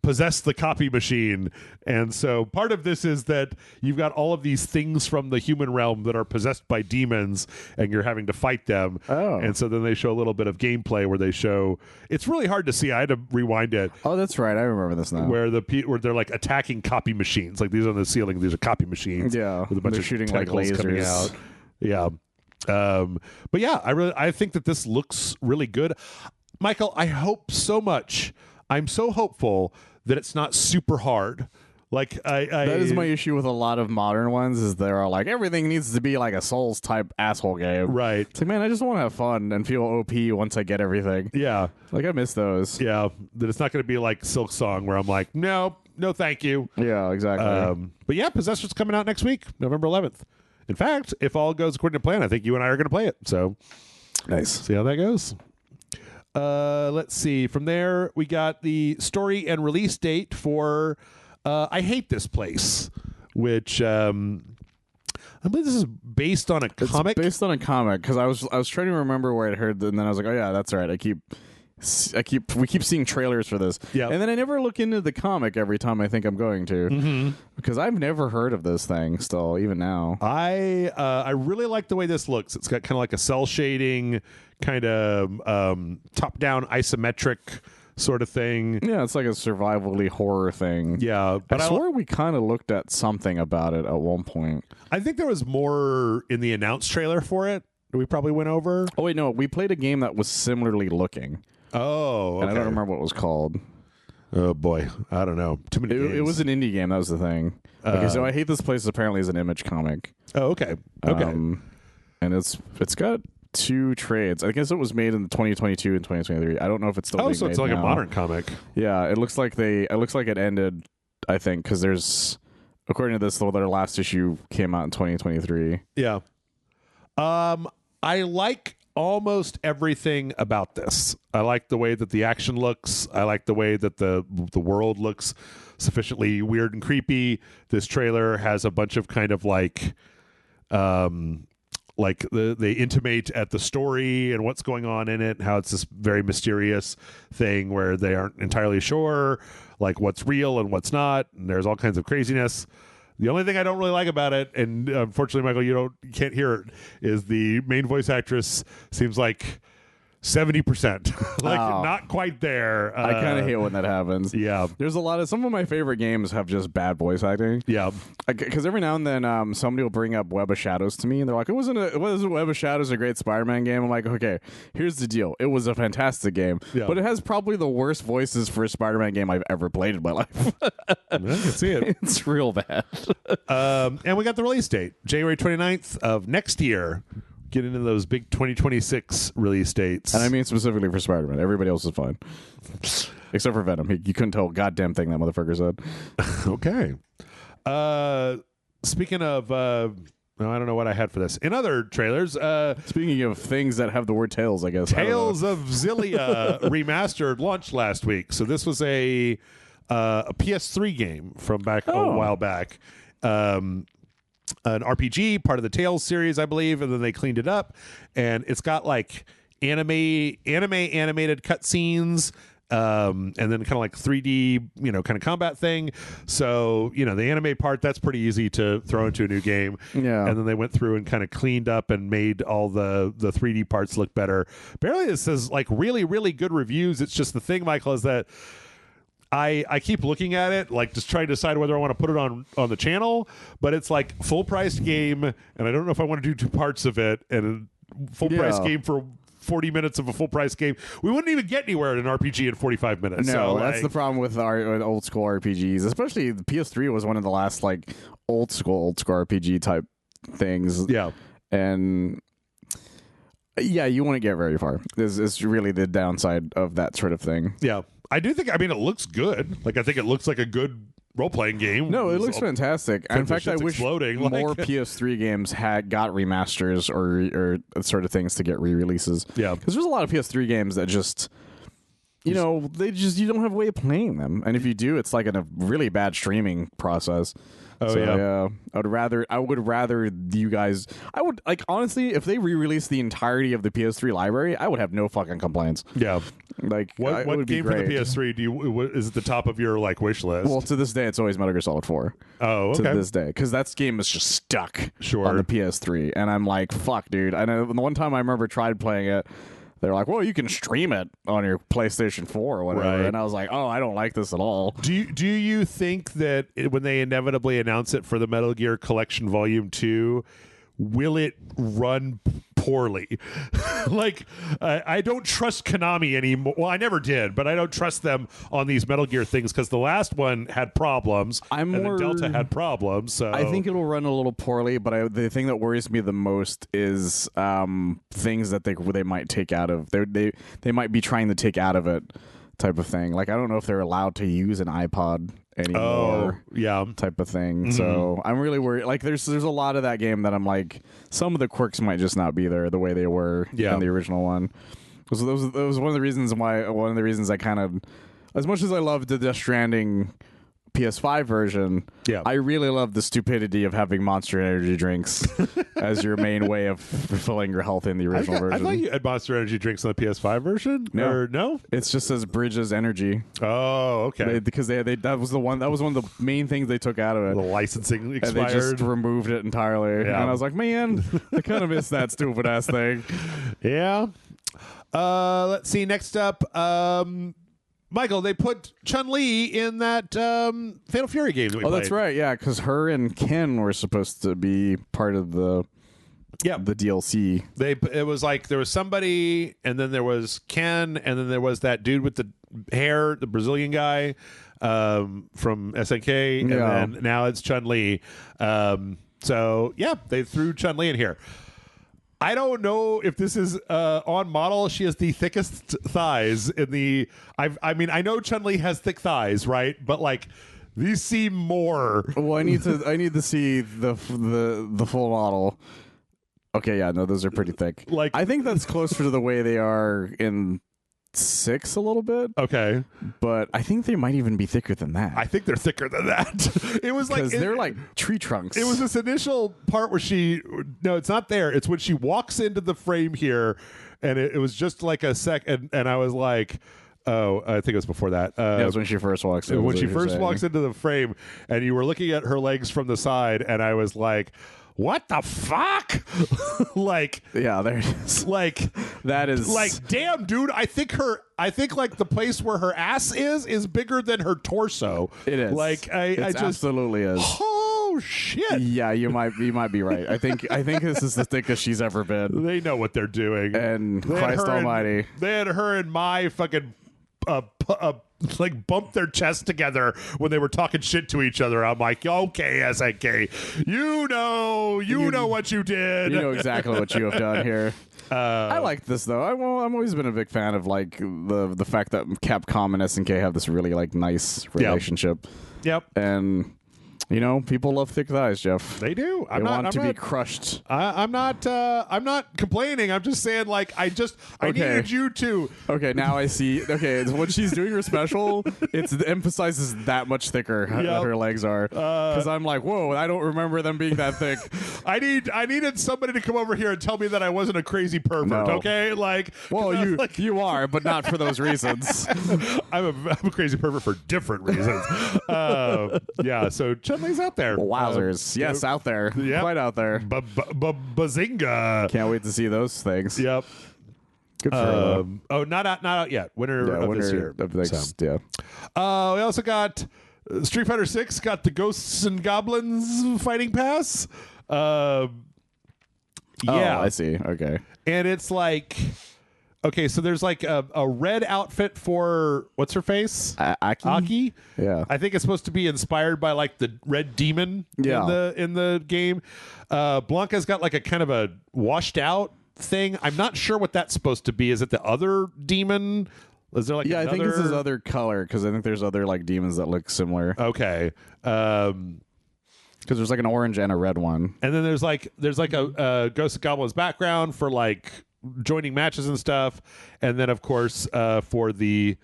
possess the copy machine. And so part of this is that you've got all of these things from the human realm that are possessed by demons, and you're having to fight them. And so then they show a little bit of gameplay where they show, it's really hard to see. I had to rewind it. Oh, that's right. I remember this now. Where they're like attacking copy machines. Like these on the ceiling, these are copy machines. Yeah. With a bunch of shooting like tentacles lasers coming out. Yeah. But yeah, I think that this looks really good. Michael, I hope so much. I'm so hopeful that it's not super hard. Like that is my issue with a lot of modern ones, is they're like, everything needs to be like a Souls type asshole game. Right. It's like, man, I just want to have fun and feel OP once I get everything. Yeah. Like, I miss those. Yeah. That it's not going to be like Silk Song where I'm like, no, thank you. Yeah, exactly. But yeah, Possessor's coming out next week, November 11th. In fact, if all goes according to plan, I think you and I are going to play it. So nice. See how that goes. Let's see. From there, we got the story and release date for I Hate This Place, which I believe this is based on a comic. It's based on a comic, because I was trying to remember where I'd heard, and then I was like, oh yeah, that's right. We keep seeing trailers for this. Yeah. And then I never look into the comic every time I think I'm going to, because I've never heard of this thing still, even now. I really like the way this looks. It's got kind of like a cell shading, kind of top-down isometric sort of thing. Yeah, it's like a survivally horror thing. Yeah. But I swear we kind of looked at something about it at one point. I think there was more in the announced trailer for it that we probably went over. Oh, wait, no. We played a game that was similarly looking. Oh, okay. And I don't remember what it was called. Oh, boy. I don't know. Too many games. It was an indie game. That was the thing. Okay, so I Hate This Place apparently is an Image comic. Oh, okay. Okay. And it's got 2 trades. I guess it was made in 2022 and 2023. I don't know if it's still being so it's made like now. a modern comic. Yeah, it looks like it ended, I think, because there's, according to this, their last issue came out in 2023. Yeah. I like almost everything about this. I like the way that the action looks. I like the way that the world looks sufficiently weird and creepy. This trailer has a bunch of kind of like they intimate at the story and what's going on in it, how it's this very mysterious thing where they aren't entirely sure like what's real and what's not, and there's all kinds of craziness. The only thing I don't really like about it, and unfortunately, Michael, you can't hear it, is the main voice actress seems like 70%, not quite there. I kind of hate when that happens. Yeah, there's some of my favorite games have just bad voice acting. Yeah, because every now and then somebody will bring up Web of Shadows to me, and they're like, wasn't Web of Shadows a great Spider-Man game? I'm like, okay, here's the deal. It was a fantastic game, but it has probably the worst voices for a Spider-Man game I've ever played in my life. I can see it. It's real bad. And we got the release date, January 29th of next year. Get into those big 2026 release dates. And I mean specifically for Spider-Man. Everybody else is fine. Except for Venom. You couldn't tell a goddamn thing that motherfucker said. Okay. Speaking of... I don't know what I had for this. In other trailers... speaking of things that have the word Tales, I guess. Tales of Xillia Remastered launched last week. So this was a PS3 game from back a while back. An RPG, part of the Tales series, I believe, and then they cleaned it up, and it's got like animated cutscenes and then kind of like 3D, kind of combat thing. So, the anime part, that's pretty easy to throw into a new game. Yeah. And then they went through and kind of cleaned up and made all the 3D parts look better. Apparently this is like really, really good reviews. It's just the thing, Michael, is that I keep looking at it, like just trying to decide whether I want to put it on the channel, but it's like full priced game, and I don't know if I want to do 2 parts of it, and a full price game for 40 minutes of a full price game. We wouldn't even get anywhere in an RPG in 45 minutes. No, so, that's the problem with our old school RPGs, especially the PS3 was one of the last like old school RPG type things. Yeah. And yeah, you wouldn't get very far. This is really the downside of that sort of thing. Yeah. I do think, it looks good. Like, I think it looks like a good role-playing game. No, it looks fantastic. In fact, I wish more like, PS3 games got remasters or sort of things to get re-releases. Yeah. Because there's a lot of PS3 games that just, you don't have a way of playing them. And if you do, it's like in a really bad streaming process. Oh, so, yeah. I would rather you guys. I would like honestly, if they re-release the entirety of the PS3 library, I would have no fucking complaints. Yeah. Like what game for the PS3 is at the top of your like wish list? Well, to this day, it's always Metal Gear Solid 4. Oh, okay. To this day, because that game is just stuck on the PS3, and I'm like, fuck, dude. I know the one time I remember tried playing it. They're like, well, you can stream it on your PlayStation 4 or whatever. Right. And I was like, oh, I don't like this at all. Do you think that when they inevitably announce it for the Metal Gear Collection Volume 2, will it run poorly? Like, I don't trust Konami anymore. Well, I never did, but I don't trust them on these Metal Gear things because the last one had problems, and then Delta had problems. So I think it'll run a little poorly, but the thing that worries me the most is things that they might take out of they might be trying to take out of it, type of thing. Like, I don't know if they're allowed to use an iPod anymore. Type of thing. Mm-hmm. So I'm really worried. Like, there's a lot of that game that I'm like, some of the quirks might just not be there the way they were in the original one. So that was one of the reasons I kind of, as much as I loved the Death Stranding PS5 version, I really love the stupidity of having Monster Energy drinks as your main way of fulfilling your health in the original version. I thought you had Monster Energy drinks on the PS5 version. No, it just says Bridges Energy. Oh, okay. Because that was one of the main things they took out of it. The licensing expired. And they just removed it entirely. Yeah. And I was like, man, I kind of miss that stupid ass thing. Yeah. Let's see. Next up, Michael, they put Chun-Li in that Fatal Fury game that we played. That's right, yeah, because her and Ken were supposed to be part of the DLC. It was like there was somebody, and then there was Ken, and then there was that dude with the hair, the Brazilian guy from SNK, and then now it's Chun-Li. So, they threw Chun-Li in here. I don't know if this is on model. She has the thickest thighs in the. I know Chun-Li has thick thighs, right? But like, these seem more. Well, I need to see the full model. Okay, yeah, no, those are pretty thick. Like, I think that's closer to the way they are in 6 a little bit. Okay, but I think they might even be thicker than that. I think they're thicker than that. It was like they're like tree trunks. It was this initial part where it's not there. It's when she walks into the frame here, and it was just like a sec, and I was like, oh, I think it was before that. It was when she first walks in. When she first walks into the frame, and you were looking at her legs from the side, and I was like, what the fuck? Like, yeah, there it is. Like, that is like, damn, dude. I think like the place where her ass is bigger than her torso. It is. Like, it just absolutely is. Oh shit. Yeah, you might be right. I think this is the thickest she's ever been. They know what they're doing. And Christ Almighty, they had her and my fucking like bumped their chests together when they were talking shit to each other. I'm like, okay, SNK, you know what you did. You know exactly what you have done here. I like this though. I've always been a big fan of like the fact that Capcom and SNK have this really like nice relationship. Yep. And You know, people love thick thighs, Jeff. They do. They want to be crushed. I'm not complaining. I'm just saying, like, I needed you to. Okay, now I see. Okay, when she's doing her special, it emphasizes that much thicker that her legs are. Because I'm like, whoa, I don't remember them being that thick. I needed somebody to come over here and tell me that I wasn't a crazy pervert. No. Okay, like, well, you are, but not for those reasons. I'm a crazy pervert for different reasons. Yeah, so Chun-Li's out there. Wowzers. Yes, out there. Yep. Quite out there. Bazinga. Can't wait to see those things. Yep. Good for her. Oh, not out yet. Winter of this year. Yeah. We also got Street Fighter 6 got the Ghosts and Goblins fighting pass. Yeah. Oh, I see. Okay. And it's like, okay, so there's like a red outfit for what's her face? Aki. Yeah. I think it's supposed to be inspired by like the red demon in the game. Blanca's got like a kind of a washed out thing. I'm not sure what that's supposed to be. Is it the other demon? Is there like I think it's his other color because I think there's other like demons that look similar. Okay. Because there's like an orange and a red one. And then there's like a Ghost of Goblins background for like joining matches and stuff. And then of course for the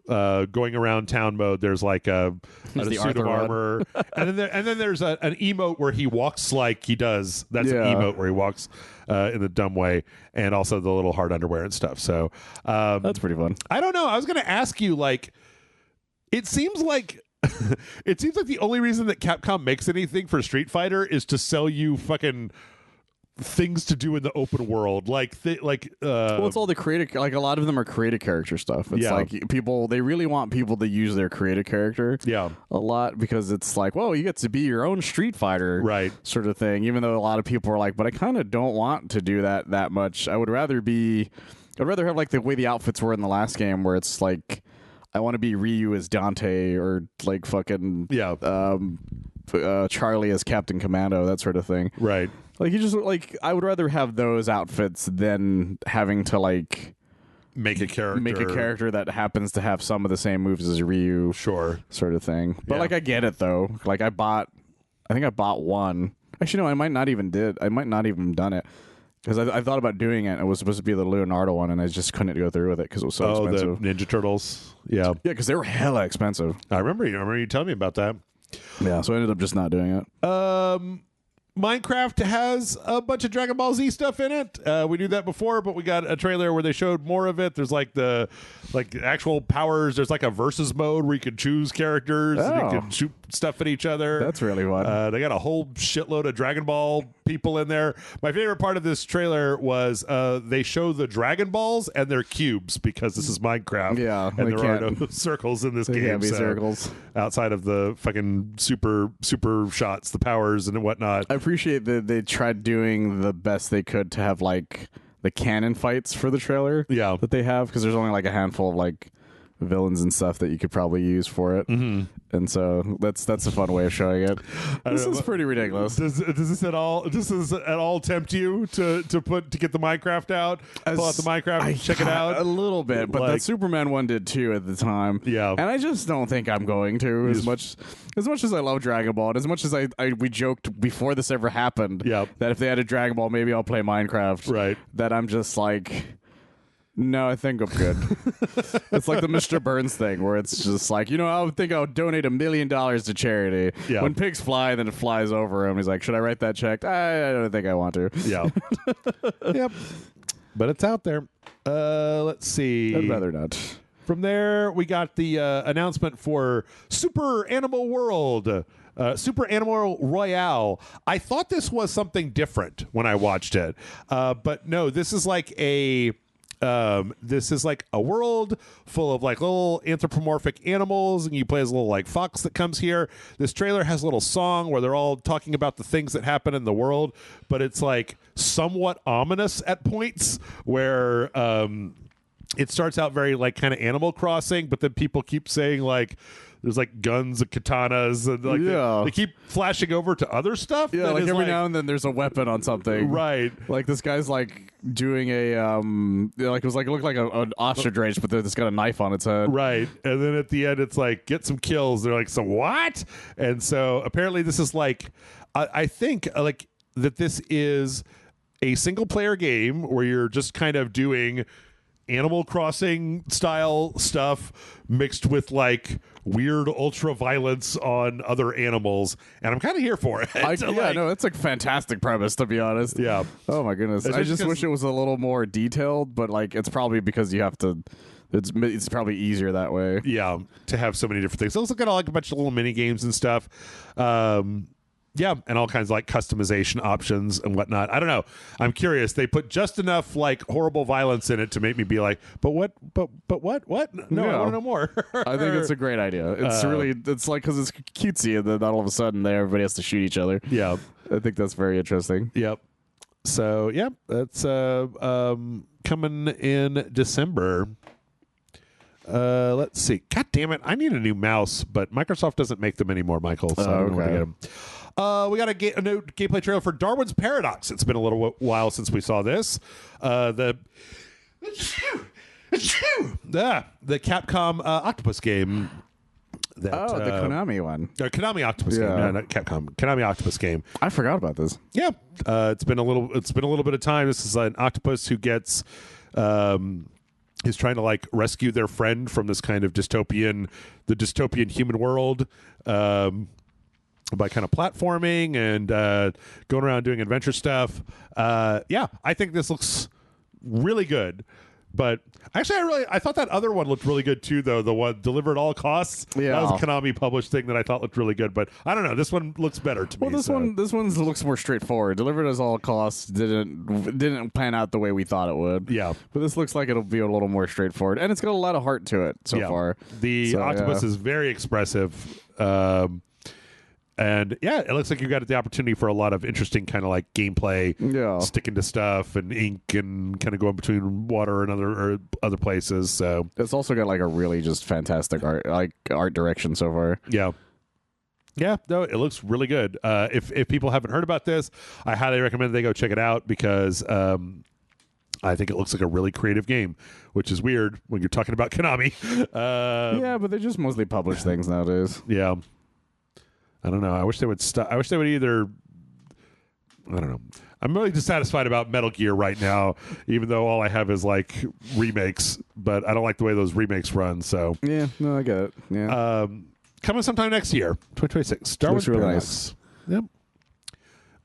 going around town mode, there's like a suit of armor. and then there's an emote where he walks like he does. That's an emote where he walks in the dumb way, and also the little hard underwear and stuff. So that's pretty fun. I don't know. I was going to ask you, like, it seems like the only reason that Capcom makes anything for Street Fighter is to sell you fucking things to do in the open world, well, it's all the creative, like a lot of them are creative character stuff. It's like they really want people to use their creative character a lot, because it's like, well, you get to be your own Street Fighter, right, sort of thing, even though a lot of people are like, but I kind of don't want to do that much. I'd rather have like the way the outfits were in the last game, where it's like I want to be Ryu as Dante, or like fucking Charlie as Captain Commando, that sort of thing, right. Like, you just, like, I would rather have those outfits than having to, like, make a character that happens to have some of the same moves as Ryu. Sure. Sort of thing. But, like, I get it, though. Like, I think I bought one. Actually, no, I might not even done it. Because I thought about doing it. It was supposed to be the Leonardo one, and I just couldn't go through with it because it was so expensive. The Ninja Turtles. Yeah. Yeah, because they were hella expensive. I remember you telling me about that. Yeah, so I ended up just not doing it. Minecraft has a bunch of Dragon Ball Z stuff in it. We knew that before, but we got a trailer where they showed more of it. There's like the actual powers. There's like a versus mode where you can choose characters and you can shoot stuff at each other. That's really fun. They got a whole shitload of Dragon Ball people in there. My favorite part of this trailer was they show the Dragon Balls and their cubes, because this is Minecraft. Yeah, and there are no circles in this game. Can't be circles outside of the fucking super shots, the powers and whatnot. I appreciate that they tried doing the best they could to have like the canon fights for the trailer. Yeah, that they have, because there's only like a handful of like villains and stuff that you could probably use for it. Mm-hmm. And so that's a fun way of showing it. This is pretty ridiculous. Does this at all tempt you to get the Minecraft out? Pull out the Minecraft, check it out a little bit, but that Superman one did too at the time. Yeah, and I just don't think I'm going to as much as I love Dragon Ball, and as much as we joked before this ever happened. That if they had a Dragon Ball, maybe I'll play Minecraft. Right. That I'm just like, no, I think I'm good. It's like the Mr. Burns thing, where it's just like, I think I'll donate $1 million to charity. Yeah. When pigs fly, then it flies over him. He's like, should I write that check? I don't think I want to. Yeah. Yep. But it's out there. Let's see. I'd rather not. From there, we got the announcement for Super Animal World. Super Animal Royale. I thought this was something different when I watched it. But no, this is like a world full of like little anthropomorphic animals, and you play as a little like fox that comes here. This trailer has a little song where they're all talking about the things that happen in the world, but it's like somewhat ominous at points, where it starts out very like kind of Animal Crossing, but then people keep saying like there's like guns and katanas and like they keep flashing over to other stuff. Yeah, like every now and then there's a weapon on something. Right. Like this guy's like doing a like it looked like an ostrich rage, but it's got a knife on its head. Right. And then at the end it's like get some kills. They're like, so what? And so apparently this is like I think like that this is a single player game where you're just kind of doing Animal Crossing style stuff mixed with like weird ultra violence on other animals, and I'm kind of here for it. No, it's a fantastic premise, to be honest. Yeah. Oh my goodness. I just wish it was a little more detailed, but like it's probably because you have to. It's probably easier that way. Yeah, to have so many different things. So let's look at like a bunch of little mini games and stuff. Yeah, and all kinds of like customization options and whatnot. I don't know. I'm curious. They put just enough like horrible violence in it to make me be like, but what? No, I want to know more. I think it's a great idea. It's it's like because it's cutesy and then all of a sudden everybody has to shoot each other. Yeah, I think that's very interesting. Yep. So yeah, that's coming in December. Let's see. God damn it! I need a new mouse, but Microsoft doesn't make them anymore, Michael. So I don't know where to get them. We got a new gameplay trailer for Darwin's Paradox. It's been a little while since we saw this. The Capcom Octopus game. The Konami one. Konami Octopus game. No, not Capcom. Konami Octopus game. I forgot about this. Yeah, it's been a little bit of time. This is an octopus who gets. Is trying to like rescue their friend from this kind of dystopian human world. By kind of platforming and going around doing adventure stuff. Yeah, I think this looks really good. But actually, I thought that other one looked really good too, though. The one Deliver at All Costs. Yeah. That was a Konami published thing that I thought looked really good. But I don't know. This one looks better to me. Well, this one looks more straightforward. Delivered at All Costs didn't pan out the way we thought it would. Yeah. But this looks like it'll be a little more straightforward, and it's got a lot of heart to it so far. The octopus is very expressive. And yeah, it looks like you got the opportunity for a lot of interesting kind of like gameplay, sticking to stuff and ink and kind of going between water and other places. So it's also got like a really just fantastic art direction so far. Yeah. Yeah, no, it looks really good. If people haven't heard about this, I highly recommend they go check it out because I think it looks like a really creative game, which is weird when you're talking about Konami. Yeah, but they just mostly publish things nowadays. Yeah. I don't know. I wish they would stop. I wish they would either. I don't know. I'm really dissatisfied about Metal Gear right now, even though all I have is like remakes. But I don't like the way those remakes run. So yeah, no, I get it. Yeah, coming sometime next year, 2026. Star Wars really nice. Yep.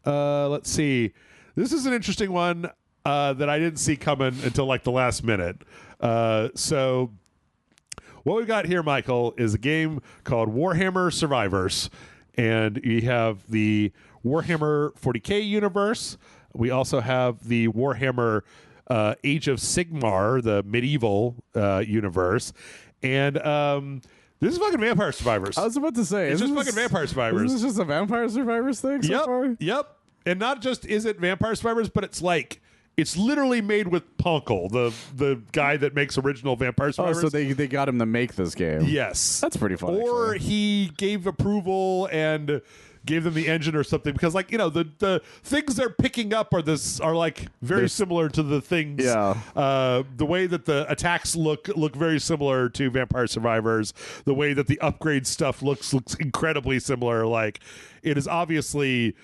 Let's see. This is an interesting one that I didn't see coming until like the last minute. So. What we've got here, Michael, is a game called Warhammer Survivors. And we have the Warhammer 40K universe. We also have the Warhammer Age of Sigmar, the medieval universe. And this is fucking Vampire Survivors. I was about to say. It's just fucking Vampire Survivors. Is this just a Vampire Survivors thing so far? Yep. And not just is it Vampire Survivors, but it's like... It's literally made with Ponkel, the guy that makes original Vampire Survivors. Oh, so they got him to make this game. Yes. That's pretty fun. Or actually. He gave approval and gave them the engine or something because, like, you know, the things they're picking up are like very similar to the things. Yeah. The way that the attacks look very similar to Vampire Survivors. The way that the upgrade stuff looks incredibly similar. Like, it is obviously...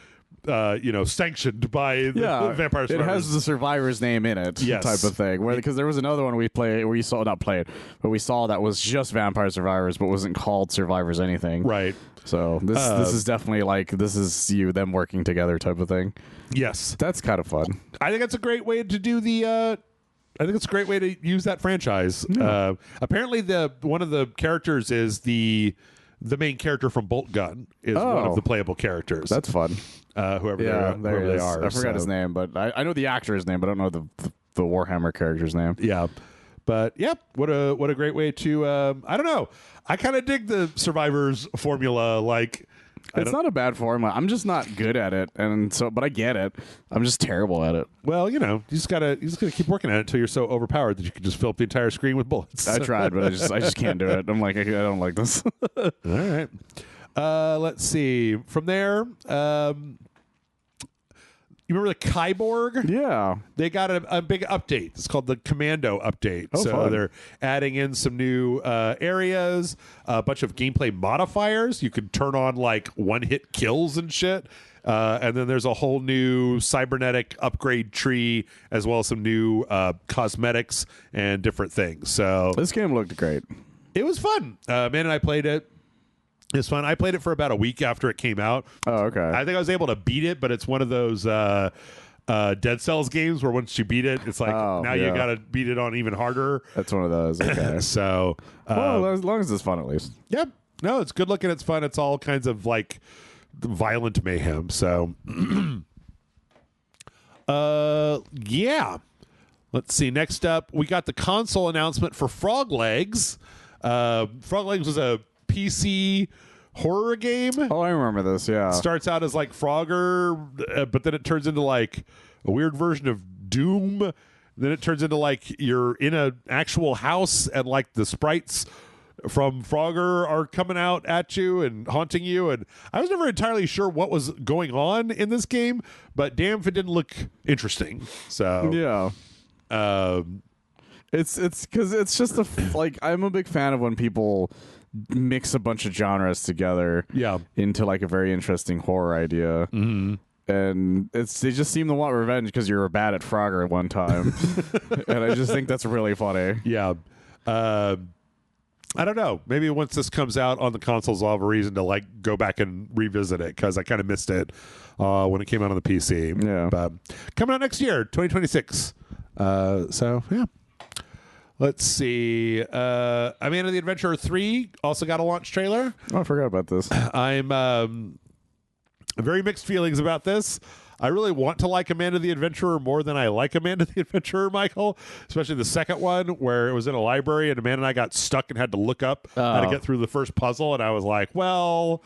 sanctioned by the Vampire Survivors. It has the survivor's name in it, yes. type of thing. Because there was another one we saw that was just Vampire Survivors, but wasn't called Survivors anything. Right. So this is definitely like them working together type of thing. Yes, that's kind of fun. I think that's a great way to do the. I think it's a great way to use that franchise. Yeah. Apparently, one of the characters is the main character from Bolt Gun is one of the playable characters. That's fun. Whoever they are. I forgot his name, but I know the actor's name, but I don't know the Warhammer character's name. Yeah. But yeah, what a great way to I don't know. I kind of dig the Survivors formula. Like It's not a bad formula. I'm just not good at it, and so, but I get it. I'm just terrible at it. Well, you just gotta keep working at it until you're so overpowered that you can just fill up the entire screen with bullets. I tried, but I just can't do it. I'm like, I don't like this. All right. Let's see. From there, you remember the Kyborg? Yeah. They got a big update. It's called the Commando update. Oh, so fun. they're adding in some new areas, a bunch of gameplay modifiers. You can turn on like one-hit kills and shit. And then there's a whole new cybernetic upgrade tree, as well as some new cosmetics and different things. So This game looked great. it was fun. Man and I played it. It was fun. I played it for about a week after it came out. Oh, okay. I think I was able to beat it, but it's one of those Dead Cells games where once you beat it, it's like now you got to beat it on even harder. That's one of those. Okay. So, well, as long as it's fun, at least. yep. No, it's good looking. It's fun. It's all kinds of like violent mayhem. So, yeah. Let's see. Next up, we got the console announcement for Frog Legs. Frog Legs was a PC horror game. Oh, I remember this. Yeah. Starts out as like Frogger, but then it turns into like a weird version of Doom. Then it turns into like you're in an actual house and like the sprites from Frogger are coming out at you and haunting you. And I was never entirely sure what was going on in this game, but damn if it didn't look interesting. So yeah. It's because it's just like I'm a big fan of when people mix a bunch of genres together into like a very interesting horror idea. Mm-hmm. And they just seem to want revenge because you were bad at Frogger at one time. And I just think that's really funny. Yeah. I don't know. Maybe once this comes out on the consoles, I'll have a reason to like go back and revisit it because I kind of missed it when it came out on the PC. Yeah. But coming out next year, 2026. So, yeah. Let's see. Amanda the Adventurer 3 also got a launch trailer. Oh, I forgot about this. I'm very mixed feelings about this. I really want to like Amanda the Adventurer more than I like Amanda the Adventurer, Michael, especially the second one where it was in a library and Amanda and I got stuck and had to look up how to get through the first puzzle. And I was like, well,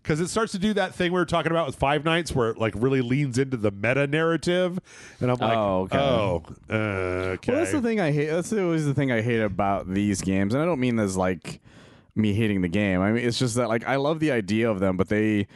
because it starts to do that thing we were talking about with Five Nights where it like really leans into the meta narrative. And I'm like, okay. Well, that's the thing I hate. That's always the thing I hate about these games. And I don't mean this like me hating the game. I mean, it's just that like I love the idea of them, but the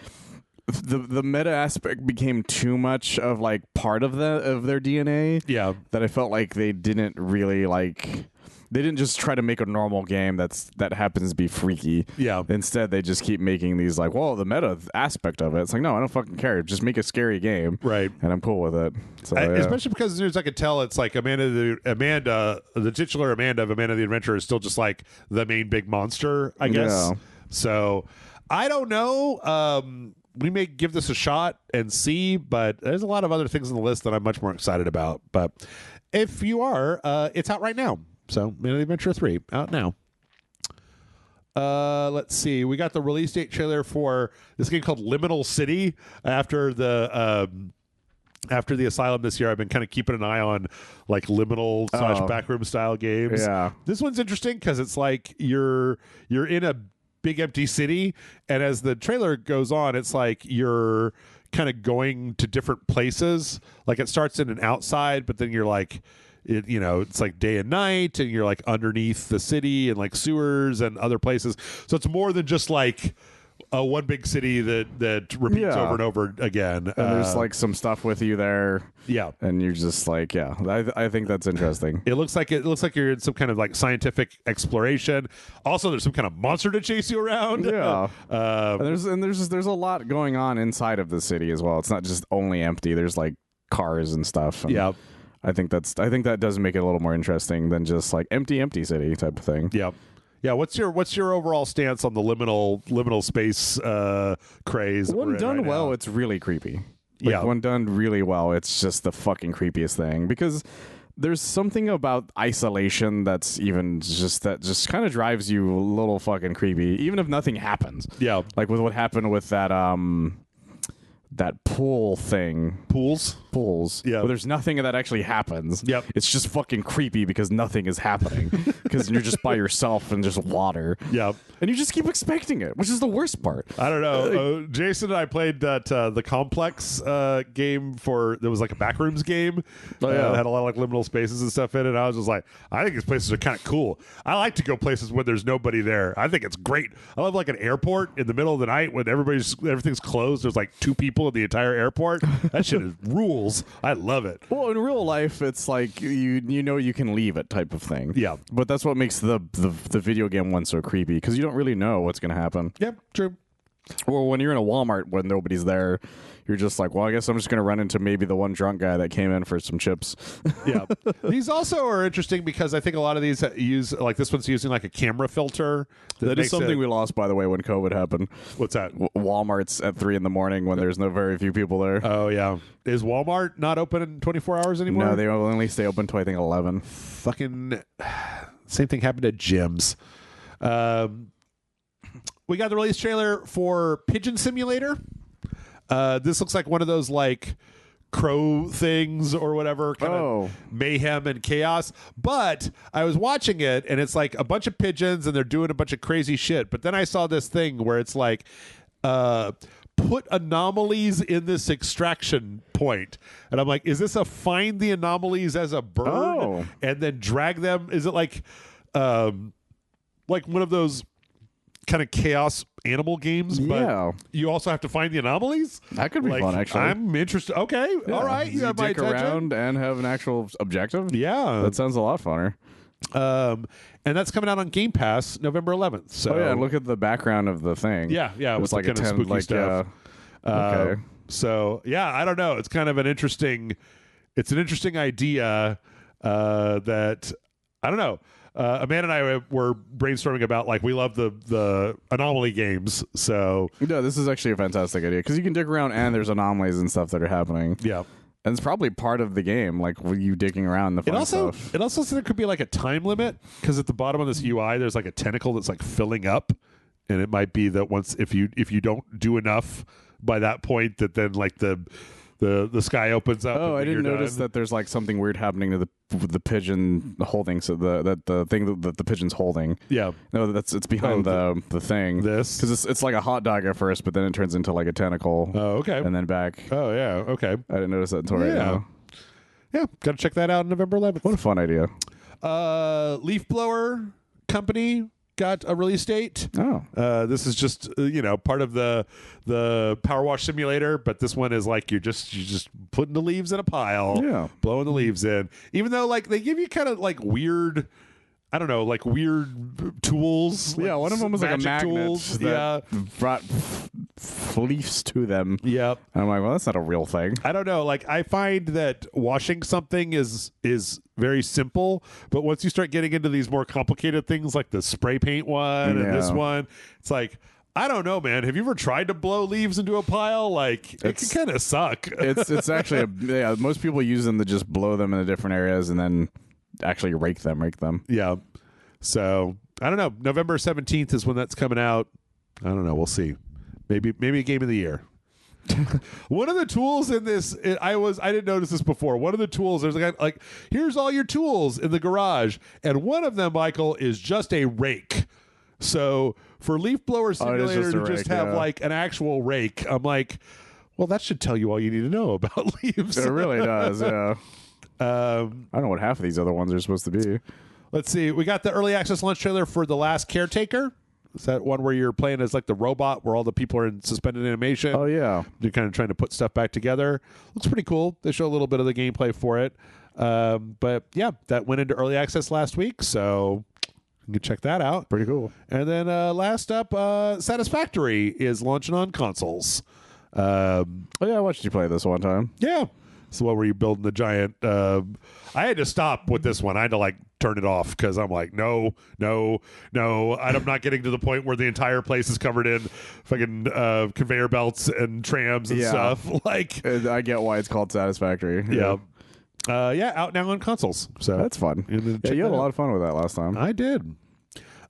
meta aspect became too much of like part of their DNA. Yeah. That I felt like they didn't really like. They didn't just try to make a normal game that happens to be freaky. Yeah. Instead, they just keep making these like, well, the meta aspect of it. It's like, no, I don't fucking care. Just make a scary game, right? And I'm cool with it. So, especially because as near as I could tell, it's like the titular Amanda of Amanda the Adventurer is still just like the main big monster, I guess. Yeah. So I don't know. We may give this a shot and see, but there's a lot of other things on the list that I'm much more excited about. But if you are, it's out right now. So, Man of the Adventure 3, out now. Let's see. We got the release date trailer for this game called Liminal City. After the Asylum this year, I've been kind of keeping an eye on like liminal / backroom style games. Yeah. This one's interesting because it's like you're in a big empty city, and as the trailer goes on, it's like you're kind of going to different places. Like it starts in an outside, but then you're like it's like day and night, and you're like underneath the city and like sewers and other places. So it's more than just like one big city that repeats over and over again. And there's like some stuff with you there. Yeah. And you're just like, yeah, I think that's interesting. It looks like you're in some kind of like scientific exploration. Also, there's some kind of monster to chase you around. Yeah. And there's a lot going on inside of the city as well. It's not just only empty. There's like cars and stuff. And yeah. I think that does make it a little more interesting than just like empty city type of thing. Yeah. Yeah, what's your overall stance on the liminal space craze? When done right well, now? it's really creepy. Like, yeah. When done really well, it's just the fucking creepiest thing because there's something about isolation that just kind of drives you a little fucking creepy, even if nothing happens. Yeah. Like with what happened with that that pool thing. Pools. Yeah. Where there's nothing that actually happens. Yep. It's just fucking creepy because nothing is happening. Because you're just by yourself and just water. Yep. And you just keep expecting it, which is the worst part. I don't know. Jason and I played that the Complex game there was like a backrooms game. It had a lot of like liminal spaces and stuff in it. And I was just like, I think these places are kind of cool. I like to go places where there's nobody there. I think it's great. I love like an airport in the middle of the night when everything's closed. There's like 2 people in the entire airport. That shit is rules. I love it. Well, in real life, it's like you know you can leave it type of thing. Yeah. But that's what makes the video game one so creepy because you don't really know what's going to happen. Yep, true. Or when you're in a Walmart when nobody's there, you're just like, well, I guess I'm just going to run into maybe the one drunk guy that came in for some chips. Yeah. These also are interesting because I think a lot of these use, like this one's using like a camera filter. That is something we lost, by the way, when COVID happened. What's that? Walmart's at 3 a.m. when there's very few people there. Oh, yeah. Is Walmart not open in 24 hours anymore? No, they only stay open till I think 11. Fucking same thing happened at gyms. We got the release trailer for Pigeon Simulator. This looks like one of those like crow things or whatever, kind of mayhem and chaos. But I was watching it and it's like a bunch of pigeons and they're doing a bunch of crazy shit. But then I saw this thing where it's like put anomalies in this extraction point. And I'm like, is this a find the anomalies as a bird and then drag them? Is it like one of those kind of chaos animal games, but you also have to find the anomalies? That could be fun, actually. I'm interested. Okay, all right. You have my attention. Around and have an actual objective? Yeah. That sounds a lot funner. And that's coming out on Game Pass November 11th. So look at the background of the thing. Yeah, it's like kind of spooky stuff. Okay. So, yeah, I don't know. It's kind of an interesting idea that, I don't know. Amanda and I were brainstorming about like we love the anomaly games. So no, this is actually a fantastic idea because you can dig around and there's anomalies and stuff that are happening. Yeah, and it's probably part of the game, like you digging around the fun stuff. It also said there could be like a time limit because at the bottom of this UI there's like a tentacle that's like filling up, and it might be that once if you don't do enough by that point that then like the sky opens up. Oh, I didn't notice that there's like something weird happening to the pigeon holding. So the thing that the pigeon's holding. Yeah. No, it's behind the thing. This because it's like a hot dog at first, but then it turns into like a tentacles. Oh, okay. And then back. Oh, yeah. Okay. I didn't notice that until right now. Yeah. Got to check that out November 11th. What a fun idea. Leaf blower company got a release date. This is just part of the power wash simulator, but this one is like you're just putting the leaves in a pile, blowing the leaves in. Even though like they give you kind of like weird, I don't know, like weird tools. Yeah, one of them was like a magnet tools. that brought leaves to them. Yep. And I'm like, well, that's not a real thing. I don't know. Like I find that washing something is very simple, but once you start getting into these more complicated things like the spray paint one and this one, it's like, I don't know, man. Have you ever tried to blow leaves into a pile? Like it can kind of suck. It's actually most people use them to just blow them into different areas and then actually rake them. Yeah. So I don't know. November 17th is when that's coming out. I don't know. We'll see. Maybe a game of the year. One of the tools in this, I didn't notice this before. One of the tools, there's like here's all your tools in the garage, and one of them, Michael, is just a rake. So for Leaf Blower Simulator to just have like an actual rake, I'm like, well, that should tell you all you need to know about leaves. It really does. Yeah. I don't know what half of these other ones are supposed to be. Let's see. We got the early access launch trailer for The Last Caretaker. Is that one where you're playing as like the robot where all the people are in suspended animation? Oh, yeah. You're kind of trying to put stuff back together. Looks pretty cool. They show a little bit of the gameplay for it. But yeah, that went into early access last week. So you can check that out. Pretty cool. And then last up, Satisfactory is launching on consoles. Oh, yeah. I watched you play this one time. Yeah. It's the one where you're building the giant. I had to stop with this one. I had to like turn it off because I'm like, no. I'm not getting to the point where the entire place is covered in fucking conveyor belts and trams and stuff. Like, I get why it's called Satisfactory. Yeah. Out now on consoles. So that's fun. Yeah, you had a lot of fun with that last time. I did.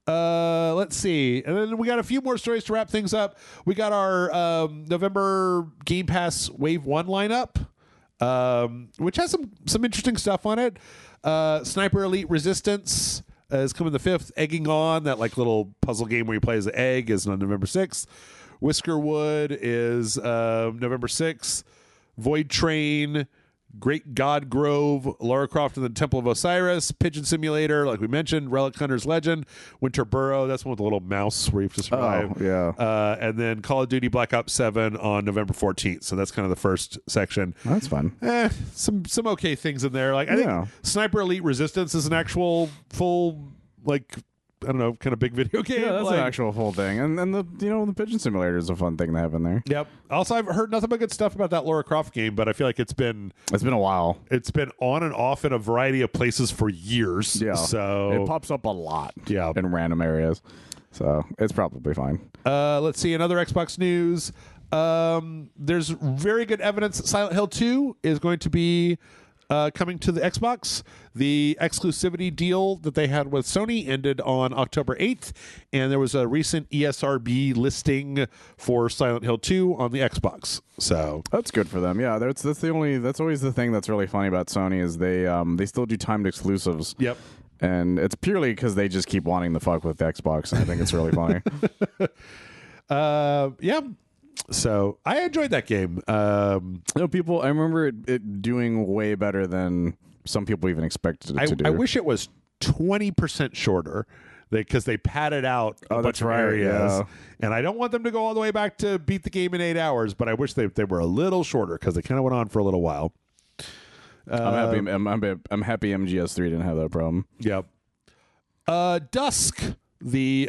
Let's see. And then we got a few more stories to wrap things up. We got our November Game Pass Wave 1 lineup, which has some interesting stuff on it. Sniper Elite Resistance is coming the 5th. Egging On, that like little puzzle game where you play as an egg, is on November 6th. Whiskerwood is November 6th. Void Train, Great God Grove, Lara Croft and the Temple of Osiris, Pigeon Simulator, like we mentioned, Relic Hunter's Legend, Winter Burrow, that's one with the little mouse where you have to survive. Oh, yeah. And then Call of Duty Black Ops 7 on November 14th. So that's kind of the first section. That's fun. Some okay things in there. Like I think Sniper Elite Resistance is an actual full, like, I don't know, kind of big video game. Yeah, that's like, an actual full thing. And the the Pigeon Simulator is a fun thing to have in there. Yep. Also, I've heard nothing but good stuff about that Lara Croft game, but I feel like it's been a while. It's been on and off in a variety of places for years. Yeah. So it pops up a lot. Yeah. In random areas. So it's probably fine. Let's see, another Xbox news. There's very good evidence that Silent Hill 2 is going to be coming to the Xbox. The exclusivity deal that they had with Sony ended on October 8th, and there was a recent ESRB listing for Silent Hill 2 on the Xbox. So that's good for them. Yeah, that's always the thing that's really funny about Sony is they still do timed exclusives. Yep. And it's purely because they just keep wanting to fuck with the Xbox, and I think it's really funny. Yeah. So I enjoyed that game. I remember it doing way better than some people even expected it to do. I wish it was 20% shorter because they padded out a bunch of areas. Yeah. And I don't want them to go all the way back to beat the game in 8 hours, but I wish they were a little shorter because they kind of went on for a little while. I'm happy MGS3 didn't have that problem. Yep. Dusk, the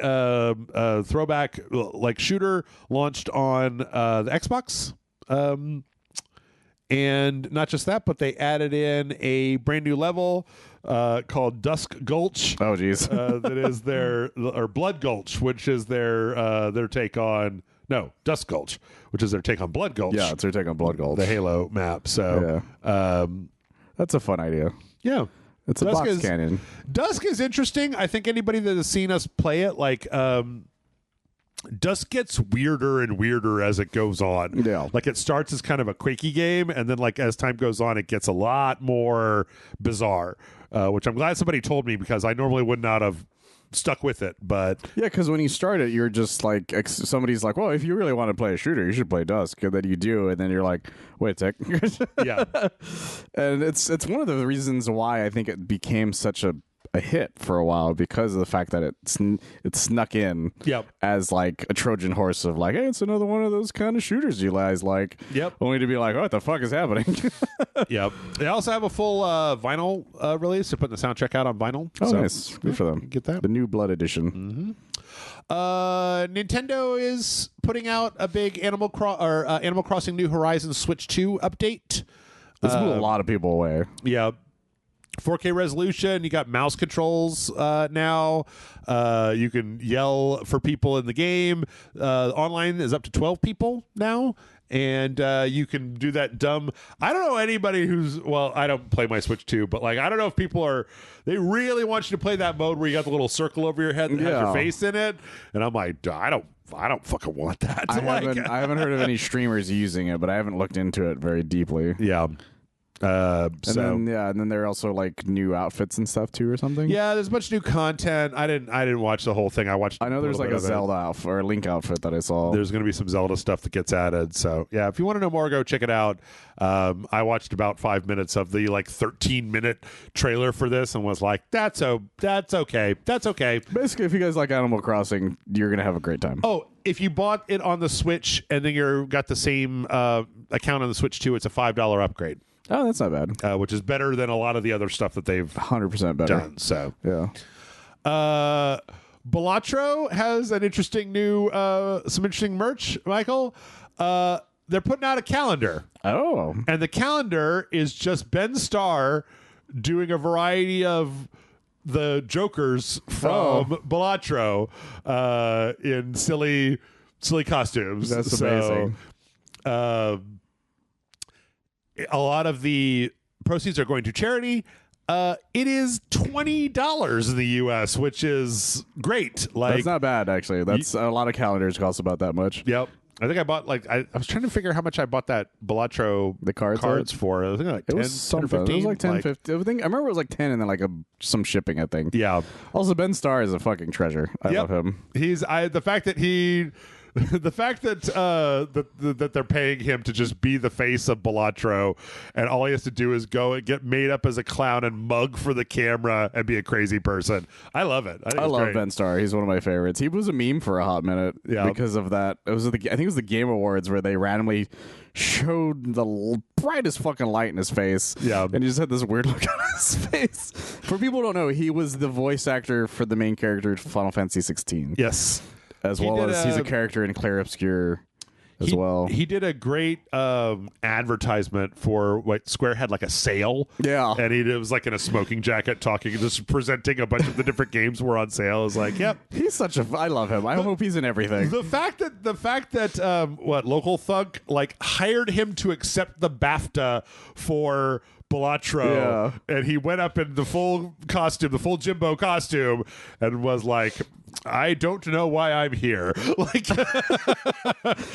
throwback like shooter, launched on the Xbox. And not just that, but they added in a brand new level called Dusk Gulch. Oh, geez. That is or Blood Gulch, which is their take on Dusk Gulch, which is their take on Blood Gulch. Yeah, it's their take on Blood Gulch, the Halo map. So, that's a fun idea. Yeah, it's a box canyon. Dusk is interesting. I think anybody that has seen us play it, like. Dusk gets weirder and weirder as it goes on. Yeah. Like it starts as kind of a quakey game, and then like as time goes on, it gets a lot more bizarre, which I'm glad somebody told me because I normally would not have stuck with it. But yeah, because when you start it, you're just like somebody's like, well, if you really want to play a shooter, you should play Dusk. And then you do, and then you're like, wait a sec. Yeah. And it's one of the reasons why I think it became such a hit for a while because of the fact that it snuck in as like a Trojan horse of like, hey, it's another one of those kind of shooters you guys like. Yep. Only to be like, what the fuck is happening? Yep. They also have a full vinyl release. They're putting the soundtrack out on vinyl. Oh, so, nice. Good for them. Get that. The New Blood edition. Mm-hmm. Nintendo is putting out a big Animal Crossing New Horizons Switch 2 update. This blew a lot of people away. Yeah. 4K resolution. You got mouse controls now. You can yell for people in the game. Online is up to 12 people now. And you can do that dumb. I don't know anybody I don't play my Switch 2, but like I don't know if people they really want you to play that mode where you got the little circle over your head that has your face in it. And I'm like, I don't fucking want that. I haven't heard of any streamers using it, but I haven't looked into it very deeply. Yeah. And then there are also like new outfits and stuff too, or something. Yeah, there's much new content. I didn't watch the whole thing. I know there's like a Zelda outfit or a Link outfit that I saw. There's going to be some Zelda stuff that gets added. So yeah, if you want to know more, go check it out. I watched about 5 minutes of the like 13-minute trailer for this and was like, that's okay. That's okay. Basically, if you guys like Animal Crossing, you're gonna have a great time. Oh, if you bought it on the Switch and then you're got the same account on the Switch too, it's a $5 upgrade. Oh, that's not bad. Which is better than a lot of the other stuff that they've 100% better done. So yeah. Balatro has an interesting new, some interesting merch. Michael, they're putting out a calendar. Oh, and the calendar is just Ben Starr doing a variety of the Jokers from Balatro in silly costumes. That's amazing. A lot of the proceeds are going to charity. It is $20 in the U.S., which is great. Like, That's not bad, actually. That's a lot of calendars cost about that much. Yep. I think I bought I was trying to figure how much I bought that Balatro cards for. I think like 10, It was something. 10 or 15. It was like 10, 50. I remember it was like 10 and then like some shipping, I think. Yeah. Also, Ben Starr is a fucking treasure. I love him. The fact that the fact that that they're paying him to just be the face of Balatro, and all he has to do is go and get made up as a clown and mug for the camera and be a crazy person. I love it. I love great. Ben Starr. He's one of my favorites. He was a meme for a hot minute because of that. It was I think it was the Game Awards where they randomly showed the brightest fucking light in his face. Yeah. And he just had this weird look on his face. For people who don't know, he was the voice actor for the main character of Final Fantasy 16. Yes. As well as he's a character in Clair Obscur as well. He did a great advertisement for what Square had, like a sale. Yeah. And it was like in a smoking jacket talking, just presenting a bunch of the different games were on sale. I was like, yep. He's I love him. I hope he's in everything. The fact that Local Thug like hired him to accept the BAFTA for Balatro, and he went up in the full costume, the full Jimbo costume, and was like, I don't know why I'm here. Like,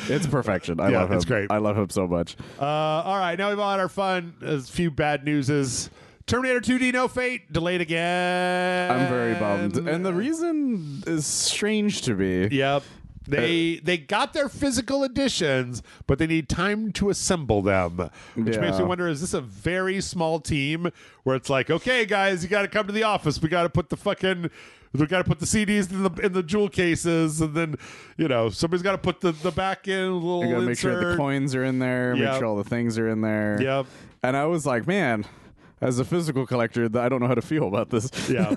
it's perfection. I love him. It's great. I love him so much. All right, now we've all had our fun. A few bad newses. Terminator 2D No Fate delayed again. I'm very bummed, and the reason is strange to me. Yep. They got their physical editions, but they need time to assemble them, which makes me wonder: is this a very small team where it's like, okay, guys, you got to come to the office. We got to put the CDs in the jewel cases, and then somebody's got to put the back in. You got to make sure the coins are in there. Make sure all the things are in there. Yep. And I was like, man. As a physical collector, I don't know how to feel about this. Yeah.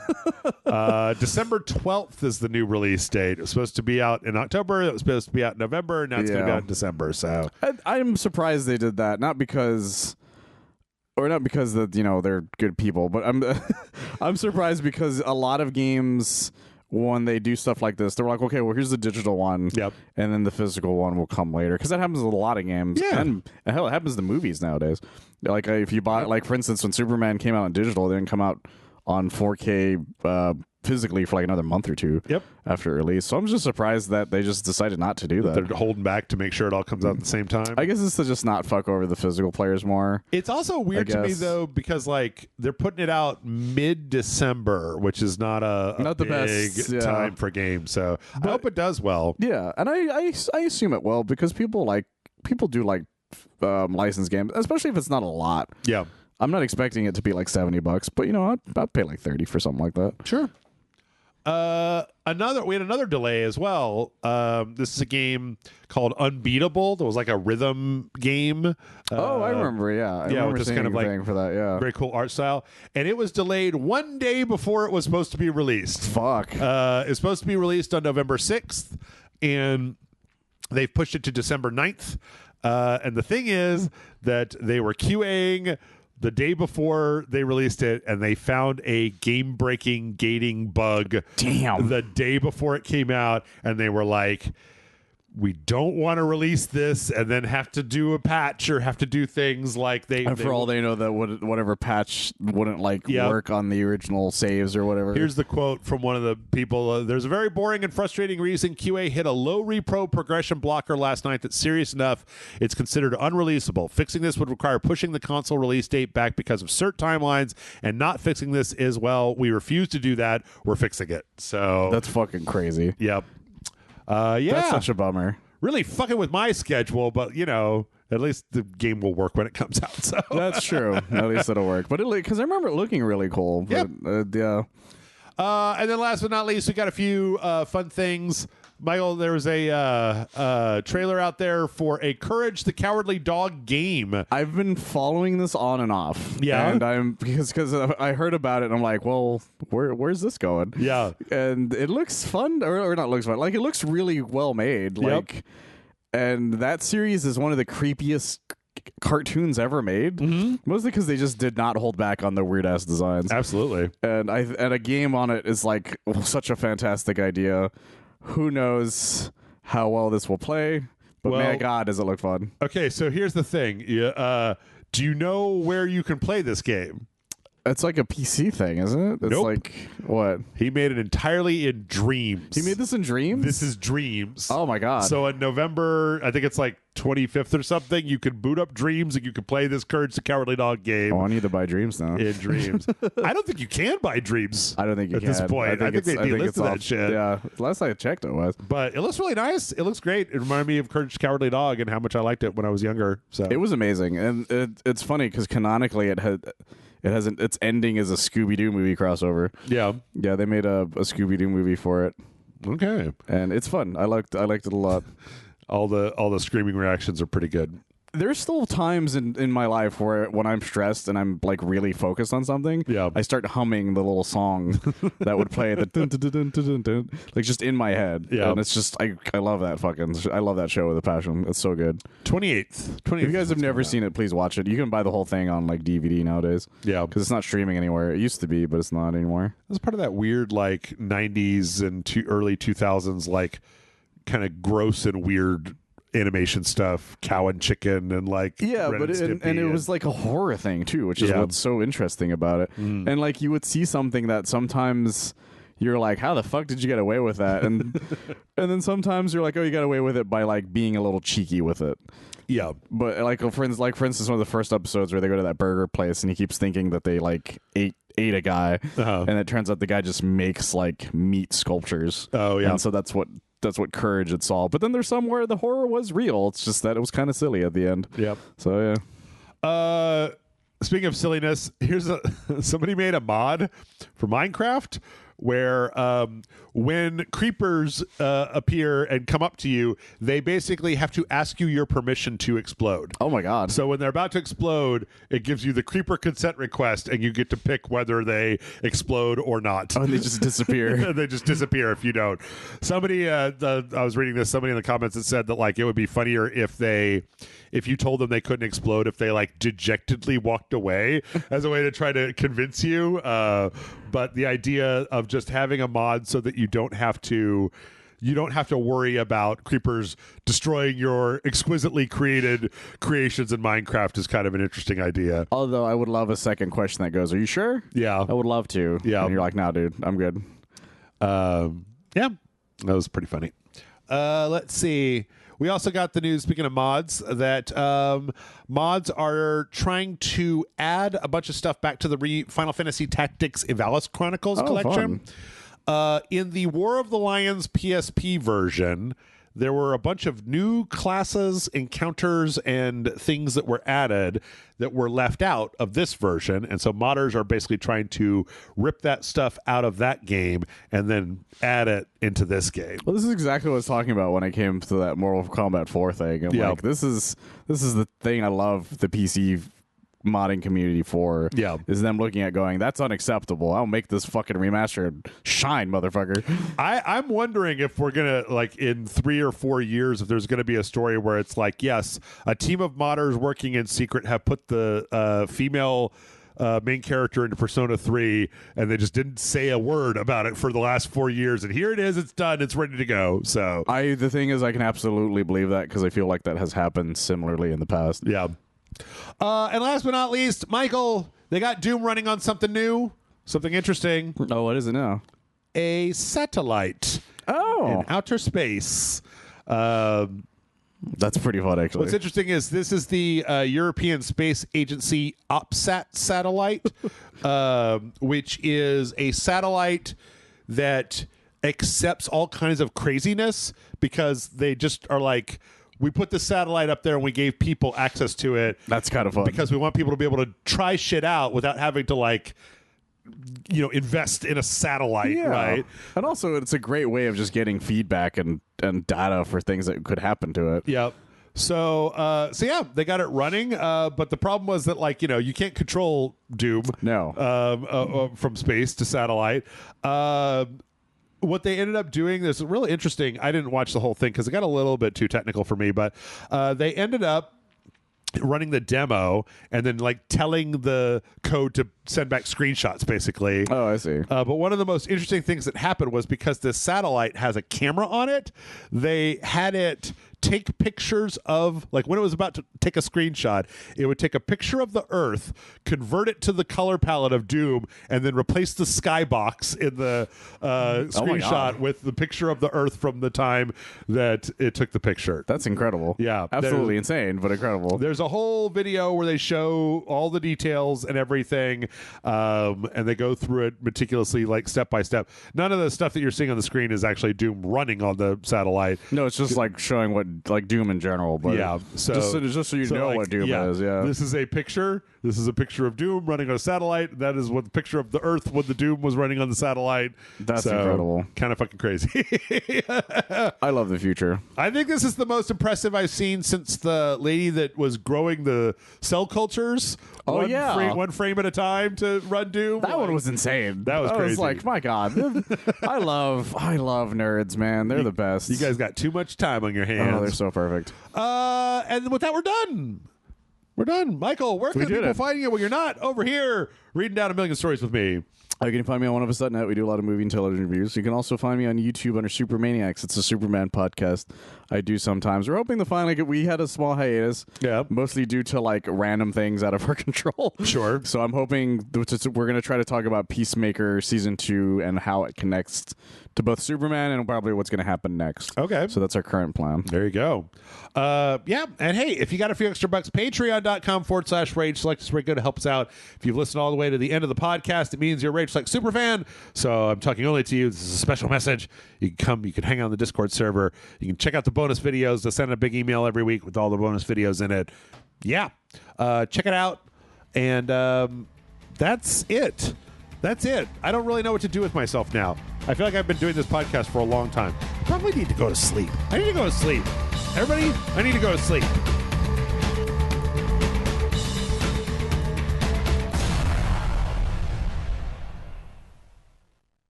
December 12th is the new release date. It was supposed to be out in October. It was supposed to be out in November. Now it's going to be out in December. So I'm surprised they did that. Not because that they're good people, but I'm surprised because a lot of games, when they do stuff like this, they're like, okay, well, here's the digital one, and then the physical one will come later. Because that happens with a lot of games. Yeah. And hell, it happens to movies nowadays. Like if you buy, like for instance, when Superman came out on digital, it didn't come out on 4K physically for like another month or two after release. So I'm just surprised that they just decided not to do that. They're holding back to make sure it all comes out at the same time. I guess it's to just not fuck over the physical players more. It's also weird to me though, because like they're putting it out mid-December, which is not the big best time for games. So I hope it does well. Yeah, and I assume it will because people do like licensed games, especially if it's not a lot. Yeah. I'm not expecting it to be like $70, but I'd pay like 30 for something like that. Sure. We had another delay as well. This is a game called Unbeatable. There was like a rhythm game. I remember. Yeah, I remember which is seeing kind of like for that. Yeah, very cool art style. And it was delayed one day before it was supposed to be released. Fuck. It's supposed to be released on November 6th, and they've pushed it to December 9th. And the thing is that they were QAing the day before they released it, and they found a game-breaking gating bug the day before it came out, and they were like, we don't want to release this and then have to do a patch or have to do things like all they know that whatever patch wouldn't work on the original saves or whatever. Here's the quote from one of the people. There's a very boring and frustrating reason QA hit a low repro progression blocker last night that's serious enough it's considered unreleasable. Fixing this would require pushing the console release date back because of cert timelines, and not fixing this is, well, we refuse to do that. We're fixing it. So that's fucking crazy. Yep. That's such a bummer. Really fucking with my schedule, but at least the game will work when it comes out. So that's true. At least it'll work. But because I remember it looking really cool. But, yeah. And then last but not least, we got a few fun things. Michael, there was a trailer out there for a Courage the Cowardly Dog game. I've been following this on and off. Yeah. And I'm because I heard about it and I'm like, well, where's this going? Yeah. And it looks fun, or not looks fun. Like, it looks really well made. Like, and that series is one of the creepiest cartoons ever made. Mostly because they just did not hold back on the weird ass designs. Absolutely. And a game on it is like such a fantastic idea. Who knows how well this will play, but man, God, does it look fun. Okay, so here's the thing. Do you know where you can play this game? It's like a PC thing, isn't it? It's Nope. like what? He made it entirely in Dreams. He made this in Dreams? This is Dreams. Oh my god. So in November, I think it's like 25th or something, you can boot up Dreams and you can play this Courage the Cowardly Dog game. I need to buy Dreams now. In Dreams. I don't think you can buy Dreams. I don't think you at can. this point. I think they delisted that shit. Yeah, last I checked, it was. But it looks really nice. It looks great. It reminded me of Courage the Cowardly Dog and how much I liked it when I was younger. So It was amazing, and it's funny because canonically its ending is a Scooby-Doo movie crossover. yeah. Yeah, they made a Scooby-Doo movie for it, Okay. and it's fun. I liked it a lot. All the screaming reactions are pretty good. There's still times in my life where when I'm stressed and I'm like really focused on something, Yeah. I start humming the little song that would play the dun, dun, dun, dun, dun, dun, dun, like just in my head. Yeah. And it's just I love that I love that show with a passion. It's so good. 28th. If you guys have never seen it, please watch it. You can buy the whole thing on like DVD nowadays. Yeah. Because it's not streaming anywhere. It used to be, but it's not anymore. It was part of that weird like 90s and early 2000s like kind of gross and weird animation stuff, Cow and Chicken and like Ren but and it was like a horror thing too, which is Yeah. what's so interesting about it. And like you would see something that sometimes you're like, how the fuck did you get away with that? And and then sometimes you're like, oh, you got away with it by like being a little cheeky with it. yeah. But for instance, one of the first episodes where they go to that burger place and he keeps thinking that they like ate a guy, Uh-huh. and it turns out the guy just makes like meat sculptures. Oh, yeah. And so that's what Courage it's all. But then there's some where the horror was real. It's just that it was kind of silly at the end. Yep. So yeah. Speaking of silliness, here's somebody made a mod for Minecraft where when creepers appear and come up to you, they basically have to ask you your permission to explode. Oh my god. So when they're about to explode, it gives you the creeper consent request, and you get to pick whether they explode or not. Oh, and they just disappear. They just disappear if you don't. Somebody, I was reading this. Somebody in the comments that said that like it would be funnier if you told them they couldn't explode, if they like dejectedly walked away as a way to try to convince you. But the idea of just having a mod so that you don't have to worry about creepers destroying your exquisitely created creations in Minecraft is kind of an interesting idea. Although I would love a second question that goes, "Are you sure?" Yeah. I would love to. Yeah. And you're like, "No, dude, I'm good." Yeah, that was pretty funny. Let's see. We also got the news, speaking of mods, that mods are trying to add a bunch of stuff back to the Final Fantasy Tactics Ivalice Chronicles collection. In the War of the Lions PSP version, there were a bunch of new classes, encounters, and things that were added that were left out of this version. And so modders are basically trying to rip that stuff out of that game and then add it into this game. Well, this is exactly what I was talking about when I came to that Mortal Kombat 4 thing. I'm like, this is the thing I love the PC modding community for. Yeah. Is them looking at going, that's unacceptable. I'll make this fucking remaster shine, motherfucker. I'm wondering if we're gonna like in 3 or 4 years, if there's gonna be a story where it's like, yes, a team of modders working in secret have put the female main character into Persona 3, and they just didn't say a word about it for the last 4 years, and here it is, it's done, it's ready to go. So the thing is, I can absolutely believe that because I feel like that has happened similarly in the past. yeah. And last but not least, Michael, they got Doom running on something new, something interesting. Oh, what is it now? A satellite in outer space. That's pretty fun, actually. What's interesting is this is the European Space Agency OPSAT satellite, which is a satellite that accepts all kinds of craziness because they just are like, we put the satellite up there and we gave people access to it. That's kind of fun. Because we want people to be able to try shit out without having to like, invest in a satellite, right? And also, it's a great way of just getting feedback and data for things that could happen to it. Yep. So yeah, they got it running. But the problem was that you can't control Doom. No. From space to satellite. What they ended up doing is really interesting. I didn't watch the whole thing because it got a little bit too technical for me, but they ended up running the demo and then telling the code to send back screenshots, basically. Oh, I see. But one of the most interesting things that happened was because this satellite has a camera on it, they had it take pictures of, like, when it was about to take a screenshot, it would take a picture of the Earth, convert it to the color palette of Doom, and then replace the skybox in the screenshot with the picture of the Earth from the time that it took the picture. That's incredible. Yeah. Absolutely insane, but incredible. There's a whole video where they show all the details and everything, and they go through it meticulously, like step by step. None of the stuff that you're seeing on the screen is actually Doom running on the satellite. No, it's just like showing what, like, Doom in general. But yeah, so just so you know, like, what Doom is. Yeah, this is a picture. This is a picture of Doom running on a satellite. That is what the picture of the Earth when the Doom was running on the satellite. That's incredible. Kind of fucking crazy. I love the future. I think this is the most impressive I've seen since the lady that was growing the cell cultures. Oh, one frame at a time to run Doom. That one was insane. That was crazy. I was like, my God, I love nerds, man. They're the best. You guys got too much time on your hands. Oh, they're so perfect. And with that, we're done. We're done. Michael, where can people find you when you're not over here reading down a million stories with me? You can find me on oneofus.net. We do a lot of movie and television reviews. You can also find me on YouTube under Supermaniacs. It's a Superman podcast I do sometimes. We're hoping to finally we had a small hiatus. Yeah. Mostly due to, like, random things out of our control. Sure. So I'm hoping we're going to try to talk about Peacemaker Season 2 and how it connects to both Superman and probably what's going to happen next. Okay. So that's our current plan. There you go. Yeah. And hey, if you got a few extra bucks, patreon.com/RageSelect is very good to help us out. If you've listened all the way to the end of the podcast, it means you're a RageSelect super fan. So I'm talking only to you. This is a special message. You can hang out on the Discord server. You can check out the bonus videos. They send a big email every week with all the bonus videos in it. Yeah. Check it out. And that's it. That's it. I don't really know what to do with myself now. I feel like I've been doing this podcast for a long time. I probably need to go to sleep. I need to go to sleep. Everybody, I need to go to sleep.